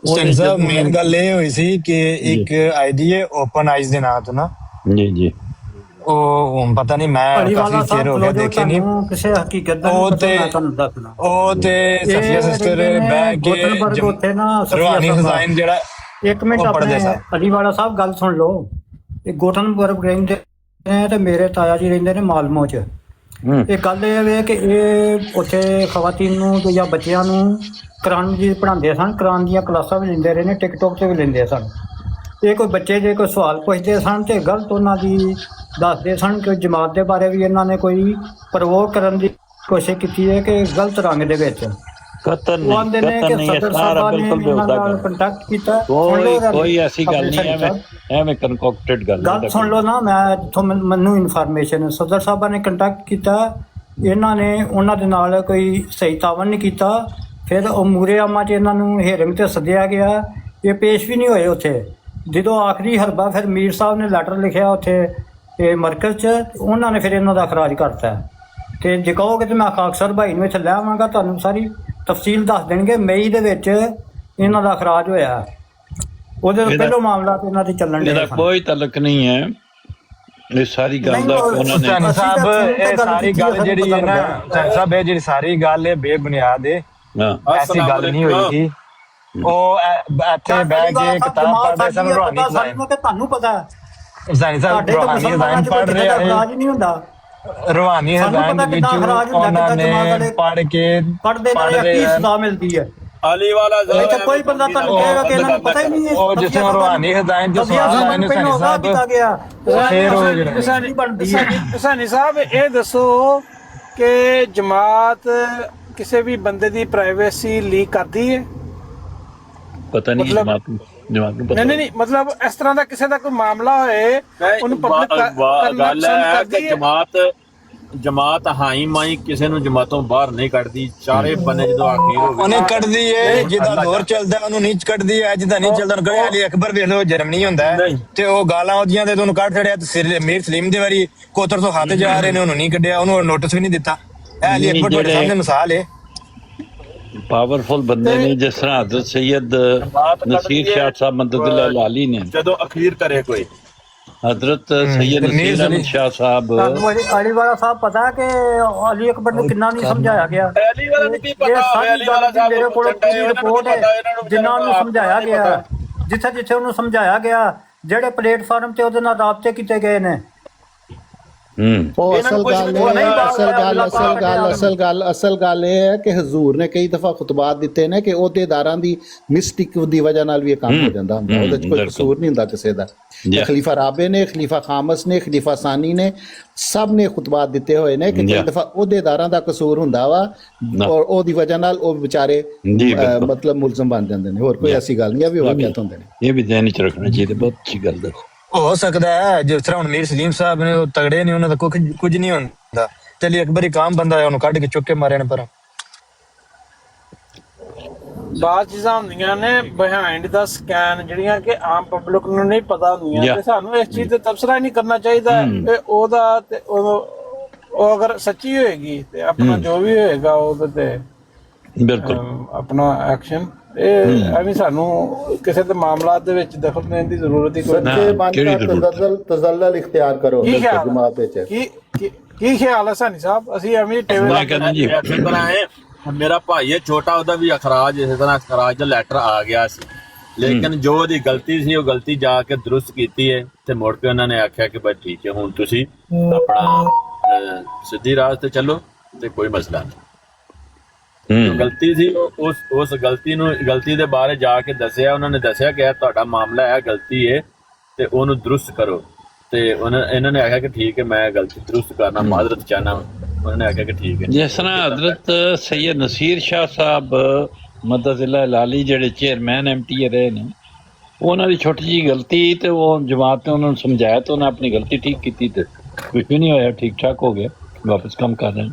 ਸਾਹਿਬ ਮੇਨ ਗੱਲ ਇਹ ਹੋਈ ਸੀ ਕਿ ਇੱਕ ਆਈਡੀ ਹੈ ਓਪਨ ਆਈਜ਼ ਦੇ ਨਾਂ ਤੋਂ ਨਾ ਜੀ ਜੀ, ਉਹ ਹੁਣ ਪਤਾ ਨਹੀਂ, ਮੈਂ ਕਾਫੀ ਚਿਰ ਹੋ ਗਿਆ ਦੇਖੇ ਨਹੀਂ ਕਿਸੇ ਹਕੀਕਤ ਦਾ ਉਹ ਤੇ ਤੁਹਾਨੂੰ ਦੱਸਣਾ। ਉਹ ਤੇ ਸਫੀਆ ਸਿਸਟਰ ਬਹਿ ਕੇ ਉੱਥੇ ਨਾ ਰੂਹਾਨੀ ਹਜ਼ਾਇਨ ਜਿਹੜਾ ਇੱਕ ਮਿੰਟ ਆਪਣੇ ਅਲੀਵਾਲਾ ਸਾਹਿਬ ਗੱਲ ਸੁਣ ਲਓ। ਇਹ ਗੋਟਨਬਰਗ ਰਹਿੰਦੇ ਨੇ ਤੇ ਮੇਰੇ ਤਾਇਆ ਜੀ ਰਹਿੰਦੇ ਨੇ ਮਾਲਮੋ 'ਚ। ਇਹ ਗੱਲ ਇਹ ਵੇ ਕਿ ਇਹ ਉੱਥੇ ਖਵਾਤੀਨ ਨੂੰ ਜਾਂ ਬੱਚਿਆਂ ਨੂੰ ਕੁਰਾਨ ਜੀ ਪੜ੍ਹਾਉਂਦੇ ਸਨ, ਕੁਰਾਨ ਦੀਆਂ ਕਲਾਸਾਂ ਵੀ ਲੈਂਦੇ ਰਹੇ ਨੇ, ਟਿਕਟੋਕ 'ਤੇ ਵੀ ਲੈਂਦੇ ਸਨ। ਇਹ ਕੋਈ ਬੱਚੇ ਜੇ ਕੋਈ ਸਵਾਲ ਪੁੱਛਦੇ ਸਨ ਤੇ ਗਲਤ ਉਹਨਾਂ ਦੀ ਦੱਸਦੇ ਸਨ ਕਿ ਜਮਾਤ ਦੇ ਬਾਰੇ ਵੀ ਇਹਨਾਂ ਨੇ ਕੋਈ ਪ੍ਰਵੋਕ ਕਰਨ ਦੀ ਕੋਸ਼ਿਸ਼ ਕੀਤੀ ਹੈ ਕਿ ਗਲਤ ਰੰਗ ਦੇ ਵਿੱਚ ਕਤਲ ਨਹੀਂ, ਇਹ ਸਾਰਾ ਬਿਲਕੁਲ ਬੇਹੂਦਾ ਗੱਲ, ਕੰਟੈਕਟ ਕੀਤਾ। ਕੋਈ ਐਸੀ ਗੱਲ ਨਹੀਂ, ਐਵੇਂ ਕਨਕੋਕਟਡ ਗੱਲ ਸੁਣ ਲਓ ਨਾ। ਮੈਂ ਜਿੱਥੋਂ ਮੈਨੂੰ ਇਨਫੋਰਮੇਸ਼ਨ, ਸਦਰ ਸਾਹਿਬਾਂ ਨੇ ਕੰਟੈਕਟ ਕੀਤਾ, ਇਹਨਾਂ ਨੇ ਉਹਨਾਂ ਦੇ ਨਾਲ ਕੋਈ ਸਹੀ ਤਾਵਨ ਨਹੀਂ ਕੀਤਾ। ਫਿਰ ਉਹ ਮੂਰੇ ਆਮਾ 'ਚ ਇਹਨਾਂ ਨੂੰ ਹੀਅਰਿੰਗ 'ਤੇ ਸੱਦਿਆ ਗਿਆ, ਇਹ ਪੇਸ਼ ਵੀ ਨਹੀਂ ਹੋਏ ਉੱਥੇ। ਜਦੋਂ ਆਖਰੀ ਹਰਬਾ ਫਿਰ ਮੀਰ ਸਾਹਿਬ ਨੇ ਲੈਟਰ ਲਿਖਿਆ ਉੱਥੇ ਇਹ ਮਰਕਜ਼ 'ਚ, ਉਹਨਾਂ ਨੇ ਫਿਰ ਇਹਨਾਂ ਦਾ ਅਖਰਾਜ ਕਰਤਾ। ਅਤੇ ਜੇ ਕਹੋਗੇ ਤਾਂ ਮੈਂ ਖਾਕਸਰ ਭਾਈ ਨੂੰ ਇੱਥੇ ਲੈ ਆਵਾਂਗਾ, ਤੁਹਾਨੂੰ ਸਾਰੀ ਤਫਸੀਲ ਦੱਸ ਦੇਣਗੇ। ਮਈ ਦੇ ਵਿੱਚ ਇਹਨਾਂ ਦਾ ਅਖਰਾਜ ਹੋਇਆ, ਉਹਦੇ ਤੋਂ ਪਹਿਲਾਂ ਮਾਮਲਾ ਤੇ ਇਹਨਾਂ ਦੇ ਚੱਲਣ ਦੇ ਕੋਈ ਤਲਕ ਨਹੀਂ ਹੈ। ਇਹ ਸਾਰੀ ਗੱਲ ਦਾ ਉਹਨਾਂ ਨੇ ਸਾਹਿਬ, ਇਹ ਸਾਰੀ ਗੱਲ ਜਿਹੜੀ ਹੈ ਨਾ ਸਾਹਿਬ, ਇਹ ਜਿਹੜੀ ਸਾਰੀ ਗੱਲ ਹੈ ਬੇਬੁਨਿਆਦ ਹੈ, ਐਸੀ ਗੱਲ ਨਹੀਂ ਹੋਈ ਸੀ। ਉਹ ਇੱਥੇ ਬਹਿ ਕੇ ਕਿਤਾਬ ਪੜ੍ਹਦੇ ਸਨ, ਰੂਹਾਨੀ ਹਜ਼ਾਇਨ, ਤੁਹਾਨੂੰ ਪਤਾ ਹੁਸੈਨੀ ਸਾਹਿਬ ਰੂਹਾਨੀ ਹਜ਼ਾਇਨ ਪੜ੍ਹ ਰਹੇ ਹੈ, ਰੂਹਾਨੀ ਹਜ਼ਾਇਨ ਦੇ ਵਿੱਚ ਉਹਨਾਂ ਨੇ ਪੜ੍ਹ ਕੇ ਪੜ੍ਹਦੇ ਮਿਲਦੀ ਹੈ। ਅਲੀ ਵਾਲਾ ਇੱਥੇ ਕੋਈ ਬੰਦਾ ਤੁਹਾਨੂੰ ਕਹੇਗਾ ਕਿ ਇਹਨਾਂ ਨੂੰ ਪਤਾ ਹੀ ਨਹੀਂ ਹੈ। ਉਹ ਜਿਸ ਨੂੰ ਰੂਹਾਨੀ ਹਜ਼ਾਇਨ ਜੋ ਸਵਾਲ ਆਏ ਨੇ ਹੁਸੈਨੀ ਸਾਹਿਬ, ਫਿਰ ਉਹ ਜਿਹੜਾ ਹੁਸੈਨੀ ਸਾਹਿਬ ਇਹ ਦੱਸੋ ਕਿ ਜਮਾਤ ਕਿਸੇ ਵੀ ਬੰਦੇ ਦੀ ਪ੍ਰਾਈਵੇਸੀ ਲੀਕ ਕਰਦੀ ਹੈ? ਪਤਾ ਨਹੀਂ ਜਮਾਤ ਨੂੰ ਪਤਾ ਨਹੀਂ, ਮਤਲਬ ਇਸ ਤਰ੍ਹਾਂ ਦਾ ਕਿਸੇ ਦਾ ਕੋਈ ਮਾਮਲਾ ਹੋਏ ਉਹਨੂੰ ਪਬਲਿਕ ਗੱਲ ਹੈ ਕਿ ਜਮਾਤ ਹਾਈ ਮਾਈ ਕਿਸੇ ਨੂੰ ਜਮਾਤੋਂ ਬਾਹਰ ਨਹੀਂ ਕੱਢਦੀ। ਚਾਰੇ ਬੰਨੇ ਜਦੋਂ ਅਖੀਰ ਹੋ ਗਈ ਉਹਨੇ ਕੱਢਦੀ ਏ, ਜਿਹਦਾ ਦੌਰ ਚੱਲਦਾ ਉਹਨੂੰ ਨਹੀਂ ਕੱਢਦੀ ਹੈ, ਜਿਹਦਾ ਨਹੀਂ ਚੱਲਦਾ ਉਹਨੂੰ ਅਲੀ ਅਕਬਰ ਵੇਖ ਲਓ, ਜਰਮਨੀ ਹੁੰਦਾ ਤੇ ਉਹ ਗਾਲਾਂ ਉਹਦੀਆਂ ਤੇ ਉਹਨੂੰ ਕੱਢ ਛੜਿਆ। ਤੇ ਮੀਰ ਸਲੀਮ ਦੇ ਵਾਰੀ ਕੋਤਰ ਤੋਂ ਹੱਥ ਜਾ ਰਹੇ ਨੇ, ਉਹਨੂੰ ਨਹੀਂ ਕੱਢਿਆ, ਉਹਨੂੰ ਨੋਟਿਸ ਵੀ ਨਹੀਂ ਦਿੱਤਾ। ਇਹ ਅਲੀ ਅਕਬਰ ਤੁਹਾਡੇ ਸਾਹਮਣੇ ਮਿਸਾਲ ਹੈ। ਪਾਵਰਫੁਲ ਬੰਦੇ ਨੇ ਜਿਸ ਤਰ੍ਹਾਂ ਹਜ਼ਰਤ ਸੈयद ਨਸੀਰ ਸ਼ਾਹ ਸਾਹਿਬ ਮਦਦੁल्लाह ਅਲੀ ਨੇ, ਜਦੋਂ ਅਖੀਰ ਕਰੇ ਕੋਈ हजरत सैयद नसीर अहमद शाह साहब अली वाला साहब पता है कि अली अकबर ने कितना नहीं समझाया गया। अली वाला नहीं पता, अली वाला साहब मेरे को रिपोर्ट है जिन्हां ਨੂੰ ਸਮਝਾਇਆ ਗਿਆ, ਜਿੱਥੇ ਜਿੱਥੇ ਉਹਨੂੰ ਸਮਝਾਇਆ ਗਿਆ, ਜਿਹੜੇ ਪਲੇਟਫਾਰਮ ਤੇ ਉਹਦੇ ਨਾਲ ਰਾਬਤੇ ਕੀਤੇ ਗਏ ਨੇ। ਅਸਲ ਗੱਲ ਇਹ ਹੈ ਕਿ ਹਜ਼ੂਰ ਨੇ ਕਈ ਦਫਾ ਖੁਤਬਾਤ ਦਿੱਤੇ ਨੇ ਕਿ ਅਹੁਦੇਦਾਰਾਂ ਦੀ ਮਿਸਟੇਕ ਦੀ ਵਜ੍ਹਾ ਨਾਲ ਵੀ ਇਹ ਕੰਮ ਹੋ ਜਾਂਦਾ ਹੁੰਦਾ, ਉਹਦੇ 'ਚ ਕੋਈ ਕਸੂਰ ਨਹੀਂ ਹੁੰਦਾ ਕਿਸੇ ਦਾ। ਖਲੀਫਾ ਰਾਬੇ ਨੇ, ਖਲੀਫਾ ਖਾਮਸ ਨੇ, ਖਲੀਫਾ ਸਾਨੀ ਨੇ, ਸਭ ਨੇ ਖੁਤਬਾਤ ਦਿੱਤੇ ਹੋਏ ਨੇ ਕਿ ਕਈ ਦਫਾ ਅਹੁਦੇਦਾਰਾਂ ਦਾ ਕਸੂਰ ਹੁੰਦਾ ਵਾ ਔਰ ਉਹਦੀ ਵਜ੍ਹਾ ਨਾਲ ਉਹ ਵਿਚਾਰੇ ਮਤਲਬ ਮੁਲਜ਼ਮ ਬਣ ਜਾਂਦੇ ਨੇ। ਹੋਰ ਕੋਈ ਐਸੀ ਗੱਲ ਨਹੀਂ, ਇਹ ਵੀ ਵਾਕਿਆਤ ਹੁੰਦੇ ਨੇ। ਇਹ ਵੀ ਧਿਆਨ ਚ ਰੱਖਣਾ ਚਾਹੀਦਾ, ਬਹੁਤ ਅੱਛੀ ਗੱਲ ਦੇਖੋ। ਹੋ ਸਕਦਾ ਹੈ ਜਿਸ ਤਰ੍ਹਾਂ ਹੁਣ ਮੀਰ ਸਲੀਮ ਸਾਹਿਬ ਨੇ, ਉਹ ਤਗੜੇ ਨੇ, ਉਹਨਾਂ ਦਾ ਕੁਝ ਨਹੀਂ ਹੁੰਦਾ, ਤੇ ਅਲੀ ਅਕਬਰ ਇੱਕ ਆਮ ਬੰਦਾ ਹੈ, ਉਹਨੂੰ ਕੱਢ ਕੇ ਚੁੱਕ ਕੇ ਮਾਰੇ ਨੇ। ਪਰ ਬਾਅਦ ਚੀਜ਼ਾਂ ਹੁੰਦੀਆਂ ਨੇ ਬਿਹਾਈਂਡ ਦਾ ਸਕੈਨ, ਜਿਹੜੀਆਂ ਕਿ ਆਮ ਪਬਲਿਕ ਨੂੰ ਨਹੀਂ ਪਤਾ ਹੁੰਦੀਆਂ, ਤੇ ਸਾਨੂੰ ਇਸ ਚੀਜ਼ ਤੇ ਤਬਸਰਾ ਨਹੀਂ ਕਰਨਾ ਚਾਹੀਦਾ। ਉਹਦਾ ਤੇ ਉਹ ਅਗਰ ਸੱਚੀ ਹੋਏਗੀ ਤੇ ਆਪਣਾ ਜੋ ਵੀ ਹੋਏਗਾ ਉਹਦੇ ਤੇ ਬਿਲਕੁਲ ਆਪਣਾ ਐਕਸ਼ਨ। ਇਹ ਐਵੇਂ ਸਾਨੂੰ ਕਿਸੇ ਦੇ ਮਾਮਲਾਤ ਦੇ ਵਿੱਚ ਦਖਲ ਦੇਣ ਦੀ ਜ਼ਰੂਰਤ ਹੀ ਕੋਈ ਨਹੀਂ। ਤਜ਼ੱਲਲ ਇਖਤਿਆਰ ਕਰੋ ਜਮਾਤ ਵਿੱਚ। ਕੀ ਖਿਆਲ ਹੈ ਸਾਨੀ ਸਾਹਿਬ? ਅਸੀਂ ਐਵੇਂ ਮੇਰਾ ਭਾਈ ਹੈ ਛੋਟਾ, ਉਹਦਾ ਵੀ ਅਖਰਾਜ ਇਸੇ ਤਰ੍ਹਾਂ ਅਖਰਾਜ ਦਾ ਲੈਟਰ ਆ ਗਿਆ ਸੀ ਲੇਕਿਨ ਜੋ ਉਹਦੀ ਗਲਤੀ ਸੀ ਉਹ ਗਲਤੀ ਜਾ ਕੇ ਦਰੁਸਤ ਕੀਤੀ ਹੈ ਤੇ ਮੁੜ ਕੇ ਉਹਨਾਂ ਨੇ ਆਖਿਆ ਕਿ ਬਸ ਠੀਕ ਹੈ ਹੁਣ ਤੁਸੀਂ ਆਪਣਾ ਸਿੱਧੀ ਰਾਹ ਤੇ ਚੱਲੋ ਤੇ ਕੋਈ ਮਸਲਾ ਨਹੀਂ। ਜੋ ਗਲਤੀ ਸੀ ਉਸ ਗਲਤੀ ਦੇ ਬਾਰੇ ਜਾ ਕੇ ਦੱਸਿਆ, ਉਹਨਾਂ ਨੇ ਦੱਸਿਆ ਕਿ ਇਹ ਤੁਹਾਡਾ ਮਾਮਲਾ ਹੈ, ਗਲਤੀ ਹੈ ਤੇ ਉਹਨੂੰ ਦਰੁਸਤ ਕਰੋ। ਤੇ ਇਹਨਾਂ ਨੇ ਆਖਿਆ ਕਿ ਠੀਕ ਹੈ ਮੈਂ ਗਲਤੀ ਦਰੁਸਤ ਕਰਨਾ ਮਾਜ਼ਰਤ ਚਾਹਨਾ। ਉਹਨਾਂ ਨੇ ਆਖਿਆ ਕਿ ਠੀਕ ਹੈ। ਜਿਸ ਤਰ੍ਹਾਂ ਹਜ਼ਰਤ ਸੈयद ਨਸੀਰ ਸ਼ਾਹ ਸਾਹਿਬ ਮਦਦਿल्ला ਲਾਲੀ ਜਿਹੜੇ ਚੇਅਰਮੈਨ MTA ਰਹੇ ਨੇ, ਉਹਨਾਂ ਦੀ ਛੋਟੀ ਜਿਹੀ ਗਲਤੀ ਤੇ ਉਹ ਜਮਾਤ ਨੇ ਉਹਨਾਂ ਨੂੰ ਸਮਝਾਇਆ ਤੇ ਉਹਨਾਂ ਆਪਣੀ ਗਲਤੀ ਠੀਕ ਕੀਤੀ ਤੇ ਕੁਝ ਵੀ ਨਹੀਂ ਹੋਇਆ, ਠੀਕ ਠਾਕ ਹੋ ਗਿਆ, ਵਾਪਸ ਕੰਮ ਕਰ ਰਹੇ ਨੇ।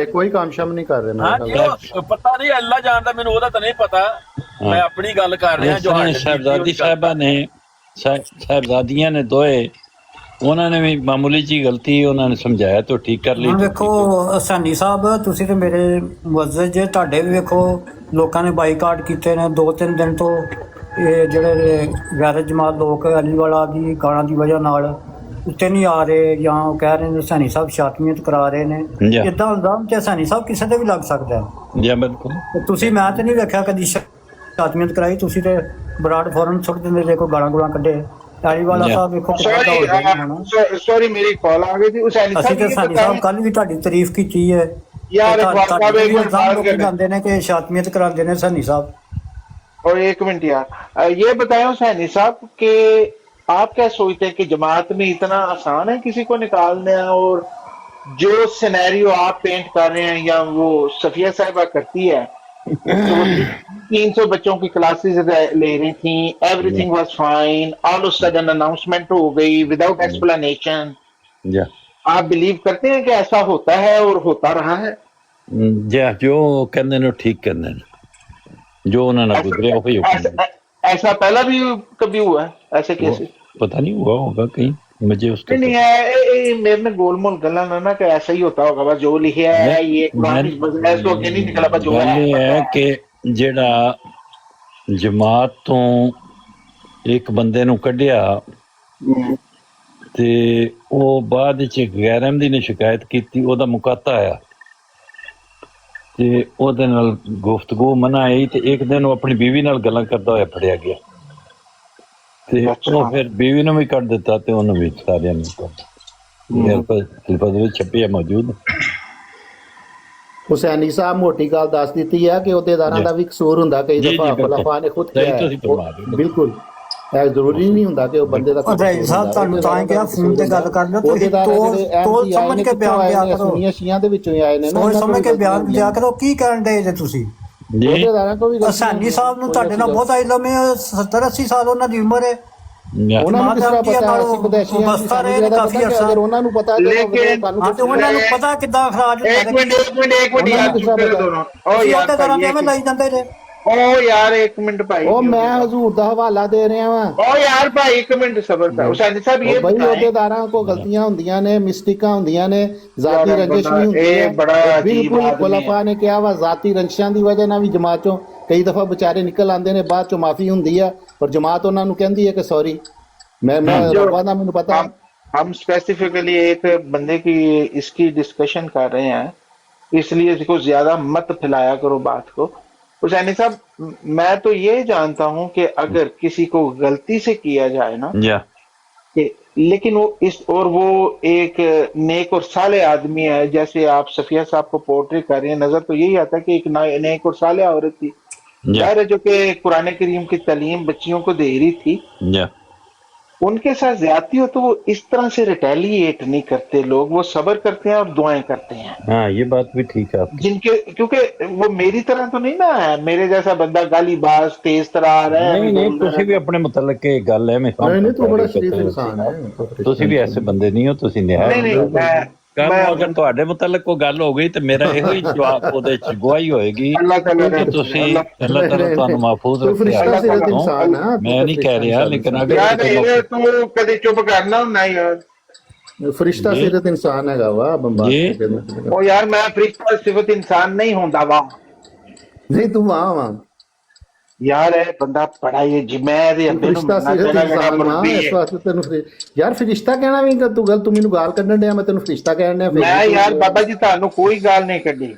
ਕੋਈ ਕੰਮ ਸ਼ਮ ਨਹੀਂ ਕਰ ਰਹੇ। ਹਾਂ ਪਤਾ ਨਹੀਂ, ਅੱਲਾ ਜਾਣਦਾ, ਮੈਨੂੰ ਉਹਦਾ ਤਾਂ ਨਹੀਂ ਪਤਾ, ਮੈਂ ਆਪਣੀ ਗੱਲ ਕਰ ਰਿਹਾ। ਜੋ ਸਾਹਿਬਜ਼ਾਦੀ ਸਾਹਿਬਾਂ ਨੇ ਸਾਹਿਬਜ਼ਾਦੀਆਂ ਨੇ ਦੋਏ, ਉਹਨਾਂ ਨੇ ਵੀ ਮਾਮੂਲੀ ਜੀ ਗਲਤੀ ਉਹਨਾਂ ਨੇ ਸਮਝਾਇਆ ਤੇ ਠੀਕ ਕਰ ਲਈ। ਹੁਣ ਵੇਖੋ ਸਾਨੀ ਸਾਹਿਬ, ਤੁਸੀਂ ਤੇ ਮੇਰੇ ਮੁਅੱਜ਼ਜ਼ ਜੇ, ਤੁਹਾਡੇ ਵੀ ਵੇਖੋ ਲੋਕਾਂ ਨੇ ਬਾਈਕਾਟ ਕੀਤੇ ਨੇ 2-3 ਦਿਨ ਤੋਂ। ਇਹ ਜਿਹੜੇ ਗੈਰ ਜਮਾਤ ਲੋਕ ਅਲੀਵਾਲਾ ਦੀ ਗਾਲਾਂ ਦੀ ਵਜ੍ਹਾ ਨਾਲ ਉੱਤੇ ਨਹੀਂ ਆ ਰਹੇ, ਜਾਂ ਉਹ ਕਹਿ ਰਹੇ ਨੇ ਸਾਨੀ ਸਾਹਿਬ ਸ਼ਾਤਮੀਅਤ ਕਰਾ ਰਹੇ ਨੇ, ਇਦਾਂ ਇਲਜ਼ਾਮ ਤੇ ਸਾਨੀ ਸਾਹਿਬ ਕਿਸੇ ਤੇ ਵੀ ਲੱਗ ਸਕਦਾ ਹੈ। ਜੀ ਬਿਲਕੁਲ। ਤੁਸੀਂ ਮੈਂ ਤੇ ਨਹੀਂ ਵੇਖਿਆ ਕਦੀ ਸ਼ਾਤਮੀਅਤ ਕਰਾਈ, ਤੁਸੀਂ ਤੇ ਬਰਾੜ ਫੌਰਨ ਸੁੱਟ ਦਿੰਦੇ ਜੇ ਕੋਈ ਗਾਲਾਂ ਗੁਲਾਂ ਕੱਢੇ। ਅਲੀਵਾਲਾ ਸਾਹਿਬ ਵੇਖੋ ਸੌਰੀ ਮੇਰੀ ਕਾਲ ਆ ਗਈ थी। ਅਸੀਂ ਤੇ ਸਾਨੀ ਸਾਹਿਬ ਕੱਲ ਵੀ ਤੁਹਾਡੀ ਤਾਰੀਫ ਕੀਤੀ ਹੈ यार ਜਾਂਦੇ ਨੇ ਕਿ ਸ਼ਾਤਮੀਅਤ ਕਰਾਉਂਦੇ ਨੇ ਸਾਨੀ ਸਾਹਿਬ। और एक मिनट यार, ये बताओ सैनी साहब कि आप क्या सोचते हैं कि जमात में इतना आसान है किसी को निकालना, और जो सिनेरियो आप पेंट कर रहे हैं या वो सफिया साहिबा करती है, तो 300 बच्चों की क्लासेस ले रही थी, everything was fine, all of sudden announcement हो गई विदाउट एक्सप्लेनेशन। आप बिलीव करते हैं कि ऐसा होता है और होता रहा है? जो कहते हैं ठीक कहते हैं, जो उन्होंने गुजरे वही ऐसा पहला भी कभी हुआ है ऐसे केसेस? पता नहीं, हुआ होगा कहीं, मुझे उसका नहीं है। मेरे में गोलमोल गला ना कि ऐसा ही होता होगा, बस जो लिखा है ये कुरान तो नहीं निकला, बस जो है कि जेड़ा जमात तो एक बंदे नूं कढ़िया ते वो बाद च गैर अहमदी ने शिकायत की, ओदा मुकाता आया ते ओदे नाल गुफ्तगू मना आई ते एक दिन वो अपनी बीवी नाल गल्लां करदा होया फड़िया गया ते वो फिर बीवी ने भी कट दिता ते उन्होंने भी सारियां ने मेरे पास सिलफत विच छपी है मौजूद। हुसैनी साहब मोटी गल दस दी है कि अहदेदारां दा भी कसूर हुंदा, कई दफा खिलाफा ने खुद किया है। बिल्कुल जरूरी नहीं हुंदा कि वो बंदे दा साहब ਤੁਹਾਨੂੰ ਤਾਂ ਕਿਹਾ ਫੋਨ ਤੇ ਗੱਲ ਕਰ ਲਿਓ, ਤੁਸੀਂ ਤੋਲ ਸਮਝ ਕੇ ਬਿਆਨ ਦਿਆ ਕਰੋ। ਸੁਨੀਆਂ ਸ਼ੀਆਂ ਦੇ ਵਿੱਚੋਂ ਹੀ ਆਏ ਨੇ ਨਾ, ਸੋਚ ਸਮਝ ਕੇ ਬਿਆਨ ਦਿਆ ਕਰੋ। ਕੀ ਕਰਨ ਦੇ ਜੇ ਤੁਸੀਂ? ਅਹદેਦਾਰਾਂ ਕੋ ਵੀ ਸਾਨੀ ਸਾਹਿਬ ਨੂੰ ਤੁਹਾਡੇ ਨਾਲ ਬਹੁਤ ਇਲਮ ਹੈ, 70-80 ਸਾਲ ਉਹਨਾਂ ਦੀ ਉਮਰ ਹੈ। ਉਹਨਾਂ ਨੂੰ ਕਿਸ ਤਰ੍ਹਾਂ ਪਤਾ ਸੀ ਵਿਦੇਸ਼ੀਆਂ ਦੀ ਕਾਫੀ ਅਰਸਾ, ਅਗਰ ਉਹਨਾਂ ਨੂੰ ਪਤਾ ਤੇ ਉਹਨਾਂ ਨੂੰ ਪਤਾ ਕਿੱਦਾਂ ਖਰਾਜ ਹੁੰਦਾ। एक मिनट यार दोनों, ओ यार ਕਿਵੇਂ ਲਈ ਜਾਂਦੇ ਜੇ? ओ यार एक मिनट भाई, ਉਹ ਮੈਂ ਹਜ਼ੂਰ ਦਾ ਹਵਾਲਾ ਦੇ ਰਿਹਾ ਵਾਂ। ओ यार भाई एक मिनट सबर कर। हुसैनी साहब ये भाई अहदेदारां को गलतियां ਹੁੰਦੀਆਂ ਨੇ, ਮਿਸਟੇਕਾਂ ਹੁੰਦੀਆਂ ਨੇ, ਜ਼ਾਤੀ ਰੰਜਿਸ਼ ਵੀ ਹੁੰਦੀ ਹੈ। ਬਿਲਕੁਲ ਖੁਲਾਫਾ ਨੇ ਕਿਹਾ ਵਾ ਜ਼ਾਤੀ ਰੰਜਿਸ਼ਾਂ ਦੀ ਵਜ੍ਹਾ ਨਾਲ ਵੀ ਜਮਾਤ ਚੋਂ ਕਈ ਦਫਾ ਵਿਚਾਰੇ ਨਿਕਲ ਆਉਂਦੇ ਨੇ, ਬਾਅਦ ਚੋਂ ਮਾਫੀ ਹੁੰਦੀ ਆ, ਪਰ ਜਮਾਤ ਉਹਨਾਂ ਨੂੰ ਕਹਿੰਦੀ ਹੈ ਕਿ ਸੌਰੀ। मैं रब्बा दा मैंने पता। हम स्पेसिफिकली एक बंदे की इसकी डिस्कशन कर रहे हैं, इसलिए इसको ज्यादा मत फैलाया करो बात को। हुसैनी साहब मैं तो ये जानता हूं कि अगर किसी को गलती से किया जाए ना, लेकिन वो इस और वो एक नेक और साले आदमी है, जैसे आप सफिया साहब को पोर्ट्रे कर रहे हैं, नजर तो यही आता है कि एक नेक और साले औरत थी, जाहिर है, जो कि कुरान करीम की तालीम बच्चियों को दे रही थी। उनके साथ ज्यादती हो तो वो इस तरह से रिटेलिएट नहीं करते, लोग वो सब्र करते हैं और दुआएं करते हैं। हाँ ये बात भी ठीक है आपकी। जिनके क्योंकि वो मेरी तरह तो नहीं ना है, मेरे जैसा बंदा गालीबाज तेज तरार है। नहीं तुसी भी अपने मुतल्लिक के गल है, मैं नहीं तू बड़ा शरीफ इंसान है, तुसी भी ऐसे बंदे नहीं हो, तुसी निहायत अगर ਤੁਹਾਡੇ ਮੁਤਲਕ ਕੋਈ ਗੱਲ ਹੋ ਗਈ ਤੇ ਮੇਰਾ ਇਹੋ ਹੀ ਜਵਾਬ ਉਹਦੇ ਚ ਗਵਾਹੀ ਹੋਏਗੀ ਕਿ ਤੁਸੀਂ ਅੱਲਾਹ ਤਾਲਾ ਤੁਹਾਨੂੰ ਮਾਫੂਜ਼ ਰੱਖੇ। ਮੈਂ ਨਹੀਂ ਕਹਿ ਰਿਹਾ, ਲੇਕਿਨ ਅਗਰ ਤੂੰ ਕਦੇ ਚੁੱਪ ਕਰਨਾ ਹੁੰਦਾ ਯਾਰ, ਫਰਿਸ਼ਤਾ ਸਿਰਤ ਇਨਸਾਨ ਹੈਗਾ ਵਾ ਬੰਬਾ। ਉਹ ਯਾਰ ਮੈਂ ਫਰਿਸ਼ਤਾ ਸਿਫਤ ਇਨਸਾਨ ਨਹੀਂ ਹੁੰਦਾ ਵਾ। ਨਹੀਂ ਤੂੰ ਵਾਹ ਵਾਹ यार है बंदा पढ़ा ये जिम्मेदारी फरिश्ता सिरत इंसान मां, इस वास्ते तेनु यार फरिश्ता कहना भी तू गल, तू मेनू गाल कढन दिया, मैं तेनु फरिश्ता कहन दिया। मैं यार बाबा जी ਤੁਹਾਨੂੰ ਕੋਈ ਗਾਲ ਨਹੀਂ ਕੱਢੀ,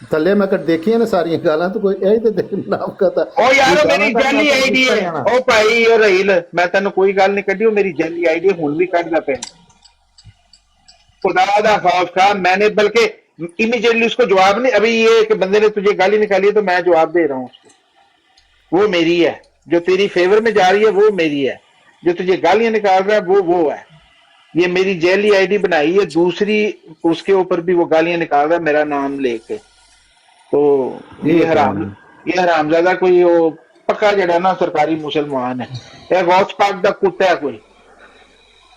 थले मैं कर देखी है ना सारी गाला तो कोई यही तो देखना आपका था ओ यार मेरी जैली आईडी है ओ भाई ओ रहील मैं तेन कोई गल नहीं कढ़ी मेरी जैली आईडी हुन भी कढ़दा पे खुदा दा खौफ का मैंने बल्कि इमीडिएटली उसको जवाब नहीं अभी ये कि बंदे ने तुझे गाली निकाली है तो मैं जवाब दे रहा हूँ उसको वो मेरी है जो तेरी फेवर में जा रही है वो मेरी है जो तुझे गालियां निकाल रहा है वो है ये मेरी जैली आईडी बनाई है दूसरी उसके ऊपर भी वो गालियां निकाल रहा है मेरा नाम लेके तो ये हरामजादा कोई वो पक्का जड़ा ना सरकारी मुसलमान है या गौस पाक दा कुत्ता है कोई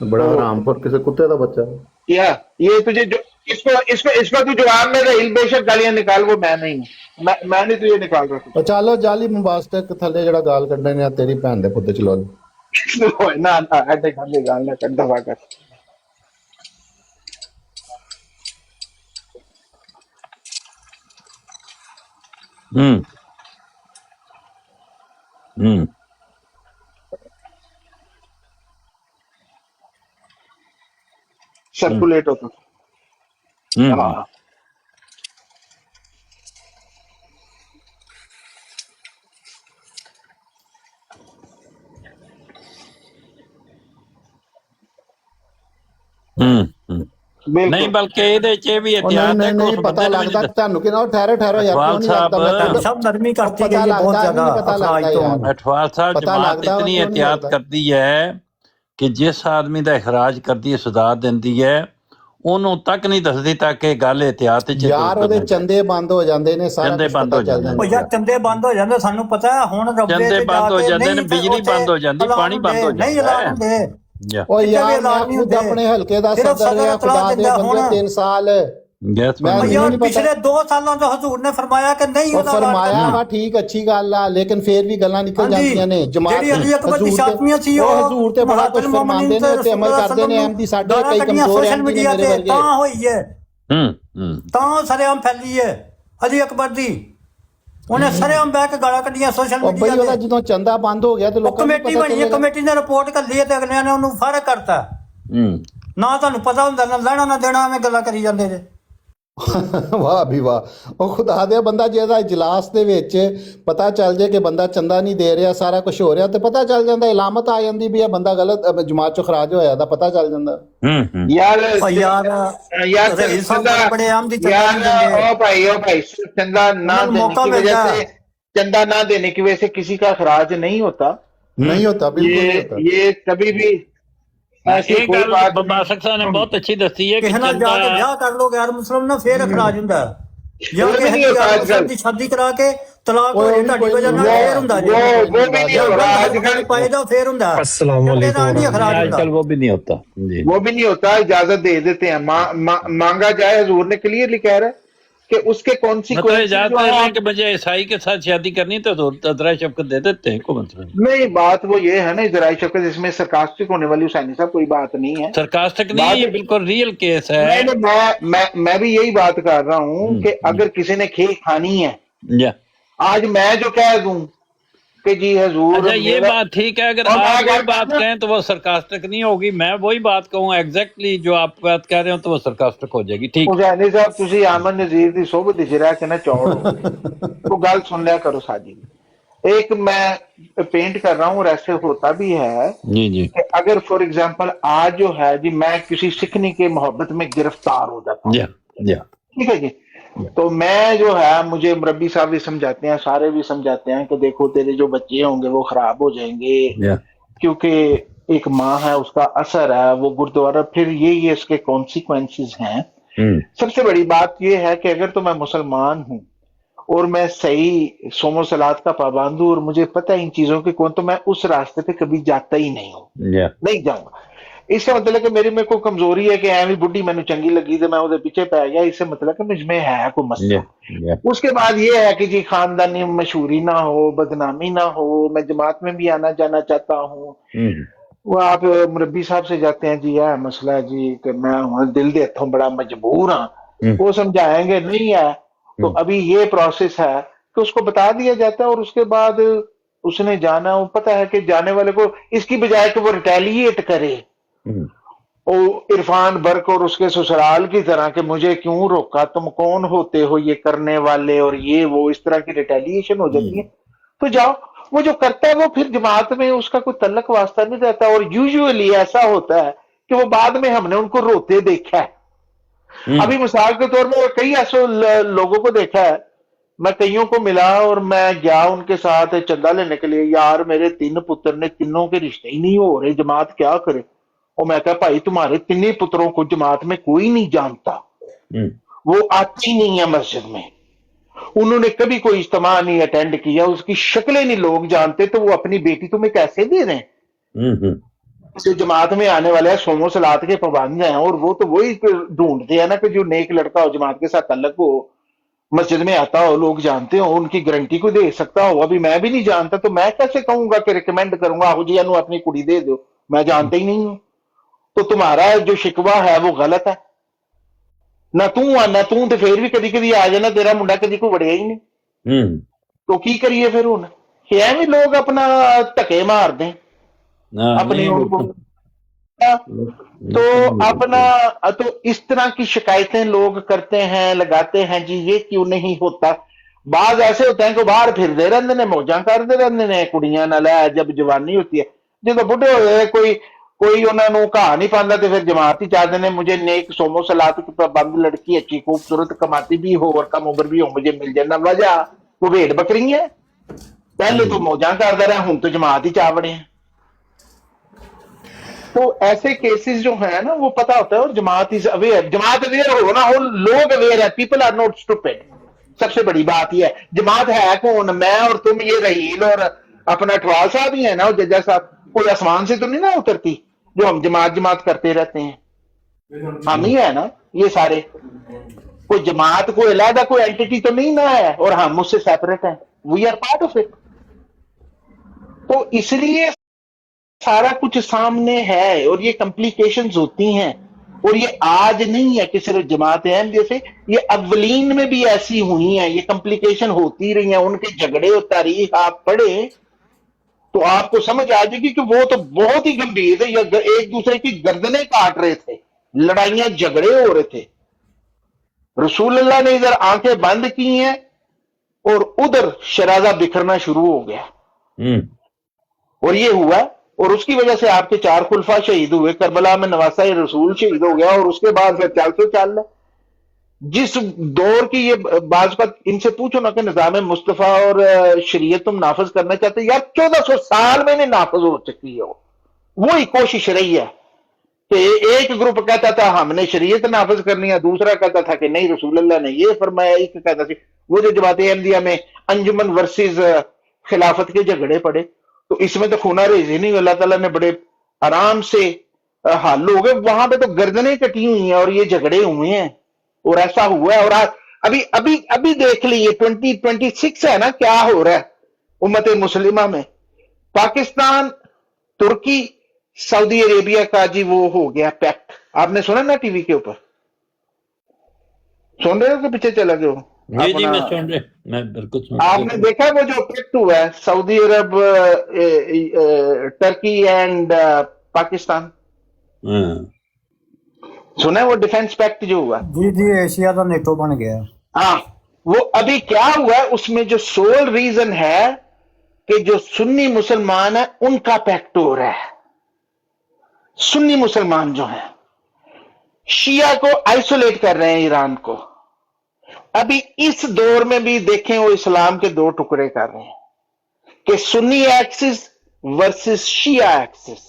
बड़ा हरामखोर किसी कुत्ते का बच्चा या ये तुझे जो इसको तू जवाब में रहील बेशक गालियां निकाल वो मैं नहीं हूं मैं नहीं तुझे निकाल रहा चलो जाली मुबास्टक थले जड़ा गाल कड्डे ने तेरी भैन दे पुत्ते चलो ना ऐसे गाली गाल ना कड्डा वाकर सर्कुलेट होता हाँ नहीं बल्कि ਇਹਦੇ ਚ ਇਹ ਵੀ ਇhtiyat ਹੈ नहीं पता लगता ਤੁਹਾਨੂੰ कि ना ठहरो ठहरो यार क्यों नहीं लगता मैं सब नरमी करती गई है बहुत ज्यादा अखराज तो अठवाल साहब जमात इतनी एहतियात करती है कि जिस आदमी ਦਾ ਇਖਰਾਜ ਕਰਦੀ ਹੈ ਸਜ਼ਾ ਦਿੰਦੀ ਹੈ ਉਹਨੂੰ ਤੱਕ ਨਹੀਂ ਦੱਸਦੀ ਤਾਂ ਕਿ ਗੱਲ ਇhtiyat ਚ ਯਾਰ ਉਹਦੇ ਚੰਦੇ ਬੰਦ ਹੋ ਜਾਂਦੇ ਨੇ ਸਾਰਾ ਚੰਦੇ ਬੰਦ ਹੋ ਜਾਂਦੇ ਉਹ ਯਾਰ ਚੰਦੇ ਬੰਦ ਹੋ ਜਾਂਦੇ ਸਾਨੂੰ ਪਤਾ ਹੈ ਹੁਣ ਰੱਬੇ ਤੇ ਚੰਦੇ ਬੰਦ ਹੋ ਜਾਂਦੇ ਨੇ ਬਿਜਲੀ ਬੰਦ ਹੋ ਜਾਂਦੀ ਪਾਣੀ ਬੰਦ ਹੋ ਨਹੀਂ ਜਾਂਦਾ ਐਲਾਨ ਹੁੰਦੇ ओ यार मैं खुद अपने हल्के दा सदर रहा खुदा दे बंदे 3 साल मैं यार पिछले 2 सालों तो हुजूर ने फरमाया कि नहीं होता फरमाया वा ठीक अच्छी गल आ लेकिन फिर भी गल्लां निकल जांदियां ने जमात हुजूर ते बड़ा कुछ फरमांदे ने ते अमल करदे ने अहमदी साडे कई कमजोर हैं मेरे वर्गे ਤਾਂ ਹੋਈ ਹੈ ਤਾਂ ਸਰੇਆਮ ਫੈਲੀ ਹੈ ਅਲੀ ਅਕਬਰ ਦੀ ਉਹਨੇ ਸਰੇਆਮ ਬਹਿ ਕੇ ਗਾਲਾਂ ਕੱਢੀਆਂ ਸੋਸ਼ਲ ਮੀਡੀਆ ਤੇ ਜਦੋਂ ਚੰਦਾ ਬੰਦ ਹੋ ਗਿਆ ਤੇ ਲੋਕਾਂ ਨੂੰ ਕਮੇਟੀ ਬਣੀ ਹੈ ਕਮੇਟੀ ਨੇ ਰਿਪੋਰਟ ਕਰ ਲਈ ਤੇ ਅਗਲਿਆਂ ਨੇ ਉਹਨੂੰ ਫਰਕ ਕਰਤਾ ਨਾ ਤੁਹਾਨੂੰ ਪਤਾ ਹੁੰਦਾ ਨਾ ਲੈਣਾ ਨਾ ਦੇਣਾ ਐਵੇਂ ਗੱਲਾਂ ਕਰੀ ਜਾਂਦੇ ਜੇ ਵਾਹ ਵੀ ਵਾਹ ਉਹ ਖੁਦਾ ਦੇ ਬੰਦਾ ਜਿਹਦਾ ਇਜਲਾਸ ਦੇ ਵਿੱਚ ਪਤਾ ਚੱਲ ਜੇ ਕਿ ਬੰਦਾ ਚੰਦਾ ਨਹੀਂ ਦੇ ਰਿਹਾ ਸਾਰਾ ਕੁਝ ਹੋ ਰਿਹਾ ਤੇ ਪਤਾ ਚੱਲ ਜਾਂਦਾ ਇਲਾਮਤ ਆ ਜਾਂਦੀ ਵੀ ਇਹ ਬੰਦਾ ਗਲਤ ਜਮਾਤ ਚੋਂ ਖਰਾਜ ਹੋਇਆ ਦਾ ਪਤਾ ਚੱਲ ਜਾਂਦਾ यार बड़े आम दी ओ भाई चंदा ना देने की वजह से चंदा ना देने की वजह से किसी का खराज नहीं होता बिल्कुल नहीं होता ये कभी भी ऐसी कोई बात बासक साहब ने बहुत अच्छी दसी है कि चंदा जाके ब्याह कर लो गैर मुस्लिम ना फिर खराज हुंदा जाके दी शादी करा के तलाक हो ढाडी वजह नाल फिर हुंदा वो भी नहीं हो रहा आजकल पायदा फिर हुंदा अस्सलाम वालेकुम आजकल वो भी नहीं होता जी वो भी नहीं होता इजाजत दे देते हैं मांगा जाए हुजूर ने क्लियरली कह रहा है कि उसके कौन सी कि मुझे ईसाई के साथ शादी करनी तो इजराई शफकत दे देते हैं कोई मतलब नहीं बात वो ये है ना इजराई शफकत इसमें सरकास्टिक होने वाली हुसैनी साहब कोई बात नहीं है सरकास्टिक नहीं ये बिल्कुल रियल केस है मैं भी यही बात कर रहा हूँ कि अगर किसी ने खेल खानी है आज मैं जो कह दूं कि जी हुजूर अच्छा ये बात ठीक है अगर आप कोई बात कहें तो वो सरकास्टिक नहीं होगी मैं वही बात कहूँ एग्जैक्टली जो आप बात कह रहे हो तो वो सरकास्टिक हो जाएगी ठीक हुसैनी साहब तुसी आमन नजीर दी सोबत विच रह के ना चौड़ तो गल सुन लिया करो साजी एक मैं पेंट कर रहा हूँ और ऐसे होता भी है जी कि अगर फॉर एग्जांपल आज जो है जी मैं किसी सिखनी के मोहब्बत में गिरफ्तार हो जाता हूँ ठीक है जी तो मैं जो है मुझे मुरब्बी साहब भी समझाते हैं सारे भी समझाते हैं कि देखो तेरे जो बच्चे होंगे वो खराब हो जाएंगे क्योंकि एक माँ है उसका असर है वो गुरुद्वारा फिर ये इसके कॉन्सिक्वेंसेस हैं सबसे बड़ी बात ये है कि अगर तो मैं मुसलमान हूँ और मैं सही सोमो सलात का पाबंद हूँ और मुझे पता है इन चीजों के कौन तो मैं उस रास्ते पे कभी जाता ही नहीं हूँ नहीं जाऊंगा इससे मतलब कि मेरी में कोई कमजोरी है कि एवं बुढ़ी मैंने चंगी लगी तो मैं उधर पीछे पै गया इससे मतलब कि मुझमें है कोई मसला उसके बाद ये है कि जी खानदानी मशहूरी ना हो बदनामी ना हो मैं जमात में भी आना जाना चाहता हूँ वो आप मुरब्बी साहब से जाते हैं जी है मसला है जी कि मैं हूँ दिल दे हथों बड़ा मजबूर हाँ वो समझाएंगे नहीं है तो अभी ये प्रोसेस है कि उसको बता दिया जाता है और उसके बाद उसने जाना वो पता है कि जाने वाले को इसकी बजाय कि वो रिटेलिएट करे इरफान बर्क और उसके ससुराल की तरह कि मुझे क्यों रोका, तुम कौन होते हो ये करने वाले, और ये वो इस तरह की रिटेलिएशन हो जाती है। तो जाओ, वो जो करता है वो फिर जमात में उसका कोई तल्लक वास्ता नहीं रहता। और यूजुअली ऐसा होता है कि वो बाद में हमने उनको रोते देखा है। अभी मिसाल के तौर पर कई ऐसे लोगों को देखा है, मैं कईयों को मिला और मैं गया उनके साथ चंदा लेने के लिए, यार मेरे 3 पुत्र ने, तीनों के रिश्ते ही नहीं हो रहे, जमात क्या करे। और मैं कहा भाई तुम्हारे 3 पुत्रों को जमात में कोई नहीं जानता, वो आती नहीं है मस्जिद में, उन्होंने कभी कोई इज्तिमा नहीं अटेंड किया, उसकी शक्लें नहीं लोग जानते, तो वो अपनी बेटी तुम्हें कैसे दे रहे हैं। जो जमात में आने वाले हैं सोमो सलात के पाबंद हैं, और वो तो वही ढूंढते हैं ना कि जो नेक लड़का हो, जमात के साथ तल्लक हो, मस्जिद में आता हो, लोग जानते हो, उनकी गारंटी को दे सकता हो। अभी मैं भी नहीं जानता, तो मैं कैसे कहूंगा कि रिकमेंड करूंगा आहू जी यानू अपनी कुड़ी दे दो, मैं जानता ही नहीं हूं। तो तुम्हारा जो शिकवा है वो गलत है ना। तू आना, तू तो फिर भी कभी कभी आ जाना, तेरा मुंडा कभी कोई वड़िया ही नहीं। तो की करिए फिर हुण, एवं लोग अपना धक्के मार दें अपने उनको, तो अपना, तो इस तरह की शिकायतें लोग करते हैं, लगाते हैं जी ये क्यों नहीं होता। बाज ऐसे होते हैं कि बाहर फिरते रहते ने, मौजा करते रहते ने कुड़ियां नाल, जब जवानी होती है, जो बुढ़े होए कोई उन्होंने घा नहीं पाता, तो फिर जमात ही चाहते हैं मुझे नेक सोमो सलात की पाबंद लड़की, अच्छी खूबसूरत, कमाती भी हो और कम उम्र भी हो, मुझे मिल जाना। वजह वो भेड़ बकरी है, पहले तो मौजा करता रहा, हूं तो जमात ही चावड़े हैं। तो ऐसे केसेस जो है ना वो पता होता है, और जमात इज अवेयर, जमात अवेयर हो ना हो, लोग अवेयर है, पीपल आर नॉट स्टूपिड। सबसे बड़ी बात यह है, जमात है कौन, मैं और तुम, ये रहील और अपना टवाल साहब ही है ना, जज्जा साहब, कोई आसमान से तो नहीं ना उतरती जो हम जमात करते रहते हैं, हम ही है ना ये सारे। कोई जमात कोई अलग कोई एंटिटी तो नहीं ना है, और हम उससे सेपरेट हैं, we are part of it. तो इसलिए सारा कुछ सामने है, और ये कॉम्प्लिकेशंस होती हैं, और ये आज नहीं है कि सिर्फ जमात अहमदिया से, ये अव्वलीन में भी ऐसी हुई हैं, ये कॉम्प्लिकेशन होती रही हैं, उनके झगड़े और तारीख आप पढ़े तो आपको समझ आ जाएगी कि वो तो बहुत ही गंभीर थे, एक दूसरे की गर्दनें काट रहे थे, लड़ाइयां झगड़े हो रहे थे। रसूल अल्लाह ने इधर आंखें बंद की हैं और उधर शराजा बिखरना शुरू हो गया, और ये हुआ, और उसकी वजह से आपके 4 खुलफा शहीद हुए, करबला में नवासा रसूल शहीद हो गया, और उसके बाद फिर चल जिस दौर की ये बात इनसे पूछो ना कि निजाम मुस्तफा और शरीयत तुम नाफज करना चाहते, यार 1400 साल में नहीं नाफज हो चुकी है, वही कोशिश रही है कि एक ग्रुप कहता था हमने शरीयत नाफज करनी है, दूसरा कहता था कि नहीं रसूल अल्लाह ने ये फरमाया, एक कहता था वो जो जमात अहमदिया में अंजुमन वर्सेस खिलाफत के झगड़े पड़े, तो इसमें तो खूना रेजी नहीं, अल्लाह ताला ने बड़े आराम से हल हो गए, वहां पे तो गर्दनें कटी हुई हैं और ये झगड़े हुए हैं, और ऐसा हुआ है। और आज अभी देख लीजिए 2026 है ना, क्या हो रहा है उम्मत मुस्लिमा में। पाकिस्तान, तुर्की, सऊदी अरेबिया का जी वो हो गया पैक्ट, आपने सुना ना टीवी के ऊपर, सुन रहे हो कि पीछे चला गए हो? जी मैं सुन रहे, मैं बिल्कुल सुन आपने देखा वो जो पैक्ट हुआ है Saudi Arab, Turkey and Pakistan, सुना है वो डिफेंस पैक्ट जो हुआ? जी एशिया का नेटो बन गया। हाँ, वो अभी क्या हुआ है उसमें जो सोल रीजन है कि जो सुन्नी मुसलमान है उनका पैक्ट हो रहा है। सुन्नी मुसलमान जो है शिया को आइसोलेट कर रहे हैं, ईरान को। अभी इस दौर में भी देखें वो इस्लाम के 2 टुकड़े कर रहे हैं कि सुन्नी एक्सिस वर्सेस शिया एक्सिस।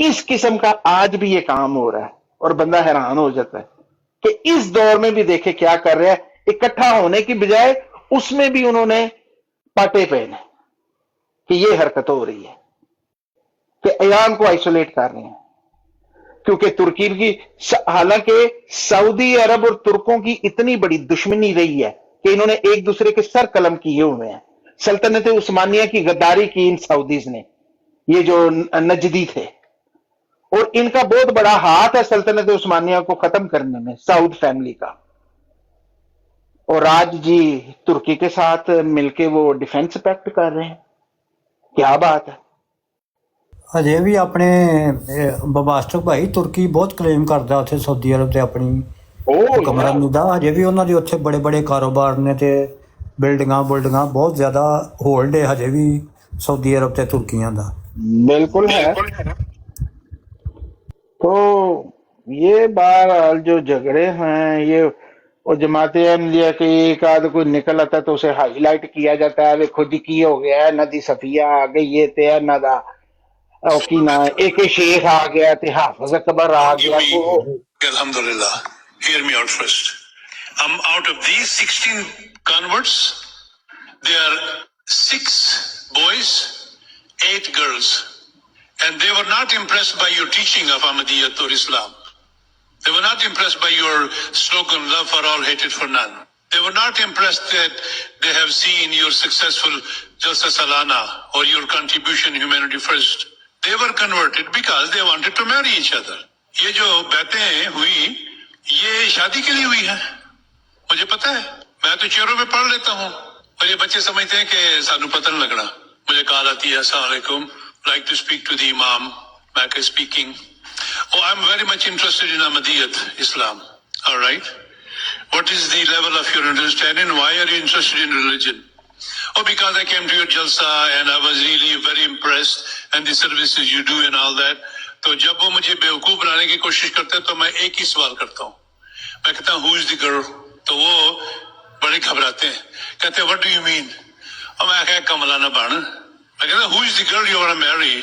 इस किस्म का आज भी ये काम हो रहा है, और बंदा हैरान हो जाता है कि इस दौर में भी देखे क्या कर रहे हैं। इकट्ठा होने की बजाय उसमें भी उन्होंने पाटे पहने कि ये हरकत हो रही है कि ईरान को आइसोलेट कर रहे हैं, क्योंकि तुर्की की, हालांकि सऊदी अरब और तुर्कों की इतनी बड़ी दुश्मनी रही है कि इन्होंने एक दूसरे के सर कलम किए हुए हैं। सल्तनत उस्मानिया की गद्दारी की इन सऊदीज ने, ये जो नजदी थे, और इनका बहुत बड़ा हाथ है सल्तनत उस्मानिया को खत्म करने में, सऊद फैमिली का। और आज जी तुर्की के साथ मिलके वो डिफेंस पैक्ट कर रहे हैं, क्या बात है। ਹਜੇ ਵੀ ਆਪਣੇ ਬਬਾਸਟਕ ਭਾਈ ਤੁਰਕੀ ਬਹੁਤ ਕਲੇਮ ਕਰਦਾ ਉੱਥੇ ਸਾਊਦੀ ਅਰਬ ਤੇ ਆਪਣੀ ਹੁਕਮਰਾਨੀ ਦਾ। ਹਜੇ ਵੀ ਉਹਨਾਂ ਦੇ ਉੱਥੇ ਬੜੇ ਬੜੇ ਕਾਰੋਬਾਰ ਨੇ ਤੇ ਬਿਲਡਿੰਗਾਂ ਬਹੁਤ ਜ਼ਿਆਦਾ ਹੋਲਡ ਹੈ ਹਜੇ ਵੀ ਸਾਊਦੀ ਅਰਬ ਤੇ ਤੁਰਕੀਆਂ ਦਾ। बिल्कुल है। तो ये बहरहाल जो झगड़े हैं ये और जमात अहमदिया के एक आध कोई निकल आता है तो उसे हाईलाइट किया जाता है, वे खुद की हो गया है, नदी सफिया आ गई, ये ते ना दा की ना एक शेख आ गया ते हाफिज अकबर आ गया। तो Alhamdulillah, hear me out first. Out of these 16 converts, there are 6 boys, 8 girls, and they were not impressed by your teaching of Ahmadiyyat or Islam. They were not impressed by your slogan, love for all, hatred for none. They were not impressed that they have seen your successful Jalsa Salana or your contribution humanity first. They were converted because they wanted to marry each other. ये जो बातें हुई ये शादी के लिए हुई है, मुझे पता है, मैं तो चेहरों पे पढ़ लेता हूँ और ये बच्चे समझते हैं कि सानू पता नहीं लगना। मुझे कॉल आती है, अस्सलाम वालेकुम, like to speak to the Imam, मैं कह speaking. Oh, I'm very much interested in Ahmadiyyat Islam. All right. What is the level of your understanding? Why are you interested in religion? Oh, because I came to your Jalsa and I was really very impressed and the services you do and all that. तो जब वो मुझे बेवकूफ बनाने की कोशिश करते हैं तो मैं एक ही सवाल करता हूँ, मैं कहता हूँ who is the girl? तो वो बड़े घबराते हैं, कहते हैं what do you mean? और मैं कहा कमला ना बन, मैं कहता who is the girl you want to marry?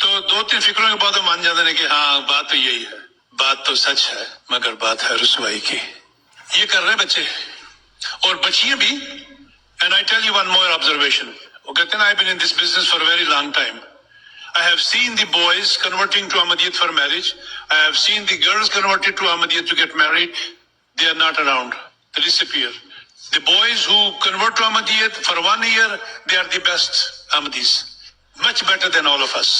तो 2-3 फिक्रों के बाद मान जाते हैं कि हाँ बात तो यही है, बात तो सच है मगर बात है रुसवाई की। ये कर रहे हैं बच्चे और बच्चियां भी। And I tell you one more observation, वो कहते हैं I been in this business for a very long time. I have seen the boys converting to Ahmadiyyat for marriage. I have seen the girls converted to Ahmadiyyat to get married. They are not around. They disappear. The boys who convert to Ahmadiyyat for 1 year, they are the best Ahmadis. Much better than all of us.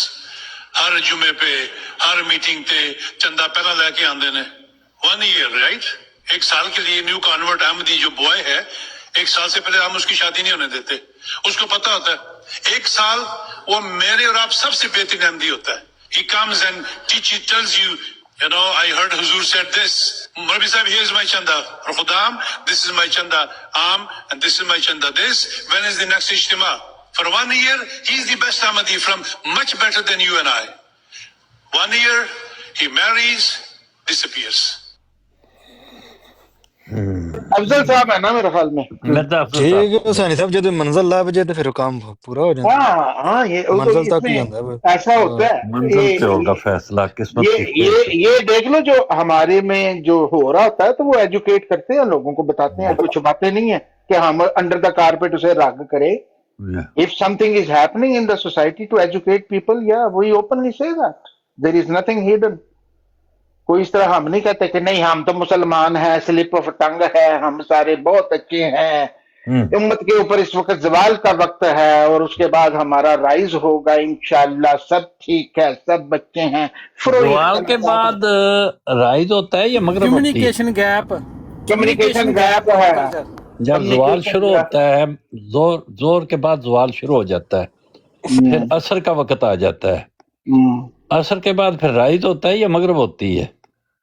हर जुमे पे हर meeting पे चंदा पहला लेके आंदे ने। 1 year, right? 1 साल के लिए न्यू कन्वर्ट अहमदी जो बॉय है, 1 साल से पहले हम उसकी शादी नहीं होने देते। उसको पता होता है 1 साल वो मेरे और आप सबसे बेहतरीन अहमदी होता है। He comes and tells you, you know, I heard Huzur said this. Mawlavi Sahib, here's my chanda. For Khudam, this is my chanda. And this is my chanda. This. When is the next ijtima? For 1 year, he's the best Ahmadi from much better than you and I. 1 year, he marries, disappears. Afzal साहब है ना मेरे ख्याल में। ठीक है हुसैनी साहब, जब मंजिल ला बजे तो फिर काम पूरा हो जाता है। हाँ ये मंजिल तक ही होता है, ऐसा होता है। मंजिल से होगा फैसला, किस्मत ये देख लो जो हमारे में जो हो रहा होता है तो वो एजुकेट करते हैं, लोगों को बताते हैं, कुछ बातें नहीं है कि हम अंडर द कारपेट उसे रग करे। If something is happening in the society to educate people, या we openly say that there is nothing hidden. कोई इस तरह हम नहीं कहते कि नहीं हम तो मुसलमान हैं, स्लिप ऑफ टंग है, हम सारे बहुत अच्छे हैं। उम्मत के ऊपर इस वक्त जवाल का वक्त है और उसके बाद हमारा राइज होगा इंशाल्लाह, सब ठीक है, सब बच्चे हैं। जवाल के बाद राइज होता है या मगरब होती है? कम्युनिकेशन गैप है। जब जवाल शुरू होता है, जोर के बाद जवाल शुरू हो जाता है, फिर असर का वक्त आ जाता है। असर के बाद फिर राइज होता है या मगरब होती है?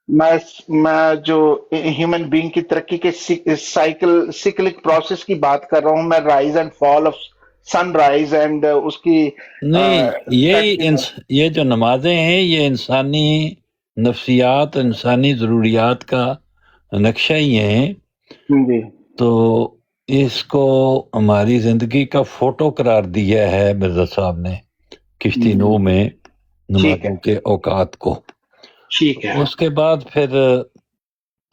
मैं जो ह्यूमन बीइंग की तरक्की के साइक्लिक प्रोसेस की बात कर रहा हूँ, मैं rise and fall of sunrise and उसकी नहीं, ये जो नमाजें हैं ये इंसानी नफ्सियात, इंसानी ज़रूरियात का नक्शा ही है। तो इसको हमारी जिंदगी का फोटो करार दिया है मिर्जा साहब ने किश्ती नूह में नमाजों के औकात को। ठीक है। उसके बाद फिर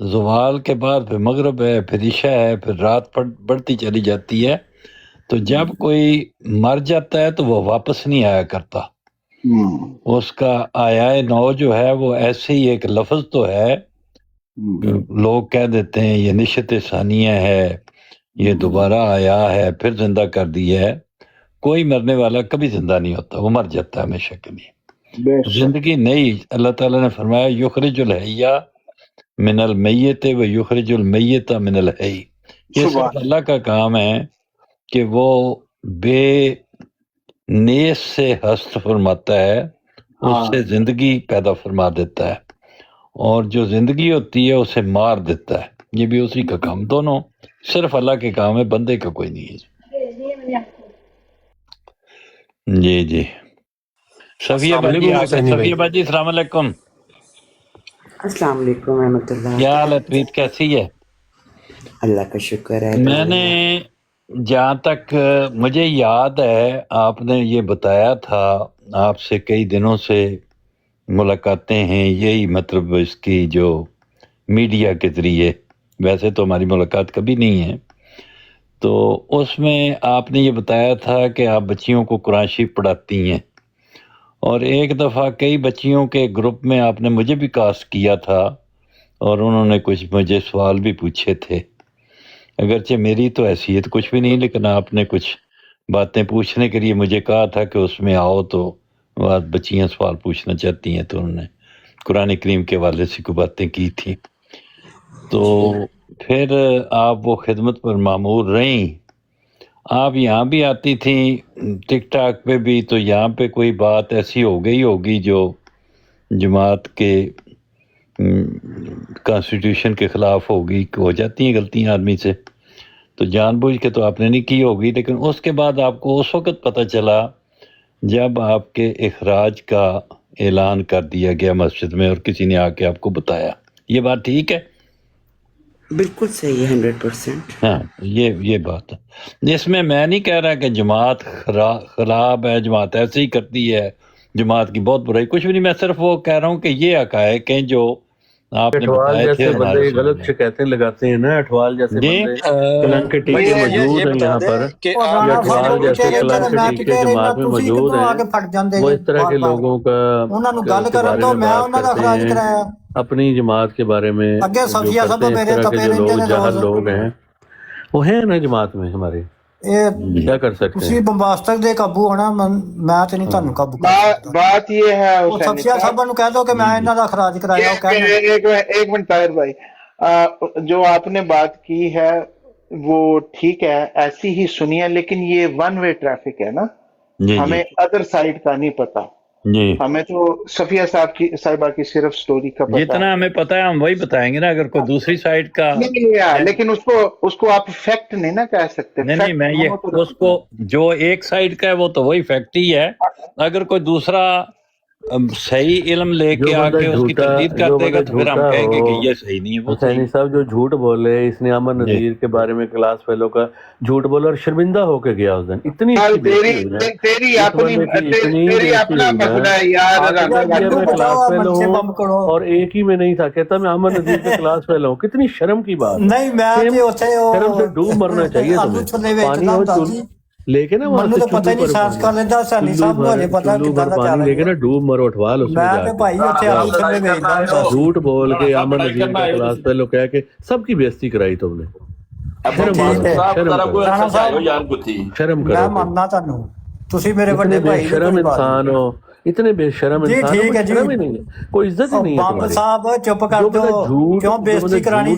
ज़वाल के बाद फिर मगरब है, फिर इशा है, फिर रात बढ़ती चली जाती है। तो जब कोई मर जाता है तो वो वापस नहीं आया करता। उसका आया नौ जो है वो ऐसे ही एक लफ्ज तो है, लोग कह देते हैं ये निशत सानिया है, ये दोबारा आया है, फिर जिंदा कर दिया है। कोई मरने वाला कभी जिंदा नहीं होता, वो मर जाता है हमेशा के लिए। जिंदगी नई, अल्लाह ताला ने फरमाया युखरिजुल हय्या मिनल मय्यत व युखरिजुल मय्यत मिनल हय्य। ये सिर्फ अल्लाह का काम है कि वो बेनेस से हस्त फरमाता है اس سے زندگی پیدا فرما دیتا ہے، اور جو زندگی ہوتی ہے اسے مار دیتا ہے، یہ بھی اسی کا کام، دونوں صرف اللہ کے کام ہے، بندے کا کوئی نہیں ہے۔ جی جی صفیہ باجی آ گئے۔ صفیہ باجی السلام علیکم۔ السلام علیکم ورحمۃ اللہ۔ کیا حال ہے پریت، کیسی ہے؟ اللہ کا شکر ہے۔ میں نے جہاں تک مجھے یاد ہے آپ نے یہ بتایا تھا، آپ سے کئی دنوں سے ملاقاتیں ہیں، یہی مطلب اس کی جو میڈیا کے ذریعے، ویسے تو ہماری ملاقات کبھی نہیں ہے، تو اس میں آپ نے یہ بتایا تھا کہ آپ بچیوں کو قرآن شریف پڑھاتی ہیں، اور ایک دفعہ کئی بچیوں کے گروپ میں آپ نے مجھے بھی کاسٹ کیا تھا، اور انہوں نے کچھ مجھے سوال بھی پوچھے تھے، اگرچہ میری تو حیثیت کچھ بھی نہیں، لیکن آپ نے کچھ باتیں پوچھنے کے لیے مجھے کہا تھا کہ اس میں آؤ، تو بچیاں سوال پوچھنا چاہتی ہیں، تو انہوں نے قرآن کریم کے حوالے سے کوئی باتیں کی تھیں، تو پھر آپ وہ خدمت پر معمور رہیں، آپ یہاں بھی آتی تھیں ٹک ٹاک پہ بھی، تو یہاں پہ کوئی بات ایسی ہو گئی ہوگی جو جماعت کے کانسٹیٹیوشن کے خلاف ہوگی، ہو جاتی ہیں غلطیاں آدمی سے، تو جان بوجھ کے تو آپ نے نہیں کی ہوگی، لیکن اس کے بعد آپ کو اس وقت پتہ چلا جب آپ کے اخراج کا اعلان کر دیا گیا مسجد میں، اور کسی نے آ کے آپ کو بتایا، یہ بات ٹھیک ہے؟ بالکل صحیح ہے، 100%۔ ہاں یہ بات ہے، اس میں نہیں کہہ رہا کہ جماعت خراب ہے، جماعت ایسے ہی کرتی ہے، جماعت کی بہت برائی، کچھ بھی نہیں، میں صرف وہ کہہ رہا ہوں کہ یہ حقائق ہیں جو آپ نے اٹھوال بتائے تھے، جیسے اور بندے غلط شکایتیں لگاتے ہیں نا، اٹھوال جیسے جی بندے کلنگ کے ٹیچے موجود ہیں یہاں پر، یہ اٹھوال جیسے کلنگ کے ٹیچے جماعت میں موجود ہیں، وہ اس طرح کے لوگوں کا کے بارے میں بات کرتے ہیں، اپنی جماعت کے بارے میں جو کرتے ہیں، اس طرح کے جو لوگ جاہل لوگ ہیں وہ ہیں نا جماعت میں ہمارے، کیا کر سکتے ہیں؟ بمباسٹک دے قابو ہونا، میں تے نہیں تانوں قابو کر سکتا۔ بات یہ ہے وہ صفیہ صاحبہ نو کہہ دو کہ میں انہاں دا اخراج کرایا، وہ کہنا۔ ایک منٹ طاہر بھائی، جو آپ نے بات کی ہے وہ ٹھیک ہے، ایسی ہی سنیے، لیکن یہ ون وے ٹریفک ہے نا، ہمیں ادر سائڈ کا نہیں پتا، ہمیں تو صفیہ صاحبہ کی صرف سٹوری کا پتا، جتنا ہمیں پتا ہے ہم وہی بتائیں گے نا، اگر کوئی دوسری سائڈ کا لیکن اس کو آپ فیکٹ نہیں نا کہہ سکتے۔ نہیں، میں یہ اس کو جو ایک سائڈ کا ہے وہ تو وہی فیکٹ ہی ہے، اگر کوئی دوسرا صحیح علم لے کے آ کے اس کی تردید کر دے گا تو پھر ہم کہیں گے کہ یہ صحیح نہیں ہے، وہ حسینی صاحب جو جھوٹ بولے، اس نے امن نذیر کے بارے میں کلاس فیلو کا جھوٹ بولا اور شرمندہ ہو کے گیا اس دن، اتنی میں کلاس فیلو ہوں اور ایک ہی میں نہیں تھا، کہتا میں امن نذیر کے کلاس فیلو ہوں، کتنی شرم کی بات، شرم سے ڈوب مرنا چاہیے تمہیں، پانی ہو لے کے نا وہاں سے چلو پر پانی لے کے نا ڈوب مرو اٹھوال، اس میں جا کے جھوٹ بول کے امن نذیر کا کلاس فیلو کہہ کے سب کی بےزتی کرائی تم نے، شرم کرو، اتنے بے شرم انسان ہو، اتنے بے شرم انسان ہو، شرم ہی نہیں ہے، کوئی عزت ہی نہیں ہے تمہاری، جو بندہ جھوٹ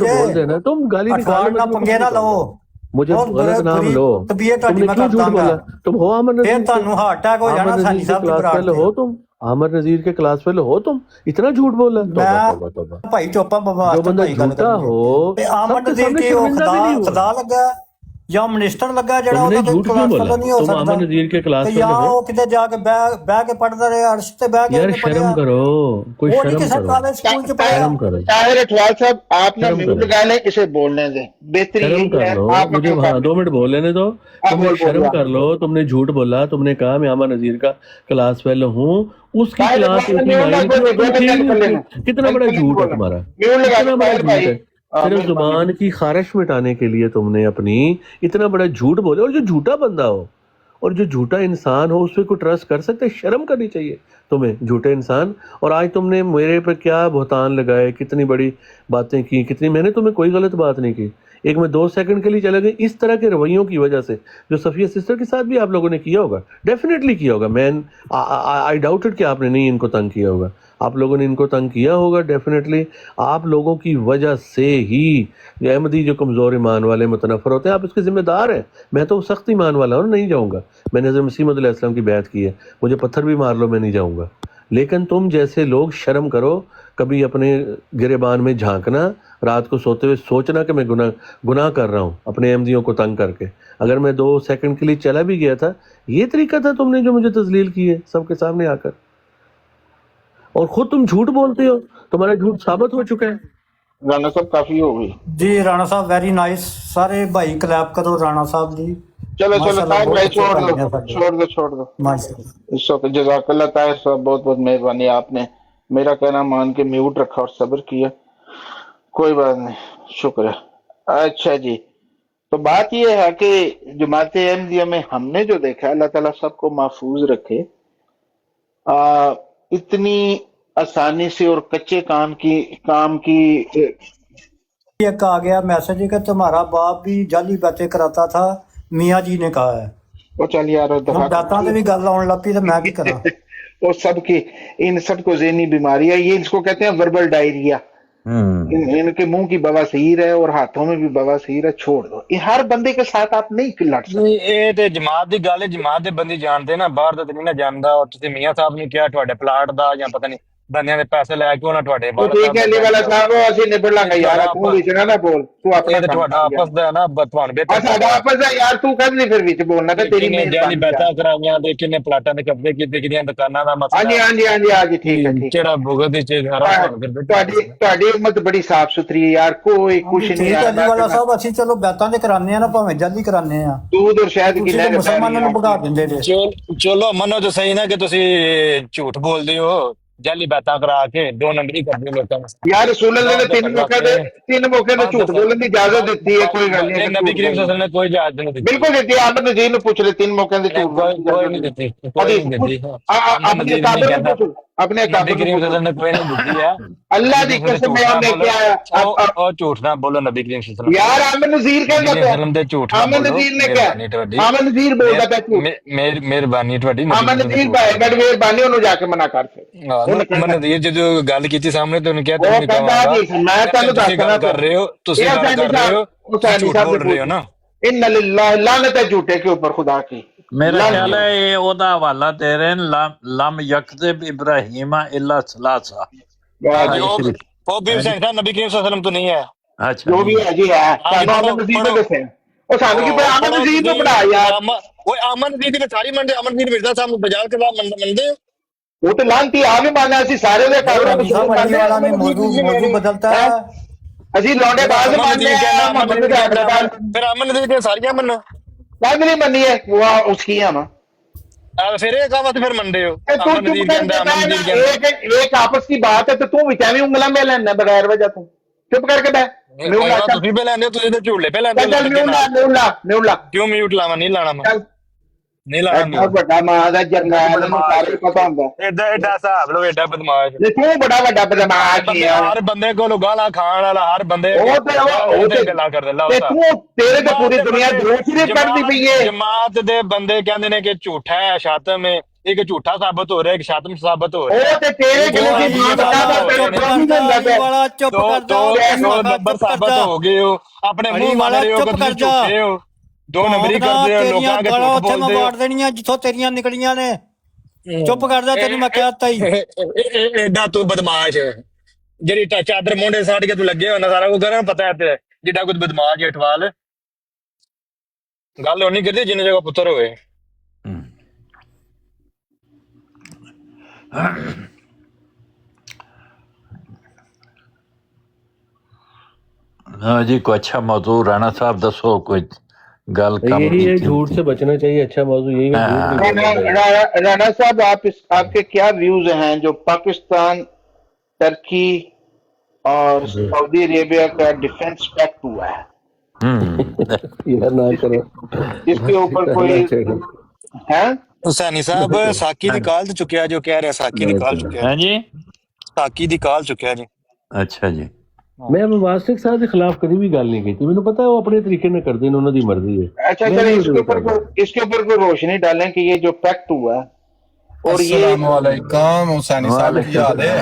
بول دے نا، تم گالی نکالو، مجھے غلط نام لو، تم نے کیوں جھوٹ بولا، تم ہو عامر نذیر کے کلاس فیلو ہو، تم عامر نذیر کے کلاس فیلو ہو، تم اتنا جھوٹ بولا، جو بندہ جھوٹا ہو سب کے سامنے شرمندہ بھی نہیں ہوا، یا منسٹر لگا جڑا تم نے اودا جھوٹ کیوں بولا، تم عامر نذیر کے کلاس فیلو یا ہو، او کتے جا کے بیٹھ کے پڑھدا رہے، عرش تے بیٹھ یار کے شرم کرو، کوئی شرم کرو، شرم کرو، طاہر اٹھوال صاحب آپ نے میوٹ لگا لیں، اسے بولنے دیں، بہتری شرم یہی کر ہے، لو، مجھے 2 منٹ بول لینے دو، تم نے شرم کر لو، تم نے جھوٹ بولا، تم نے کہا میں عامر نذیر کا کلاس فیلو ہوں، اس کی کلاس 89 کی تم تھے ہی نہیں، کتنا بڑا جھوٹ ہے تمہارا، کتنا بڑا جھوٹ ہے، صرف زبان کی خارش مٹانے کے لیے تم نے اپنی اتنا بڑا جھوٹ بولے، اور جو جھوٹا بندہ ہو اور جو جھوٹا انسان ہو اس پہ کوئی ٹرسٹ کر سکتے، شرم کرنی چاہیے تمہیں، جھوٹے انسان، اور آج تم نے میرے پہ کیا بہتان لگائے، کتنی بڑی باتیں کی، کتنی، میں نے تمہیں کوئی غلط بات نہیں کی، ایک میں 2 سیکنڈ کے لیے چلے گئے، اس طرح کے رویوں کی وجہ سے جو صفیہ سسٹر کے ساتھ بھی آپ لوگوں نے کیا ہوگا، ڈیفینیٹلی کیا ہوگا، میں آئی ڈاؤٹڈ کہ آپ نے نہیں ان کو تنگ کیا ہوگا، آپ لوگوں نے ان کو تنگ کیا ہوگا، ڈیفینیٹلی آپ لوگوں کی وجہ سے ہی احمدی جو کمزور ایمان والے متنفر ہوتے ہیں، آپ اس کے ذمہ دار ہیں، میں تو سخت ایمان والا ہوں، نہیں جاؤں گا، میں نے حضرت مسیح موعود علیہ السلام کی بیعت کی ہے، مجھے پتھر بھی مار لو میں نہیں جاؤں گا، लेकिन तुम जैसे लोग शर्म करो, कभी अपने गिरेबान में झांकना, रात को सोते हुए सोचना कि मैं गुनाह कर रहा हूँ अपने अहमदियों को तंग करके। अगर मैं 2 सेकंड के लिए चला भी गया था, ये तरीका था तुमने जो मुझे तजलील की है सबके सामने आकर, और खुद तुम झूठ बोलते हो, तुम्हारा झूठ साबित हो चुका है। राणा साहब काफी हो गई जी राणा साहब वेरी नाइस, सारे भाई क्लैप करो राणा साहब जी। चलो चलो माशाल्लाह, ताहिर बहुत भाई अच्छे छोड़ काम दो किया साहब। छोड़ दो छोड़ दो माशाल्लाह। इस वक्त जज़ाकल्लाह ताहिर साहब, बहुत बहुत मेहरबानी, आपने मेरा कहना मान के म्यूट रखा और सब्र किया, कोई बात नहीं, शुक्र है। अच्छा जी, तो बात यह है कि जमात अहमदिया में हमने जो देखा, अल्लाह ताला सबको महफूज रखे, इतनी आसानी से और कच्चे काम की एक आ गया मैसेज कि तुम्हारा बाप भी जाली बातें कराता था, मियाँ जी ने कहा है। वो चल यार हम दाता ने भी गल आउन लग पई, तो मैं की करा। वो सब की, इन सबको ज़हनी बीमारी है, ये इसको कहते हैं वर्बल डायरिया। इनके मुंह की बवासीर है और हाथों में भी बवासीर है, छोड़ दो, ये हर बंदे के साथ आप नहीं लड़ सकते। ਨਹੀਂ ਇਹ ਤੇ ਜਮਾਤ ਦੀ ਗੱਲ ਹੈ, ਜਮਾਤ ਦੇ ਬੰਦੇ ਜਾਣਦੇ ਨਾ, ਬਾਹਰ ਦਾ ਤੇ ਨਹੀਂ ਨਾ ਜਾਣਦਾ। ਔਰ ਤੁਸੀਂ ਮੀਆਂ ਸਾਹਿਬ ਨੇ ਕਿਹਾ ਤੁਹਾਡੇ ਪਲਾਟ ਦਾ ਜਾਂ ਪਤਾ ਨਹੀਂ ਬੰਦਿਆਂ ਦੇ ਪੈਸੇ ਲੈ ਕੇ ਉਹਨਾਂ ਤੁਹਾਡੇ वो ठीक है अली वाला साहब, वो ਅਸੀਂ ਨਿਬੜ ਲਾਂਗੇ ਯਾਰ, ਤੂੰ ਵਿੱਚ ਨਾ ਬੋਲ, ਤੂੰ ਆਪਣਾ ਇਹ ਤੇ ਤੁਹਾਡਾ ਆਪਸ ਦਾ ਹੈ ਨਾ, ਤੁਹਾਨੂੰ ਬਿਹਤਰ ਸਾਡਾ ਆਪਸ ਦਾ ਯਾਰ, ਤੂੰ ਕਦ ਨਹੀਂ ਫਿਰ ਵਿੱਚ ਬੋਲਣਾ, ਤੇ ਤੇਰੀ ਕਿੰਨੇ ਜਾਲੀ ਬੈਠਾ ਕਰਾਈਆਂ ਤੇ ਕਿੰਨੇ ਪਲਾਟਾਂ ਦੇ ਕਬਜ਼ੇ ਕੀਤੇ, ਕਿਹਦੀਆਂ ਦੁਕਾਨਾਂ ਦਾ ਮਸਲਾ। ਹਾਂਜੀ ਹਾਂਜੀ ਹਾਂਜੀ ਹਾਂਜੀ ਠੀਕ ਹੈ ਠੀਕ ਜਿਹੜਾ ਭੁਗਤ ਦੀ ਚੀਜ਼ ਸਾਰਾ ਤੁਹਾਡੀ ਉਮਤ ਬੜੀ ਸਾਫ ਸੁਥਰੀ ਹੈ ਯਾਰ, ਕੋਈ ਕੁਛ ਨਹੀਂ ਠੀਕ ਹੈ ਜੀ ਵਾਲਾ ਸਾਹਿਬ, ਅਸੀਂ ਚਲੋ ਬੈਤਾਂ ਤੇ ਕਰਾਨੇ ਆ ਨਾ, ਭਾਵੇਂ ਜਾਲੀ ਕਰਾਨੇ ਆ, दूध और शहद की ਤੁਸੀਂ ਤਾਂ ਮੁਸਲਮਾਨਾਂ ਨੂੰ ਭਗਾ ਦਿੰਦੇ ਜੇ। ਚਲੋ ਮੰਨੋ ਤਾਂ ਸਹੀ ਨਾ ਕਿ ਤੁਸੀਂ ਝੂਠ ਬੋਲਦੇ ਹੋ, ਜਾਲੀ ਬਾਤਾਂ ਕਰਾ ਕੇ 2 ਨੰਬਰੀ ਕਰਦੇ ਹੋ ਲੋਕਾਂ ਨੂੰ। यार रसूल अल्लाह ने 3 मौके पे झूठ बोलने की इजाजत दी है, कोई गल नहीं, नबी करीम सल्लल्लाहु अलैहि वसल्लम ने कोई इजाजत नहीं दी, बिल्कुल दी। अहमद नजीर ने पूछ ले 3 मौके पे झूठ कोई नहीं देती, कोई नहीं देती। अपने काबिल ने पूछ, अपने नबी काबिल करीम सल्लल्लाहु अलैहि वसल्लम ने कोई नहीं दी है। अल्लाह दी कसम मैं लेके आया, और झूठ ना बोलो नबी करीम सल्लल्लाहु अलैहि वसल्लम। यार अहमद नजीर कहता है, वसल्लम दे झूठ ना अहमद बोलो। नजीर ने क्या, अहमद नजीर बोलता है झूठ, मेहरबानी ਤੁਹਾਡੀ। अहमद नजीर भाई बड़ मेहरबानी, ਉਹਨੂੰ ਜਾ ਕੇ ਮਨਾ ਕਰ ਫਿਰ। ਅਮਨ ਨਜ਼ੀਰ ਜਦੋਂ ਗੱਲ ਕੀਤੀ ਸਾਹਮਣੇ ਤੇ ਉਹਨੇ ਕਿਹਾ ਉਹ ਤੁਸੀਂ ਕਹਿੰਦਾ ਮੈਂ ਤੈਨੂੰ ਦੱਸਣਾ ਕਰ ਰਹੇ ਹੋ, ਤੁਸੀਂ ਗੱਲ ਕਰ ਰਹੇ ਹੋ, ਝੂਠ ਬੋਲ ਰਹੇ ਹੋ ਨਾ। इन्ना लिल्लाह, लानत है झूठे के ऊपर खुदा की। मेरा ख्याल है ये ओदा हवाला दे रहे हैं, लम यकज़िब इब्राहीम इल्ला सलासा। वो भी हुसैन साहब नबी करीम सल्लल्लाहु अलैहि वसल्लम तो नहीं है। अच्छा जो भी है जी है, ਸਾਨੂੰ ਅਮਨ ਨਜ਼ੀਰ ਨੇ ਦੱਸਿਆ, ਉਹ ਸਾਨੂੰ ਕੀ ਪਤਾ, ਅਮਨ ਨਜ਼ੀਰ ਨੂੰ ਪੜਾ ਯਾਰ। ਓਏ ਅਮਨ ਨਜ਼ੀਰ ਦੀ ਸਾਰੀ ਮੰਨਦੇ, ਅਮਨ ਨਜ਼ੀਰ ਮਿਰਜ਼ਾ ਸਾਹਿਬ ਨੂੰ ਬਾਜ਼ਾਰ ਕੇ ਬਾਹਰ ਮੰਨਦੇ। वो तो लानती आ भी माना, ਅਸੀਂ ਸਾਰੇ ਦੇ ਕਾਬਰਾਂ ਨੂੰ साहब अली वाला ने मौजू बदलता है। ਅਸੀਂ ਲੌਂਡੇ ਬਾਜ਼ ਮੰਨਦੇ ਆ, ਮੁਹੰਮਦ ਦੇ ਹੱਕਦਾਰ ਫਿਰ ਅਮਨ ਨਜ਼ੀਰ ਦੀਆਂ ਸਾਰੀਆਂ ਮੰਨੋ, ਕੱਲ ਨਹੀਂ ਮੰਨੀ ਹੈ, ਉਹ ਉਸकी है ना। ਫਿਰ ਇਹ ਕਾਹਵਾ ਤੇ ਫਿਰ ਮੰਨਦੇ ਹੋ। तू ਅਮਨ ਨਜ਼ੀਰ ਕਹਿੰਦਾ, ਅਮਨ ਨਜ਼ੀਰ ਕਹਿੰਦਾ एक आपस की बात है, तो तू विचार में उंगला में लेना बगैर वजह तू चुप करके बैठ। ਤੁਸੀਂ पे ਲੈਂਦੇ ਹੋ, ਤੁਸੀਂ ਤੇ ਝੂਲੇ पे ਲੈਂਦੇ चल न्यूला ਕਿਉਂ ਮਿਊਟ ਲਾਵਾਂ? ਨਹੀਂ ਲਾਣਾ ਮੈਂ, ਨਹੀਂ ਲਾਣਾ। ਵੱਡਾ ਮਾਂ ਦਾ ਜਰਨੈਲ ਨੂੰ ਸਾਰੇ ਪਤਾ ਹੁੰਦਾ, ਐਡਾ ਹਿਸਾਬ ਲੋ, ਐਡਾ ਬਦਮਾਸ਼। ਤੂੰ ਬੜਾ ਵੱਡਾ ਬਦਮਾਸ਼ ਹੀ ਆ। ਹਰ ਬੰਦੇ ਕੋਲ ਗਾਲਾਂ ਖਾਣ ਵਾਲਾ, ਹਰ ਬੰਦੇ ਉਹ ਤੇ ਗੱਲਾਂ ਕਰਦਾ। ਤੇ ਤੂੰ ਤੇਰੇ ਤੇ ਪੂਰੀ ਦੁਨੀਆ ਦੂਸਰੀ ਪੜਦੀ ਪਈ ਏ। ਜਮਾਤ ਦੇ ਬੰਦੇ ਕਹਿੰਦੇ ਨੇ ਕਿ ਝੂਠਾ ਹੈ ਸ਼ਾਤਮ ਹੈ, ਇੱਕ ਝੂਠਾ ਸਾਬਤ ਹੋ ਰਿਹਾ, ਇੱਕ ਸ਼ਾਤਮ ਸਾਬਤ ਹੋ ਰਿਹਾ। ਉਹ ਤੇ ਤੇਰੇ ਕੋਲ ਦੀ ਮਾਂ ਦਾ वाला चुप कर दो नंबर साबित हो गए हो, अपने मुंह मान रहे हो कि तुम झूठे हो, 2 नंबरी करते हो, लोगों के झूठ बोलते हो। मार देनियां जिथों तेरियां निकलियां ने, चुप कर जा, तेरी मैं कहता ही एडा तू बदमाश है, जेडी चादर मोंडे साड़ के तू लगे हो ना, सारा कुछ घर पता है तेरे, जिड्डा कुछ बदमाश है अठवाल। गल होनी करती जिन्ने जगह पुत्र होए। हाँ जी, कोई अच्छा मौजू राणा साहब दसो, कोई गल कम यही है, झूठ से बचना चाहिए। अच्छा मौजू यही है। राणा साहब, आपके क्या व्यूज हैं जो पाकिस्तान, टर्की और सऊदी अरेबिया का डिफेंस पैक्ट हुआ है, यार ना करो, इसके ऊपर कोई है? हुसैनी साहब साकी निकाल चुके, जो कह रहे साकी निकाल चुके हैं जी, साकी निकाल चुके जी। अच्छा जी, मैं वास्तविक साहब के खिलाफ कभी भी गल नहीं की, मैंने पता है वो अपने तरीके ने कर देने, उन्होंने मर्जी है। अच्छा चलिए, इसके ऊपर कोई रोशनी डालें कि ये जो पैक्ट हुआ है, और ये हुसैनी साहब की याद है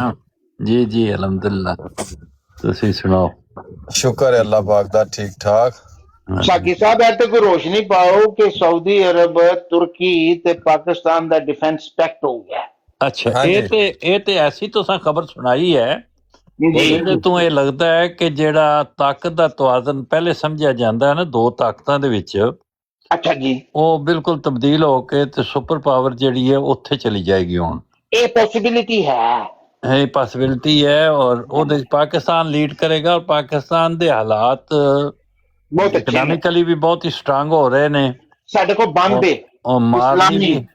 जी जी अल्हम्दुलिल्लाह, तुसी सुनाओ। शुक्र है अल्लाह पाक दा, ठीक ठाक। साकी साहब ऐ कोई रोशनी पाओ कि सऊदी अरब, तुर्की ते पाकिस्तान दा डिफेंस पैक्ट हो गया, अच्छा हाँ ये जी ते ऐसी तुसां खबर सुनाई है ਇਹਦੇ ਤੋਂ ਇਹ ਲੱਗਦਾ ਹੈ ਕਿ ਜਿਹੜਾ ਤਾਕਤ ਦਾ ਤਵਾਜ਼ਨ ਪਹਿਲੇ ਸਮਝਿਆ ਜਾਂਦਾ ਹੈ ਨਾ ਦੋ ਤਾਕਤਾਂ ਦੇ ਵਿੱਚ अच्छा जी ਉਹ ਬਿਲਕੁਲ ਤਬਦੀਲ ਹੋ ਕੇ ਤੇ ਸੁਪਰ ਪਾਵਰ ਜਿਹੜੀ ਹੈ ਉੱਥੇ ਚਲੀ ਜਾਏਗੀ ਹੁਣ ये पॉसिबिलिटी है ਇਹ ਪੋਸਿਬਿਲਿਟੀ ਹੈ ਔਰ ਉਹਦੇ 'ਚ ਪਾਕਿਸਤਾਨ ਲੀਡ ਕਰੇਗਾ ਔਰ ਪਾਕਿਸਤਾਨ ਦੇ ਹਾਲਾਤ बहुत अच्छे ने ਇਕਨੋਮਿਕਲੀ ਵੀ ਬਹੁਤ ਹੀ ਸਟਰੋਂਗ ਹੋ ਰਹੇ ਨੇ साडे को बंद है ਔਰ ਮਾਰਨੀ इस्लामी ਵੀ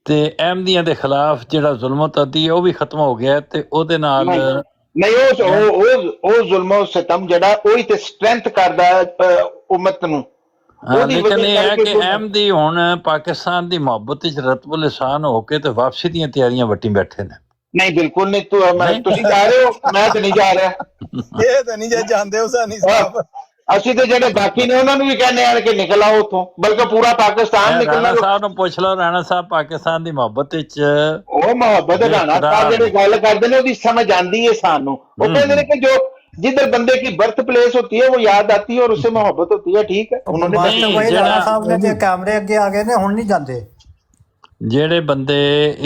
ਤੇ ਅਹਿਮਦੀਆਂ ਦੇ ਖਿਲਾਫ ਜਿਹੜਾ ਜ਼ੁਲਮ ਤਦੀ ਹੈ ਉਹ ਵੀ ਖਤਮ ਹੋ ਗਿਆ ਤੇ ਉਹਦੇ ਨਾਲ नहीं वो जुल्मो सितम जड़ा वही ते स्ट्रेंथ करदा उम्मत नु ਉਹਦੀ ਲੇਕਿਨ ਵਜ੍ਹਾ ਇਹ ਹੈ ਕਰਕੇ ਕਿ ਅਹਿਮਦੀ ਹੁਣ ਪਾਕਿਸਤਾਨ ਦੀ ਮੁਹੱਬਤ ਵਿੱਚ ਰਤਬੁਲ ਲਿਸਾਨ ਹੋ ਕੇ ਤੇ ਵਾਪਸੀ ਦੀਆਂ ਤਿਆਰੀਆਂ ਵੱਟੀ ਬੈਠੇ ਨੇ नहीं बिल्कुल नहीं तू मैं ਤੁਸੀਂ ਜਾ ਰਹੇ ਹੋ मैं तो नहीं जा रहा ਇਹ ਤਾਂ ਨਹੀਂ ਜੇ ਜਾਂਦੇ ਹੋ ਸਾਨੀ ਸਾਹਿਬ ਅਸੀਂ ਤੇ ਜਿਹੜੇ ਬਾਕੀ ਨੇ ਉਹਨਾਂ ਨੂੰ ਵੀ ਕਹਿੰਦੇ ਆ ਕਿ ਨਿਕਲ ਆਓ ਉੱਥੋਂ ਬਲਕਿ ਪੂਰਾ ਪਾਕਿਸਤਾਨ ਨਿਕਲਣਾ ਰਾਣਾ ਸਾਹਿਬ ਨੂੰ ਪੁੱਛ ਲਓ ਰਾਣਾ ਸਾਹਿਬ ਪਾਕਿਸਤਾਨ ਦੀ ਮੁਹੱਬਤ ਵਿੱਚ ਉਹ ਮੁਹੱਬਤ ਰਾਣਾ ਸਾਹਿਬ ਜਿਹੜੇ ਗੱਲ ਕਰਦੇ ਨੇ ਉਹਦੀ ਸਮਝ ਆਂਦੀ ਹੈ ਸਾਨੂੰ ਉਹ ਕਹਿੰਦੇ ਨੇ कि जो जिधर बंदे की बर्थ प्लेस होती है वो याद आती है और उससे मोहब्बत होती है ठीक है उन्होंने ਮਾਸਟਰ ਭਾਈ ਰਾਣਾ ਸਾਹਿਬ ਨੇ ਜੇ ਕੈਮਰੇ ਅੱਗੇ ਆ ਗਏ ਨੇ ਹੁਣ ਨਹੀਂ ਜਾਂਦੇ ਜਿਹੜੇ ਬੰਦੇ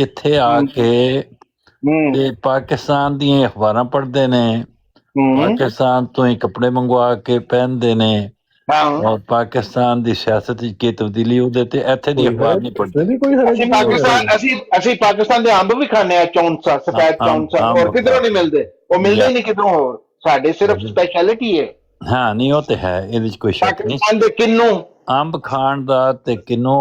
ਇੱਥੇ ਆ ਕੇ ਤੇ ਪਾਕਿਸਤਾਨ ਦੀਆਂ ਅਖਬਾਰਾਂ ਪੜ੍ਹਦੇ ਨੇ ਪਾਕਿਸਤਾਨ ਤੋਂ ਹੀ ਕੱਪੜੇ ਮੰਗਵਾ ਕੇ ਪਹਿਨਦੇ ਨੇ ਔਰ ਪਾਕਿਸਤਾਨ ਦੀ ਸਿਆਸਤ ਵਿੱਚ ਕੀ ਤਬਦੀਲੀ ਉਹਦੇ ਤੇ ਇੱਥੇ ਦੀ ਅਖਬਾਰ ਨਹੀਂ ਪੜ੍ਹਦੇ ਅਸੀਂ ਪਾਕਿਸਤਾਨ ਦੇ ਅੰਬ ਵੀ ਖਾਣੇ ਆ ਚੌਂਸਾ ਸਫੈਦ ਚੌਂਸਾ ਹੋਰ ਕਿਧਰੋਂ ਨਹੀਂ ਮਿਲਦੇ ਉਹ ਮਿਲਦੇ ਹੀ ਨਹੀਂ ਕਿਧਰੋਂ ਹੋਰ ਸਾਡੇ ਸਿਰਫ ਸਪੈਸ਼ਲਿਟੀ ਹੈ ਹਾਂ ਨਹੀਂ ਉਹ ਤੇ ਹੈ ਇਹਦੇ ਵਿੱਚ ਕੋਈ ਸ਼ੱਕ ਨਹੀਂ ਪਾਕਿਸਤਾਨ ਦੇ ਕਿੰਨੂ ਅੰਬ ਖਾਣ ਦਾ ਤੇ ਕਿੰਨੂ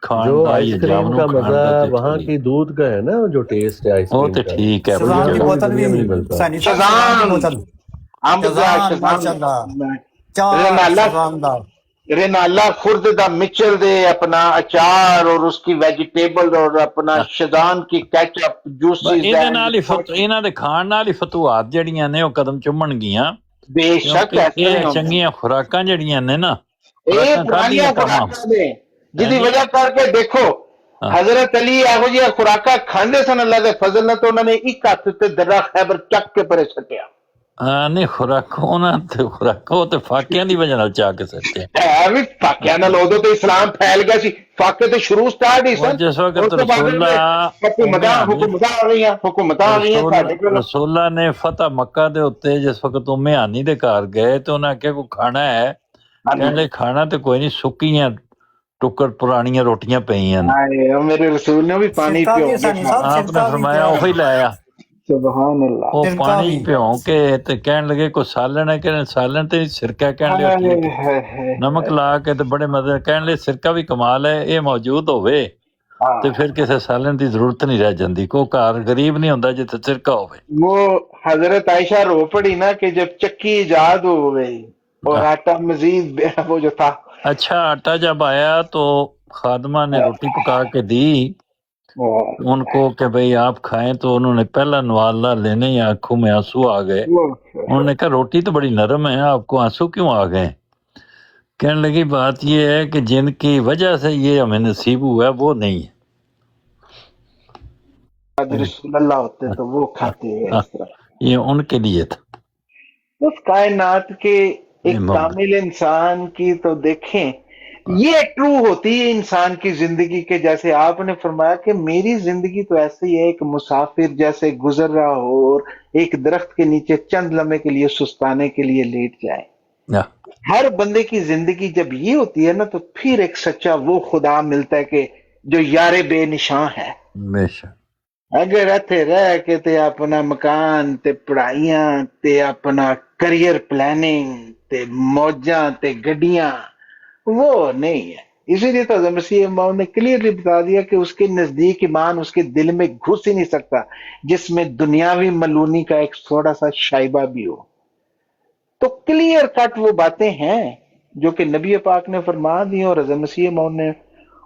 ਖਾਣ जो ਦਾ ਇਹ आइसक्रीम ਜਾਮਨੂ का ਖਾਣ मजा ਦਾ ਤੇ वहाँ की दूध का है ना जो टेस्ट है ਉਹ आइसक्रीम ਤੇ का ਠੀਕ ਹੈ ਸ਼ਜ਼ਾਨ ਦੀ वो ਬੋਤਲ ਵੀ दुनिया में नहीं मिलता ਸਾਨੀ ਸਾਹਿਬ ਸ਼ਜ਼ਾਨ ਦੀ ਬੋਤਲ ਅੰਬ ਦਾ ਸ਼ਜ਼ਾਨ ਮਾਸ਼ਾਅੱਲਾ ਚਾਹ ਰਨਾਲਾ ਸ਼ਜ਼ਾਨ ਦਾ रेनाला खुर्द दा मिचर दे अपना अचार और उसकी वेजिटेबल और अपना शजान की केचप जूसेस ਇਹਦੇ ਨਾਲ ਹੀ ਇਹਨਾਂ ਦੇ ਖਾਣ ਨਾਲ ਹੀ ਫਤੂਹਾਤ ਜਿਹੜੀਆਂ ਨੇ ਉਹ ਕਦਮ ਚੁੰਮਣਗੀਆਂ बेशक ਕਿਉਂਕਿ ਇਹ ਚੰਗੀਆਂ ਖੁਰਾਕਾਂ ਜਿਹੜੀਆਂ ਨੇ ਨਾ ਇਹ ਪੁਰਾਣੀਆਂ ਖੁਰਾਕਾਂ ਨੇ ਜਿਹਦੀ ਵਜ੍ਹਾ ਕਰਕੇ ਦੇਖੋ ਹਜ਼ਰਤ ਅਲੀ ਇਹੋ ਜਿਹੀਆਂ ਖੁਰਾਕਾਂ ਖਾਂਦੇ ਸਨ ਅੱਲਾ ਦੇ ਫਜ਼ਲ ਨਾਲ ਤਾਂ ਉਹਨਾਂ ਨੇ ਇੱਕ ਹੱਥ ਤੇ ਦਰਾ ਖੈਬਰ ਚੱਕ ਕੇ ਪਰੇ ਸੱਟਿਆ ਨਹੀਂ ਖੁਰਾਕ ਉਹਨਾਂ ਤੇ ਖੁਰਾਕ ਉਹ ਤੇ ਫਾਕਿਆਂ ਦੀ ਵਜ੍ਹਾ ਨਾਲ ਚਾ ਕੇ ਸੱਟਿਆ ਹੈ ਵੀ ਫਾਕਿਆਂ ਨਾਲ ਉਦੋਂ ਤੇ ਇਸਲਾਮ ਫੈਲ ਗਿਆ ਸੀ ਫਾਕੇ ਤੇ ਸ਼ੁਰੂ ਸਟਾਰਟ ਹੀ ਸਨ ਜਿਸ ਵਕਤ ਹੁਕੂਮਤਾਂ ਆ ਗਈਆਂ ਸਾਡੇ ਕੋਲ ਰਸੂਲਾ ਨੇ ਫਤਹ ਮੱਕਾ ਦੇ ਉੱਤੇ ਜਿਸ ਵਕਤ ਉਮਿਆਨੀ ਦੇ ਘਰ ਗਏ ਤੇ ਉਹਨਾਂ ਆਖਿਆ ਕੋਈ ਖਾਣਾ ਹੈ ਕਹਿੰਦੇ ਖਾਣਾ ਤੇ ਕੋਈ ਨਹੀਂ ਸੁੱਕੀਆਂ ਟੁੱਕਰ ਪੁਰਾਣੀਆਂ ਰੋਟੀਆਂ ਪਈਆਂ ਨੇ ਮੇਰੇ ਰਸੂਲ ਨੇ ਵੀ ਪਾਣੀ ਪਿਓ ਆਪਨੇ ਫਰਮਾਇਆ ਉਹੀ ਲਾਇਆ ਸੁਭਾਨ ਅੱਲਾ ਉਹ ਪਾਣੀ ਭਿਉਂ ਕੇ ਤੇ ਕਹਿਣ ਲੱਗੇ ਕੋਈ ਸਾਲਣ ਹੈ ਕਿ ਸਾਲਣ ਤੇ ਸਿਰਕਾ ਕਹਿਣ ਲਿਆ ਨਮਕ ਲਾ ਕੇ ਤੇ ਬੜੇ ਮਜ਼ੇ ਕਹਿਣ ਲਈ ਸਿਰਕਾ ਵੀ ਕਮਾਲ ਹੈ ਇਹ ਮੌਜੂਦ ਹੋਵੇ ਤੇ ਫਿਰ ਕਿਸੇ ਸਾਲਣ ਦੀ ਜ਼ਰੂਰਤ ਨਹੀਂ ਰਹਿ ਜਾਂਦੀ ਕੋਈ ਘਰ ਗਰੀਬ ਨਹੀਂ ਹੁੰਦਾ ਜਿੱਥੇ ਸਿਰਕਾ ਹੋਵੇ वो हजरत आयशा रो पड़ी ना कि जब चक्की ईजाद हो गई और आटा मजीद वो जो था अच्छा आटा जब आया तो खादमा ने रोटी पका के दी उनको कि भाई आप खाएं तो उन्होंने पहला नवाला लेने ही आंखों में आंसू आ गए उन्होंने कहा रोटी तो बड़ी नरम है आपको आंसू क्यों आ गए कहने लगी बात ये है कि जिनकी वजह से ये हमें नसीब हुआ है वो नहीं है रसूलुल्लाह होते तो वो खाते हैं ये उनके लिए था उस कायनात के एक कामिल इंसान की तो देखें ये ट्रू होती है इंसान की जिंदगी के जैसे आपने फरमाया कि मेरी जिंदगी तो ऐसे ही है एक मुसाफिर जैसे गुजर रहा हो और एक दरख्त के नीचे चंद लम्हे के लिए सुस्ताने के लिए लेट जाए हर बंदे की जिंदगी जब ये होती है ना तो फिर एक सच्चा वो खुदा मिलता है कि जो यारे बेनिशां है अगर इत्थे रह के ते अपना मकान ते पढ़ाइयां ते अपना करियर प्लानिंग ते मौजां ते गड्डियां वो नहीं है इसीलिए तो हज़रत मसीह मौद ने क्लियरली बता दिया कि उसके नजदीक ईमान उसके दिल में घुस ही नहीं सकता जिसमें दुनियावी मलूनी का एक थोड़ा सा शाइबा भी हो तो क्लियर कट वो बातें हैं जो कि नबी पाक ने फरमा दी और हज़रत मसीह मौद ने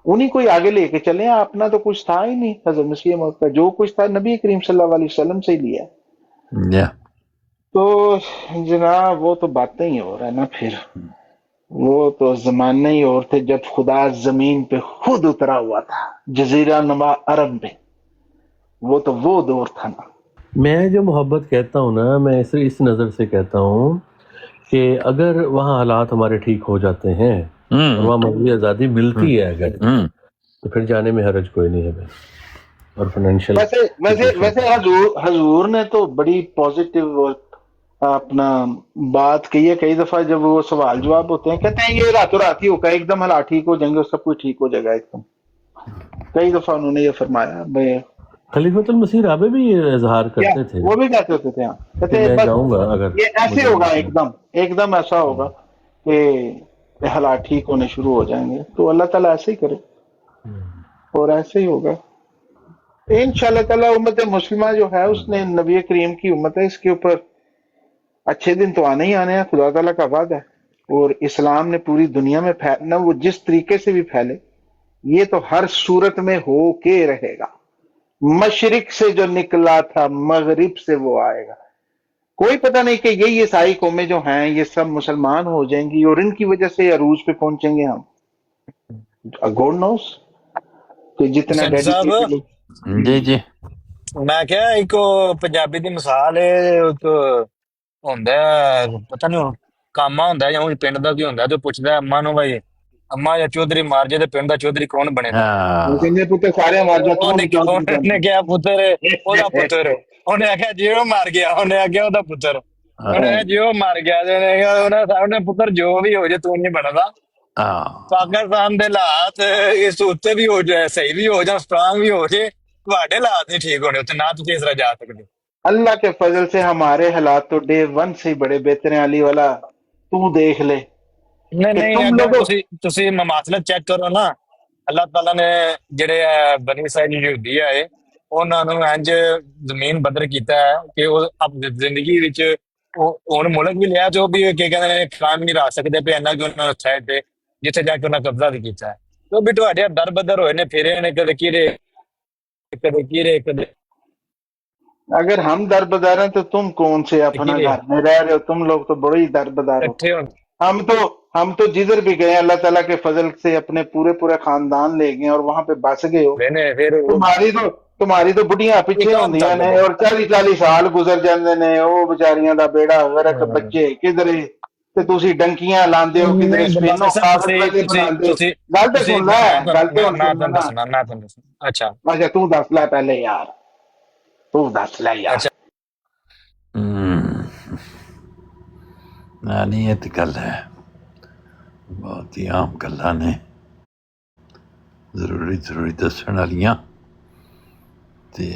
उन्हीं को ही आगे लेके चले अपना तो कुछ था ही नहीं हज़रत मसीह मौद का जो कुछ था नबी करीम सल्लल्लाहु अलैहि वसल्लम से ही लिया तो जनाब वो तो बातें ही हो रहा है ना फिर वो तो जमाने ही और थे जब खुदा जमीन पे खुद उतरा हुआ था जजीरा नुमा अरब में वो तो वो दौर था ना मैं जो मोहब्बत कहता हूँ ना मैं इस नज़र से कहता हूँ कि अगर वहाँ हालात हमारे ठीक हो जाते हैं और वहाँ मजहबी आज़ादी मिलती है अगर तो फिर जाने में हरज कोई नहीं है भाई और फाइनेंशियल वैसे वैसे वैसे हजूर ने तो बड़ी पॉजिटिव अपना बात कही है। कई दफा जब वो सवाल जवाब होते हैं कहते हैं ये रातों रात ही होगा, एकदम हालात ठीक हो जाएंगे और सब कुछ ठीक हो जाएगा एकदम। कई दफा उन्होंने ये फरमाया। भाई खलीफतुल मसीह राबे भी ये इजहार करते थे, वो भी कहते होते थे, कहते मैं बस जाऊंगा अगर ये ऐसे होगा, एकदम एकदम ऐसा होगा कि हालात ठीक होने शुरू हो जाएंगे। तो अल्लाह ताला ऐसे ही करे और ऐसे ही होगा इंशाअल्लाह ताला। उम्मत मुस्लिमा जो है उसने नबी करीम की उम्मत है, इसके ऊपर अच्छे दिन तो आने ही आने हैं, खुदा ताला का वादा है। और इस्लाम ने पूरी दुनिया में फैलना, वो जिस तरीके से भी फैले ये तो हर सूरत में हो के रहेगा। मशरिक से जो निकला था मगरिब से वो आएगा। कोई पता नहीं कि ये ईसाई कौमें जो हैं ये सब मुसलमान हो जाएंगी और इनकी वजह से अरूज पे पहुंचेंगे हम। गॉड नोस कि जितना साहब जी जी मैं क्या एक पंजाबी दी मिसाल है, एक ਹੁੰਦਾ ਪਤਾ ਨਹੀਂ ਹੁਣ ਕਾਮਾ ਹੁੰਦਾ ਜਾਂ ਉਹ ਪਿੰਡ ਦਾ ਕੀ ਹੁੰਦਾ ਜੋ ਪੁੱਛਦਾ ਅੰਮਾ ਨੂੰ ਭਾਈ ਅੰਮਾ ਜਾਂ ਚੌਧਰੀ ਮਾਰ ਜੇ ਤੇ ਪਿੰਡ ਦਾ ਚੌਧਰੀ ਕੌਣ ਬਣੇਗਾ? ਕਹਿੰਦੇ ਪੁੱਤਰ ਸਾਰੇ ਮਾਰ ਜਾ, ਉਹਨੇ ਕਿਹਾ ਪੁੱਤਰ ਉਹਦਾ ਪੁੱਤਰ, ਉਹਨੇ ਆਖਿਆ ਜੇ ਉਹ ਮਰ ਗਿਆ, ਉਹਨੇ ਆਖਿਆ ਉਹਦਾ ਪੁੱਤਰ, ਉਹਨੇ ਆਖਿਆ ਜੇ ਉਹ ਮਰ ਗਿਆ ਤੇ ਉਹਨੇ ਕਿਹਾ ਉਹਨੇ ਪੁੱਤਰ ਜੋ ਵੀ ਹੋ ਜੇ ਤੂੰ ਨਹੀਂ ਬਣਦਾ। ਪਾਕਿਸਤਾਨ ਦੇ ਹਾਲਾਤ ਇਸ ਉੱਤੇ ਵੀ ਹੋ ਜਾਏ, ਸਹੀ ਵੀ ਹੋ ਜਾਣ, ਸਟਰੋਂਗ ਵੀ ਹੋ ਜੇ, ਤੁਹਾਡੇ ਹਾਲਾਤ ਨਹੀਂ ਠੀਕ ਹੋਣੇ ਉੱਥੇ, ਨਾ ਤੁਸੀਂ ਇਸ ਤਰ੍ਹਾਂ ਜਾ ਸਕਦੇ। अल्लाह के फजल से हमारे हालात तो डे वन से ही बड़े बेहतर हैं। अली वाला तू देख ले। नहीं नहीं अगर ਤੁਸੀਂ ਮਮਾਸਲਤ ਚੈੱਕ ਕਰੋ ਨਾ, ਅੱਲਾਹ ਤਾਲਾ ਨੇ ਜਿਹੜੇ ਬਨੀ ਇਸਰਾਈਲ ਯਹੂਦੀ ਆਏ ਉਹਨਾਂ ਨੂੰ ਇੰਜ ਜ਼ਮੀਨ ਬਦਰ ਕੀਤਾ ਹੈ ਕਿ ਉਹ ਆਪਣੀ ਜ਼ਿੰਦਗੀ ਵਿੱਚ ਉਹ ਹੁਣ ਮੁਲਕ ਵੀ ਲਿਆ ਜੋ ਵੀ ਕੀ ਕਹਿੰਦੇ ਨੇ ਕਾਇਮ ਨਹੀਂ ਰਹਿ ਸਕਦੇ ਪਏ, ਇੰਨਾ ਕਿ ਉਹਨਾਂ ਨੂੰ ਸਾਈਡ ਤੇ ਜਿੱਥੇ ਜਾ ਕੇ ਉਹਨਾਂ ਕਬਜ਼ਾ ਵੀ ਕੀਤਾ ਹੈ। ਉਹ ਵੀ ਤੁਹਾਡੇ ਦਰ ਬਦਰ ਹੋਏ ਨੇ, ਫਿਰੇ ਨੇ ਕਦੇ ਕਦੇ अगर हम दरबदार हैं तो तुम कौन से अपना घर में रह रहे हो? तुम लोग तो बड़े ही दरबदार हो। हम तो जिधर भी गए अल्लाह ताला के फजल से अपने पूरे खानदान ले गए और वहां पे बस गए हो। तुम्हारी तो बुढ़िया पिछे होंदियां ने और 40 साल गुजर जाते ने, वो बेचारियां दा बेड़ा गर्क, बच्चे किधरे ते तुसी डंकियां लांदे हो, किधरे स्पेनो कागज बनांदे हो। गल ते सुन ले, गल ते अच्छा तू दस ले पहले यार, तू दस ले यार। नहीं ये तो गल है, बहुत ही आम गल्लां ने, जरूरी दस्सण वालियां ते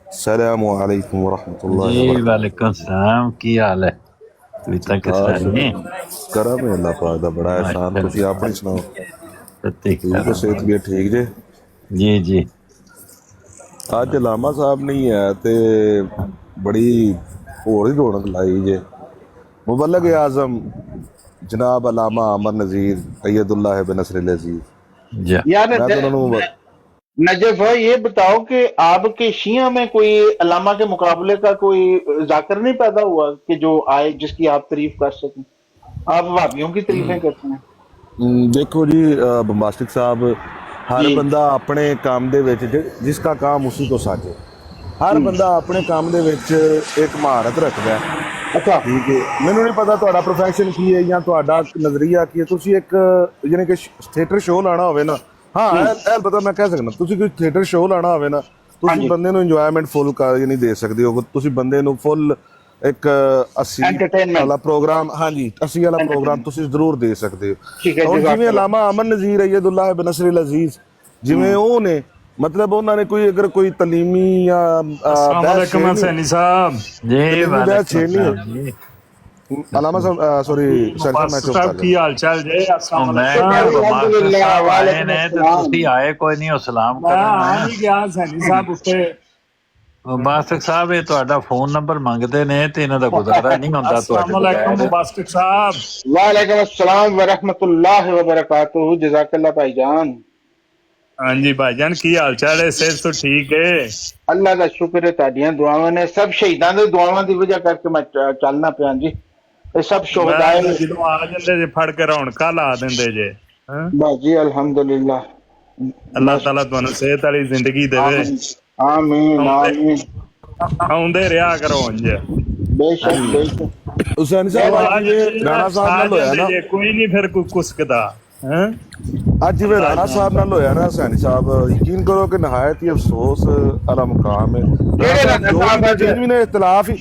अस्सलामु अलैकुम वरहमतुल्लाहि जी वालेकुम सलाम। की हाल है? तुसीं तां किस तरह ने? करम है अल्लाह पाक दा बड़ा एहसान। तुसीं अपनी सुनाओ? ठीक है, सेहत भी ठीक जे? जी जी। अज लामा साहब नहीं है ते बड़ी होर ही रौनक लाई जे। मुबल्लिग आजम जनाब अलामा अमर नज़ीर अय्यदुल्लाह बिन नसरिल अज़ीज़ यार नजफ ये बताओ कि आपके शिया में कोई अलामा के मुकाबले का कोई जाकर नहीं पैदा हुआ कि जो आए जिसकी आप तारीफ कर सकें? आप वाबियों की तारीफें करते हैं। देखो जी बम्बास्टिक साहब, हर बंदा अपने काम दे विच जिसका काम उसी को साजे। हर बंदा अपने काम दे विच एक महारत रखता है। अच्छा ठीक है, मैनू नहीं पता तुहाडा प्रोफैशन की है या तुहाडा नजरिया की है। तुसी एक यानी कि थिएटर शो लाना होवे ना, हाँ ऐ पता मैं कह सकना, तुसी कोई थिएटर शो लाना होवे ना, तुसी बंदे नू इंजॉयमेंट फुल कर नहीं दे सकदे हो। तुसी बंदे नू फुल एक 80 वाला प्रोग्राम, हाँ जी 80 वाला प्रोग्राम तुसी जरूर दे सकते हो। और जिवें अलामा अमर नज़ीर अय्यदुल्लाह बिन नसरिल अज़ीज़ जिवें ਉਹ ਨੇ मतलब ਉਹਨਾਂ ਨੇ ਕੋਈ अगर कोई तलीमी या सैनी साहब जी वालेकुम अलामा साहब सॉरी साहब की हाल चाल जे? अल्हम्दुलिल्लाह ने तो ਤੁਸੀਂ ਆਏ ਕੋਈ ਨਹੀਂ ਉਹ ਸਲਾਮ ਕਰਨ ਆ ਨਹੀਂ ਗਿਆ ਸੈਣੀ ਸਾਹਿਬ ਉੱਤੇ। ਮੁਬਾਸਕ ਸਾਹਿਬ ਇਹ ਤੁਹਾਡਾ ਫੋਨ ਨੰਬਰ ਮੰਗਦੇ ਨੇ ਤੇ ਇਹਨਾਂ ਦਾ ਗੁਜ਼ਾਰਾ ਨਹੀਂ ਹੁੰਦਾ ਤੁਹਾਡੇ। अस्सलाम वालेकुम मुबास्तिक साहब। वालेकुम अस्सलाम व रहमतुल्लाहि व बरकातुहू। जज़ाकल्लाह भाईजान। हाँ जी भाईजान की हाल चाल है? सेहत तो ठीक है? अल्लाह का शुक्र है, ताड़ियां दुआवां ने सब शहीदां दी दुआवां दी वजह करके मैं चलना पिया जी। ये सब शुहदाए ਜਦੋਂ ਆ ਜਾਂਦੇ ਜੇ ਫੜ ਕੇ ਰੌਣਕਾਂ ਲਾ ਦਿੰਦੇ ਜੇ। बस जी अल्हम्दुलिल्लाह, अल्लाह ताला ਤੁਹਾਨੂੰ ਸਿਹਤ ਵਾਲੀ ਜ਼ਿੰਦਗੀ ਦੇਵੇ। आमीन आमीन। ਆਉਂਦੇ ਰਿਹਾ ਕਰੋ ਇੰਜ। बेशक बेशक। हुसैन साहब आज राणा साहब नाल होया ना, कोई नहीं फिर कोई कुसकदा ਅੱਜ ਜਿਵੇਂ ਰਾਣਾ ਸਾਹਿਬ ਨਾਲ ਹੋਇਆ ਨਾ ਸੈਣੀ ਸਾਹਿਬ, ਯਕੀਨ ਕਰੋ ਕਿ ਨਹਾਇਤ ਹੀ ਅਫਸੋਸ ਵਾਲਾ ਮੁਕਾਮ ਹੈ। ਜਿੰਨ ਵੀ ਨੇ ਇਤਲਾਫ ਹੀ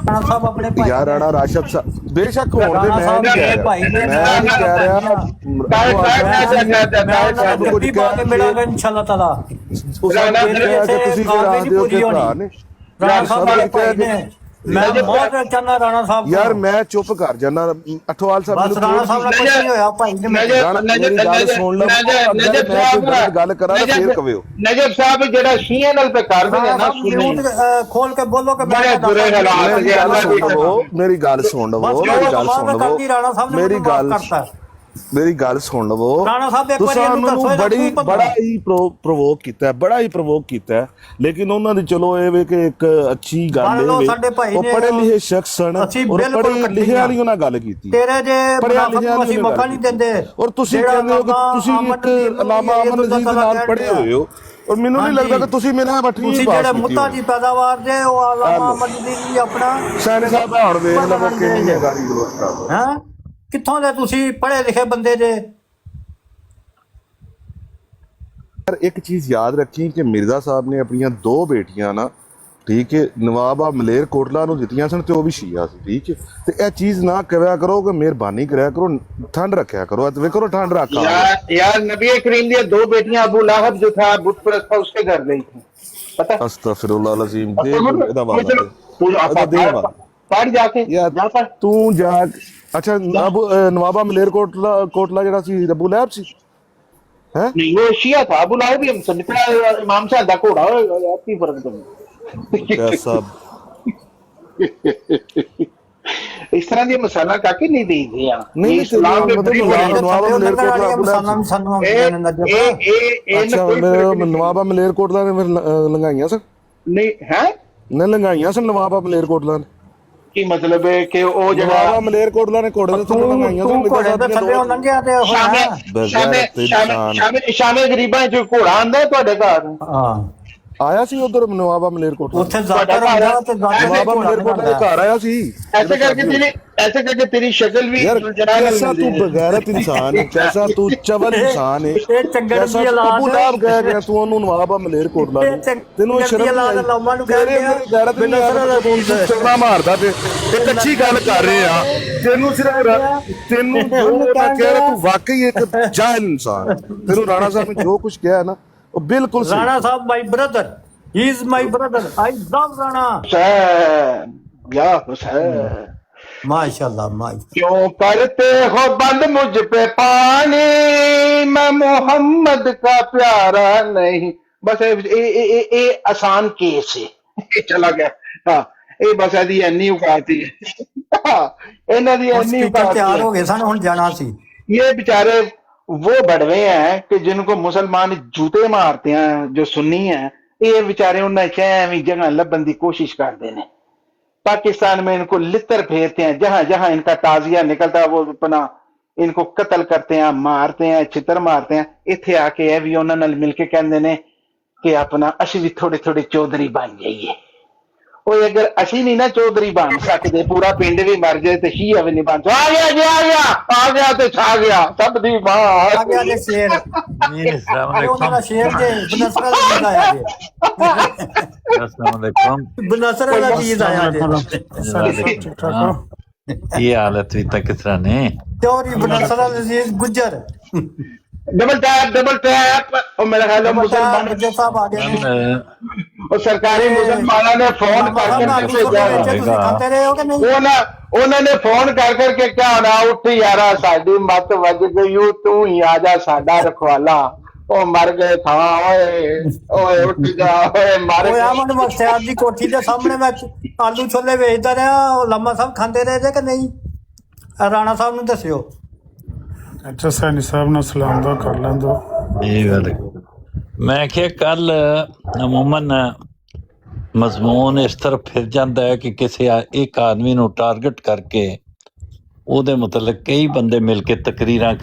ਰਾਣਾ ਸਾਹਿਬ ਆਪਣੇ ਭਾਈ ਯਾਰ ਰਾਣਾ ਰਾਸ਼ਦ ਸਾਹਿਬ ਬੇਸ਼ੱਕ ਹੋਣ ਦੇ, ਮੈਂ ਨਹੀਂ ਕਹਿ ਰਿਹਾ, ਭਾਈ ਨੇ ਮੈਂ ਨਹੀਂ ਕਹਿ ਰਿਹਾ ਕੁਝ ਕਹਿ ਮਿਲਾਂਗਾ ਇੰਸ਼ਾਅੱਲਾ ਤਾਲਾ। ਤੁਸੀਂ ਰਾਜ ਦਿਓ ਕਿ ਭਰਾ ਨੇ ਰਾਣਾ ਸਾਹਿਬ ਦੇ ਭਾਈ ਨੇ, ਮੈਂ ਬਹੁਤ ਚਾਹਨਾ ਰਾਣਾ ਸਾਹਿਬ ਯਾਰ ਮੈਂ ਚੁੱਪ ਕਰ ਜਾਣਾ। ਅਠਵਾਲ ਸਾਹਿਬ ਬਸ ਰਾਣਾ ਸਾਹਿਬ ਨਾਲ ਕੁਝ ਨਹੀਂ ਹੋਇਆ ਭਾਈ ਨੇ। ਮੇਰੀ ਗੱਲ ਸੁਣ ਲਓ, ਅਗਰ ਮੈਂ ਕੋਈ ਗੱਲ ਕਰਾਂ ਤਾਂ ਫੇਰ ਕਵਿਓ। ਨਜਬ ਸਾਹਿਬ ਜਿਹੜਾ ਸ਼ੀਆ ਨਾਲ पे कर दे ना, खोल के बोलो कि बड़े बुरे हालात। ਮੇਰੀ ਗੱਲ ਸੁਣ ਲਵੋ, ਮੇਰੀ ਗੱਲ ਸੁਣ ਲਵੋ। ਤੁਸੀਂ ਉਹਨੂੰ ਬੜਾ ਹੀ ਪ੍ਰੋਵੋਕ ਕੀਤਾ, ਬੜਾ ਹੀ ਪ੍ਰੋਵੋਕ ਕੀਤਾ, ਲੇਕਿਨ ਉਹਨਾਂ ਦੀ ਚਲੋ ਇਹ ਵੇ ਕਿ ਇੱਕ ਅੱਛੀ ਗੱਲ ਇਹ ਵੇ ਉਹ ਪੜ੍ਹੇ ਲਿਖੇ ਸ਼ਖਸ ਹਨ ਔਰ ਪੜ੍ਹੇ ਲਿਖੇ ਵਾਲੀ ਉਹਨਾਂ ਗੱਲ ਕੀਤੀ। ਤੇਰੇ ਜੇ ਅਸੀਂ ਮੌਕਾ ਨਹੀਂ ਦਿੰਦੇ ਔਰ ਤੁਸੀਂ ਕਹਿੰਦੇ ਹੋ ਕਿ ਤੁਸੀਂ ਇੱਕ ਅਲਾਮਾ ਅਮਨ ਨਜ਼ੀਰ ਦੇ ਨਾਲ ਪੜ੍ਹੇ ਹੋਏ ਹੋ ਔਰ ਮੈਨੂੰ ਨਹੀਂ ਲੱਗਦਾ ਕਿ ਤੁਸੀਂ ਮੇਰੇ ਨਾਲ ਬੱਠੀ ਤੁਸੀਂ ਜਿਹੜੇ ਮੁੱਤਾਂ ਦੀ ਪੈਦਾਵਾਰ ਜੇ ਉਹ ਅਲਾਮਾ ਅਮਨ ਨਜ਼ੀਰ ਦੀ ਆਪਣਾ ਸੈਣੀ ਸਾਹਿਬ ਹੁਣ ਵੇਖ ਲਵੋ ਕਿੰਨੀ ਹੈ ਗਾੜੀ ਦੋਸਤ ਹੈ। ਕਿੱਥੋਂ ਦੇ ਤੁਸੀਂ ਪੜ੍ਹੇ ਲਿਖੇ ਬੰਦੇ ਜੇ। ਇੱਕ ਚੀਜ਼ ਯਾਦ ਰੱਖੀ ਕਿ ਮਿਰਜ਼ਾ ਸਾਹਿਬ ਨੇ ਆਪਣੀਆਂ 2 ਬੇਟੀਆਂ ਨਾ, ਠੀਕ ਹੈ, ਨਵਾਬਾ ਮਲੇਰ ਕੋਟਲਾ ਨੂੰ ਦਿੱਤੀਆਂ ਸਨ ਤੇ ਉਹ ਵੀ ਸ਼ੀਆ ਸੀ, ਠੀਕ ਹੈ। ਤੇ ਇਹ ਚੀਜ਼ ਨਾ ਕਰਿਆ ਕਰੋ ਕਿ ਮਿਹਰਬਾਨੀ ਕਰਿਆ ਕਰੋ, ਠੰਡ ਰੱਖਿਆ ਕਰੋ। ਵੇਖੋ ਠੰਡ ਰੱਖਾ यार नबी करीम की 2 बेटियां अबू लहब जो था बुत परस्त था उसके घर गई थी, पता। अस्तगफिरुल्लाह अज़ीम। ਇਹਦਾ ਵਾਲਾ पढ़ जाके यार तू जा। अच्छा नवाबा मलेर कोटला ਜਿਹੜਾ ਸੀ ਅਬੂ ਲਹਿਬ ਸੀ है? नहीं वो शिया था, अबू लहब भी हम समझते इमाम साहब दा घोड़ा होएगा यार, की फर्क पड़ता सब इस तरह दी मसाला काके नहीं दी गया। नहीं इस्लाम में नवाबा मलेर कोटला अबू लहब। अच्छा नवाबा मलेर कोटला ने फिर लंघाइयां सन? नहीं है ने लंघाइयां सन नवाबा मलेर कोटला ने। की मतलब है कि वो नवाबा मलेर कोटला ने घोड़े ते लंघाइयां सन। ਥੱਲੇ ਲੰਘਿਆ ਤੇ शामे गरीबां च घोड़ा आंदा ਤੁਹਾਡੇ ਘਰ? ਹਾਂ ਆਇਆ ਸੀ ਉਧਰ ਨਵਾਬਾ ਮਲੇਰ ਕੋਟਲਾ। ਉੱਥੇ ਜ਼ਾਕਰ ਹੁੰਦਾ ਤੇ ਨਵਾਬਾ ਮਲੇਰ ਕੋਟਲਾ ਦੇ ਘਰ ਆਇਆ ਸੀ। ऐसे करके तेरी शक्ल भी कैसा तू बगैरत इंसान है, कैसा तू चवल इंसान है, कैसा अबू लहब कह गया तू ਉਹਨੂੰ ਨਵਾਬਾ ਮਲੇਰ ਕੋਟਲਾ ਨੂੰ। ਤੈਨੂੰ ਸ਼ਰਮ ਨਹੀਂ? ਤੇਰੇ ਗੈਰਤ ਨਹੀਂ ਚੰਗਾ ਮਾਰਦਾ ਤੇ ਇੱਕ ਅੱਛੀ ਗੱਲ ਕਰ ਰਹੇ ਆ। ਤੈਨੂੰ ਸਿਰਫ ਤੈਨੂੰ ਜੋ ਮੈਂ ਕਹਿ ਰਿਹਾ ਤੂੰ ਵਾਕਈ ਇੱਕ ਜਾਹਿਲ ਇਨਸਾਨ। ਤੈਨੂੰ ਰਾਣਾ ਸਾਹਿਬ ਨੇ ਜੋ ਕੁਝ ਕਿਹਾ ਨਾ ਉਹ ਬਿਲकुल सही। राणा साहब my brother, he is my brother, I love Rana या हुसैन। माशाल्लाह माय। क्यों करते हो बंद मुझ पे पानी, मैं मोहम्मद का प्यारा नहीं। बस ये आसान केस है, चला गया। हाँ ये बस ऐसी इन्नी उकाती है, इन्हां दी इन्नी उकाती। तैयार हो गए सन हुन जाना सी। ये बेचारे वो बड़वे हैं कि जिनको मुसलमान जूते मारते हैं, जो सुन्नी हैं, ये बेचारे उन्हें भी जगह लभन की कोशिश करते हैं। पाकिस्तान में इनको लितर फेरते हैं, जहां जहां इनका ताजिया निकलता है वो अपना इनको कत्ल करते हैं, मारते हैं, छितर मारते हैं। इत्थे आके ये भी उन्होंने मिलके कहते हैं कि अपना असी भी थोड़े थोड़े चौधरी बन जाइए। अगर असी नहीं ना चौधरी बन सकते, पूरा पिंड भी मर जाए तो शिया भी नहीं बन सकता। आ गया जी, आ गया तो छा गया सब दी मां आ गया जे शेर। उन्होंने शेर जे बनसरा दा गीत आया जे। अस्सलाम वालेकुम। बनसरा दा गीत आया जे। ये हालत हुई तक किस तरह ने चौरी बनसरा अजीज गुज्जर। डबल टैप और मेरा ख्याल है मुसलमान साहब आ गए और सरकारी मुसलमानों ने फोन उन्होंने फोन कर करके क्या होना, उठ यारा साडी मत वज गई, तू ही आजा साडा रखवाला। ओ मर गए था, ओए उठ जा, ओए मर गए। अमन मुख्तियार दी कोठी दे सामने मैं आलू छोले वेचदा रहा, लम्मा साहब खांदे रहे जे कि नहीं? राणा साहब नूं दस्सियो। अच्छा सैनी साहब ने सलाम दा कर लें दो। मैं क्या कल अमूमन मजमून इस तरह फिर जाता है कि किसी एक आदमी नूं टारगेट करके ਉਹਦੇ ਮੁਤਲਕ ਕਈ ਬੰਦੇ ਮਿਲ ਕੇ ਤਕਰੀਰਾਂ